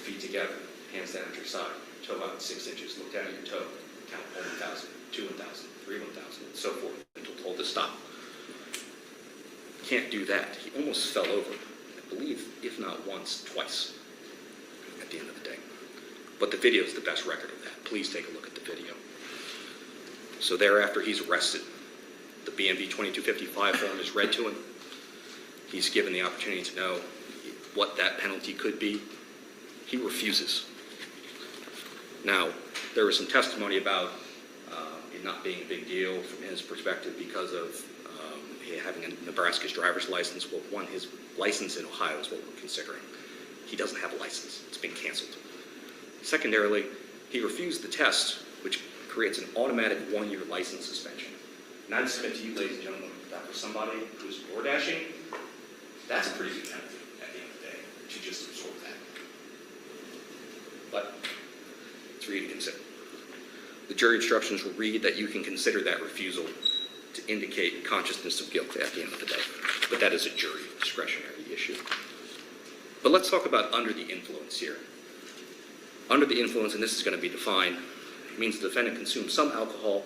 Feet together, hands down at your side, toe out 6 inches, look down at your toe, count 1,000, 2 1,000, 3 1,000, and so forth, until told to stop. Can't do that. He almost fell over, I believe, if not once, twice, at the end of the day. But the video is the best record of that. Please take a look at the video. So thereafter, he's arrested. The BMV 2255 form is read to him. He's given the opportunity to know what that penalty could be. He refuses. Now, there was some testimony about it not being a big deal from his perspective because of having a Nebraska's driver's license. Well, one, his license in Ohio is what we're considering. He doesn't have a license. It's been canceled. Secondarily, he refused the test, which creates an automatic 1-year license suspension. And I'd submit to you, ladies and gentlemen, that for somebody who's door dashing, that's a pretty good penalty at the end of the day to just absorb that. But it's for you to consider. The jury instructions will read that you can consider that refusal to indicate consciousness of guilt at the end of the day. But that is a jury discretionary issue. But let's talk about under the influence here. Under the influence, and this is going to be defined, means the defendant consumed some alcohol,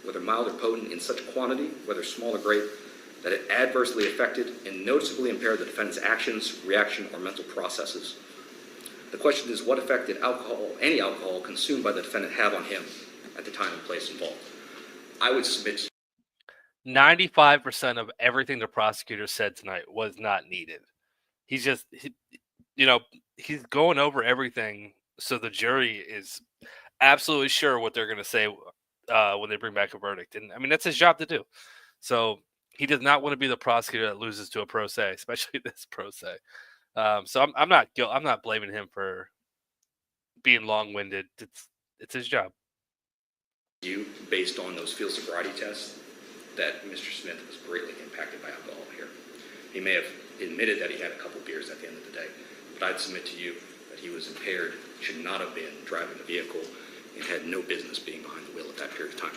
whether mild or potent, in such quantity, whether small or great, that it adversely affected and noticeably impaired the defendant's actions, reaction, or mental processes. The question is, what effect did any alcohol consumed by the defendant have on him at the time and place involved? I would submit 95% of everything the prosecutor said tonight was not needed. He's just, he's going over everything so the jury is absolutely sure what they're going to say when they bring back a verdict. And I mean, that's his job to do. So he does not want to be the prosecutor that loses to a pro se, especially this pro se. So I'm not blaming him for being long-winded. It's his job. You, based on those field sobriety tests, that Mr. Smith was greatly impacted by alcohol here. He may have admitted that he had a couple beers at the end of the day, but I'd submit to you that he was impaired, should not have been driving the vehicle, and had no business being behind the wheel at that period of time.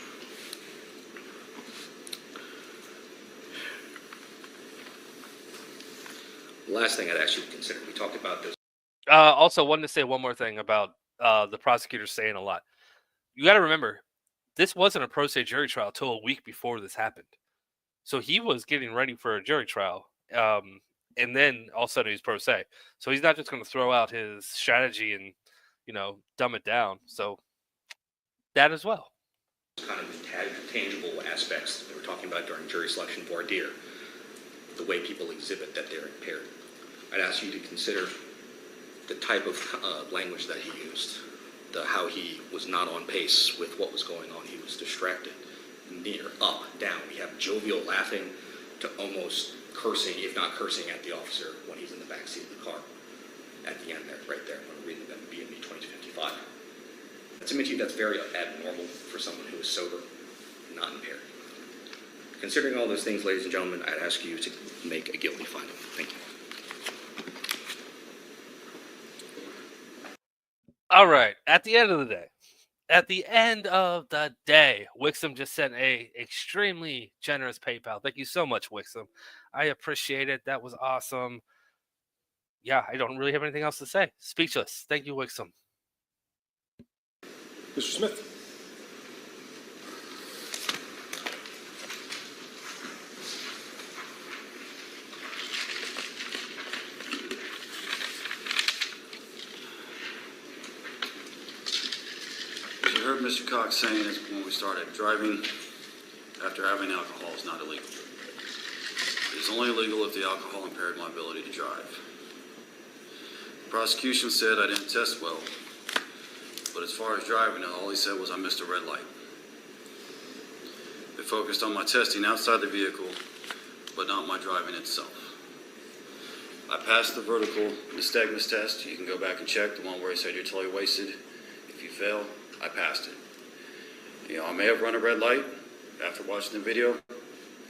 The last thing I'd ask you to consider, we talked about this. Also, wanted to say one more thing about the prosecutor saying a lot. You got to remember, this wasn't a pro se jury trial till a week before this happened. So he was getting ready for a jury trial. And then all of a sudden he's pro se. So he's not just going to throw out his strategy and, dumb it down. So that as well. Kind of tangible aspects that we're talking about during jury selection voir dire, the way people exhibit that they're impaired. I'd ask you to consider the type of language that he used, how he was not on pace with what was going on. He was distracted, near, up, down. We have jovial laughing to almost cursing, if not cursing, at the officer when he's in the back seat of the car. At the end there, right there, I'm going to read the BME 2055. I submit to you that's very abnormal for someone who is sober, not impaired. Considering all those things, ladies and gentlemen, I'd ask you to make a guilty finding. Thank you. All right. At the end of the day, Wixom just sent a extremely generous PayPal. Thank you so much, Wixom. I appreciate it. That was awesome. Yeah, I don't really have anything else to say. Speechless. Thank you, Wixom. Mr. Smith. As you heard Mr. Cox saying is when we started, driving after having alcohol is not illegal. It is only illegal if the alcohol impaired my ability to drive. The prosecution said I didn't test well, but as far as driving, all he said was I missed a red light. They focused on my testing outside the vehicle, but not my driving itself. I passed the vertical nystagmus test. You can go back and check the one where he said you're totally wasted. If you fail, I passed it. I may have run a red light after watching the video.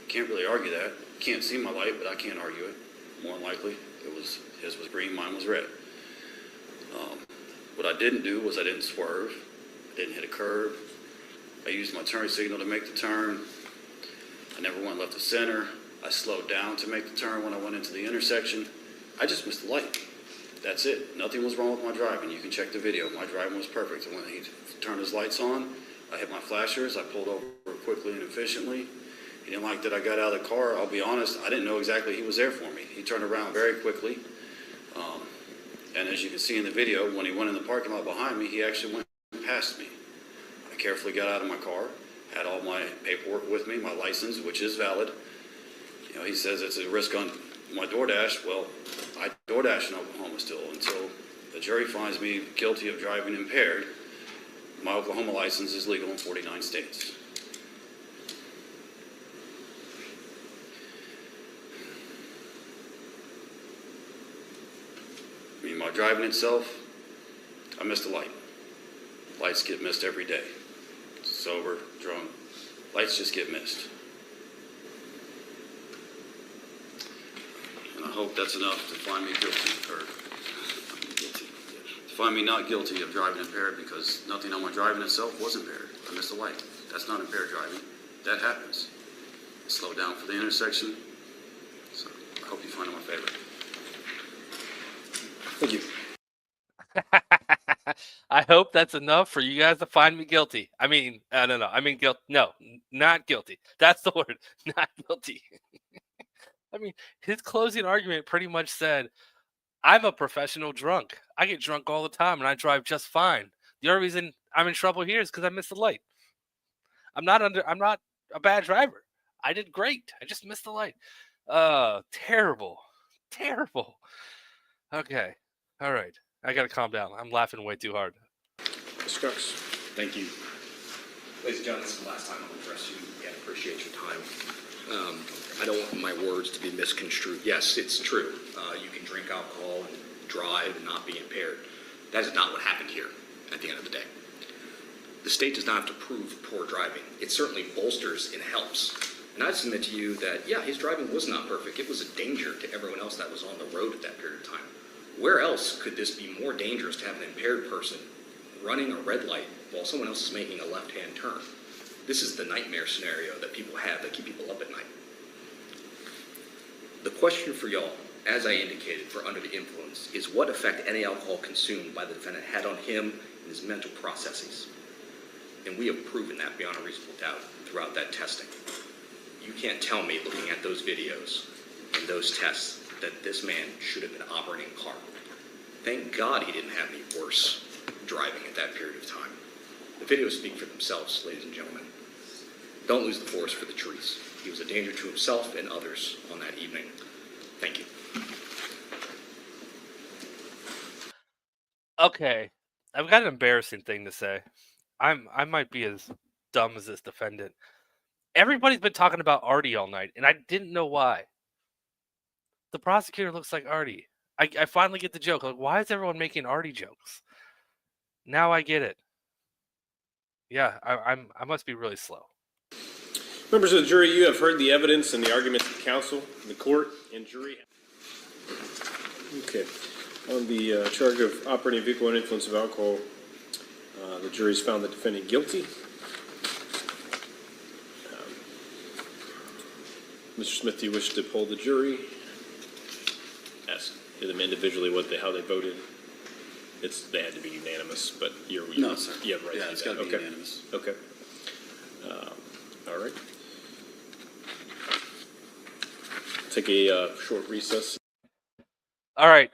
Can't really argue that. Can't see my light, but I can't argue it. More than likely, his was green, mine was red. What I didn't do was I didn't swerve. I didn't hit a curb. I used my turn signal to make the turn. I never went left of center. I slowed down to make the turn when I went into the intersection. I just missed the light. That's it. Nothing was wrong with my driving. You can check the video. My driving was perfect. When he turned his lights on, I hit my flashers. I pulled over quickly and efficiently. He didn't like that I got out of the car. I'll be honest, I didn't know exactly he was there for me. He turned around very quickly. And as you can see in the video, when he went in the parking lot behind me, he actually went past me. I carefully got out of my car, had all my paperwork with me, my license, which is valid. He says it's a risk on my DoorDash. Well, I DoorDash in Oklahoma still until the jury finds me guilty of driving impaired. My Oklahoma license is legal in 49 states. my driving itself, I missed a light. Lights get missed every day. Sober, drunk, lights just get missed. And I hope that's enough to find me guilty, to find me not guilty of driving impaired, because nothing on my driving itself was impaired. I missed a light. That's not impaired driving. That happens. I slowed down for the intersection, so I hope you find it my favor. Thank you. I hope that's enough for you guys to find me guilty. I mean, no. I mean, not guilty. That's the word, not guilty. I mean, his closing argument pretty much said, I'm a professional drunk. I get drunk all the time and I drive just fine. The only reason I'm in trouble here is because I missed the light. I'm not a bad driver. I did great. I just missed the light. Terrible. Terrible. Okay. All right. I gotta calm down. I'm laughing way too hard. Mr. Cox. Thank you. Ladies and gentlemen, this is the last time I'll address you. Again, appreciate your time. I don't want my words to be misconstrued. Yes, it's true. You can drink alcohol and drive and not be impaired. That is not what happened here at the end of the day. The state does not have to prove poor driving. It certainly bolsters and helps. And I submit to you that, yeah, his driving was not perfect. It was a danger to everyone else that was on the road at that period of time. Where else could this be more dangerous to have an impaired person running a red light while someone else is making a left-hand turn? This is the nightmare scenario that people have that keep people up at night. The question for y'all, as I indicated, for under the influence, is what effect any alcohol consumed by the defendant had on him and his mental processes. And we have proven that beyond a reasonable doubt throughout that testing. You can't tell me, looking at those videos and those tests, that this man should have been operating a car. Thank God he didn't have any worse driving at that period of time. The videos speak for themselves, ladies and gentlemen. Don't lose the forest for the trees. He was a danger to himself and others on that evening. Thank you. Okay. I've got an embarrassing thing to say. I might be as dumb as this defendant. Everybody's been talking about Artie all night, and I didn't know why. The prosecutor looks like Artie. I finally get the joke. Like, why is everyone making Artie jokes? Now I get it. Yeah, I must be really slow. Members of the jury, you have heard the evidence and the arguments of the counsel, the court, and jury. Okay. On the charge of operating a vehicle under influence of alcohol, the jury's found the defendant guilty. Mr. Smith, do you wish to poll the jury? Ask them individually how they voted. They had to be unanimous, but No, sir. You have right Yeah, to it's do that. got to be Okay. unanimous. Okay. All right. Take a short recess. All right.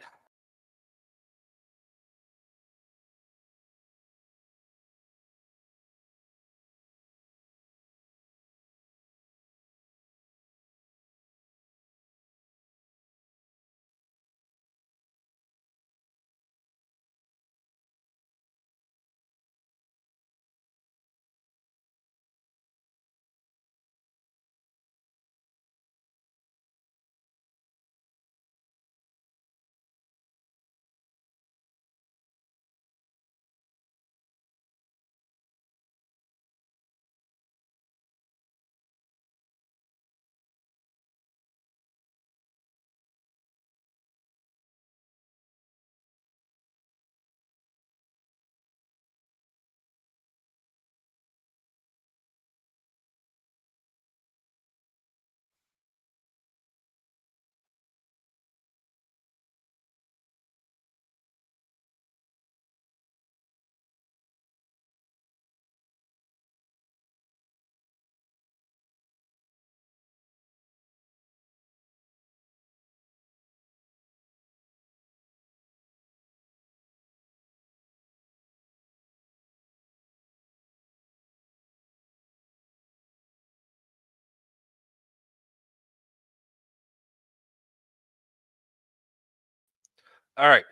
All right.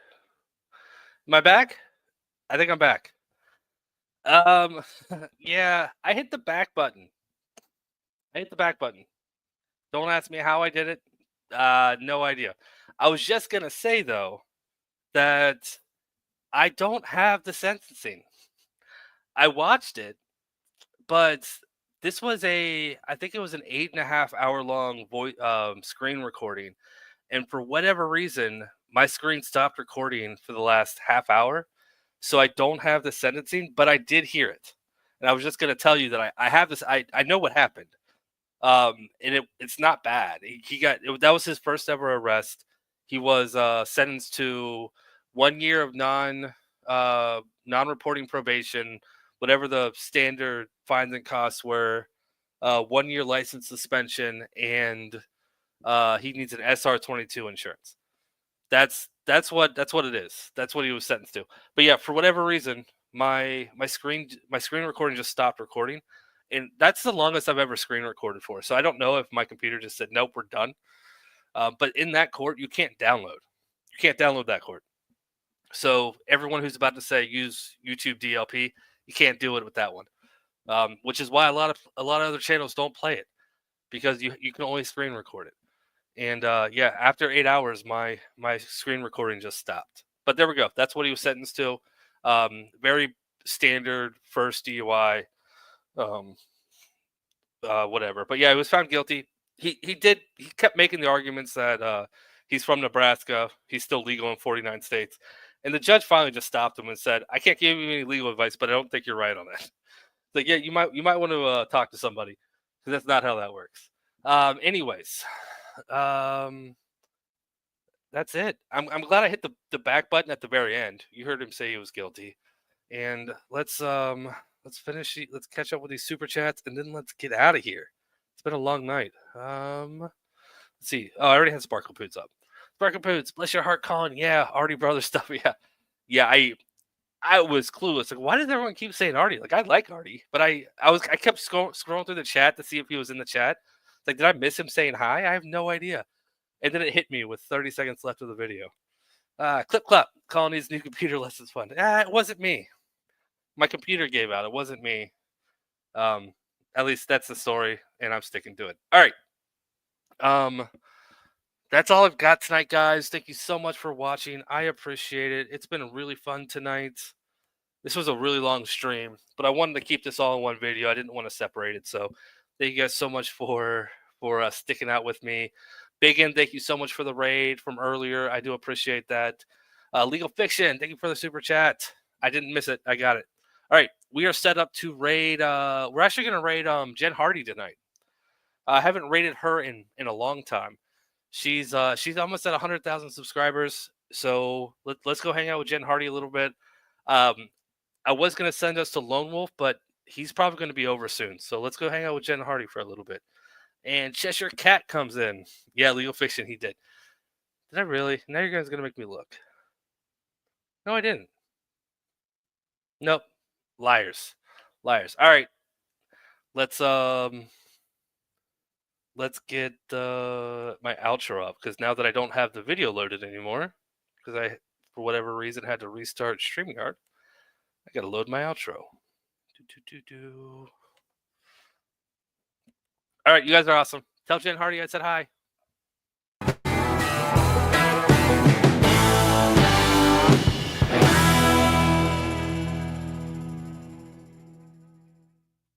Am I back? I think I'm back. Yeah, I hit the back button. Don't ask me how I did it. No idea. I was just gonna say though, that I don't have the sentencing. I watched it, but this was I think it was an 8.5 hour long screen recording. And for whatever reason, my screen stopped recording for the last half hour. So I don't have the sentencing, but I did hear it. And I was just going to tell you that I have this. I know what happened. And it's not bad. That was his first ever arrest. He was sentenced to 1 year of non-reporting probation, whatever the standard fines and costs were, 1 year license suspension, and he needs an SR22 insurance. That's what it is. That's what he was sentenced to. But yeah, for whatever reason, my screen recording just stopped recording, and that's the longest I've ever screen recorded for. So I don't know if my computer just said nope, we're done. But in that court, you can't download. You can't download that court. So everyone who's about to say use YouTube DLP, you can't do it with that one. Which is why a lot of other channels don't play it, because you can only screen record it. And yeah, after 8 hours, my screen recording just stopped. But there we go. That's what he was sentenced to. Very standard first DUI, whatever. But yeah, he was found guilty. He kept making the arguments that he's from Nebraska. He's still legal in 49 states. And the judge finally just stopped him and said, "I can't give you any legal advice, but I don't think you're right on that." Like, yeah, you might want to talk to somebody, because that's not how that works. Anyways, that's it. I'm glad I hit the back button at the very end. You heard him say he was guilty, and let's finish. Let's catch up with these super chats, and then let's get out of here. It's been a long night. Let's see. Oh, I already had Sparkle Poots up. Sparkle Poots, bless your heart, Colin. Yeah, Artie brother stuff. Yeah. I was clueless. Like, why does everyone keep saying Artie? Like, I like Artie, but I kept scrolling through the chat to see if he was in the chat. It's like, did I miss him saying hi? I have no idea. And then it hit me with 30 seconds left of the video. Clip clap. Colin needs new computer lessons fund. It wasn't me. My computer gave out. It wasn't me. At least that's the story, and I'm sticking to it. All right. That's all I've got tonight, guys. Thank you so much for watching. I appreciate it. It's been really fun tonight. This was a really long stream, but I wanted to keep this all in one video. I didn't want to separate it. So thank you guys so much for sticking out with me. Biggin, thank you so much for the raid from earlier. I do appreciate that. Legal Fiction, thank you for the super chat. I didn't miss it. I got it. All right, we are set up to raid. We're actually going to raid Jen Hardy tonight. I haven't raided her in a long time. She's almost at 100,000 subscribers. So let's go hang out with Jen Hardy a little bit. I was going to send us to Lone Wolf, but he's probably going to be over soon. So let's go hang out with Jen Hardy for a little bit. And Cheshire Cat comes in. Yeah, Legal Fiction, he did. Did I really? Now you guys are going to make me look. No, I didn't. Nope. Liars. All right. Let's get my outro up, because now that I don't have the video loaded anymore, because I, for whatever reason, had to restart StreamYard, I got to load my outro. All right, you guys are awesome. Tell Jen Hardy I said hi.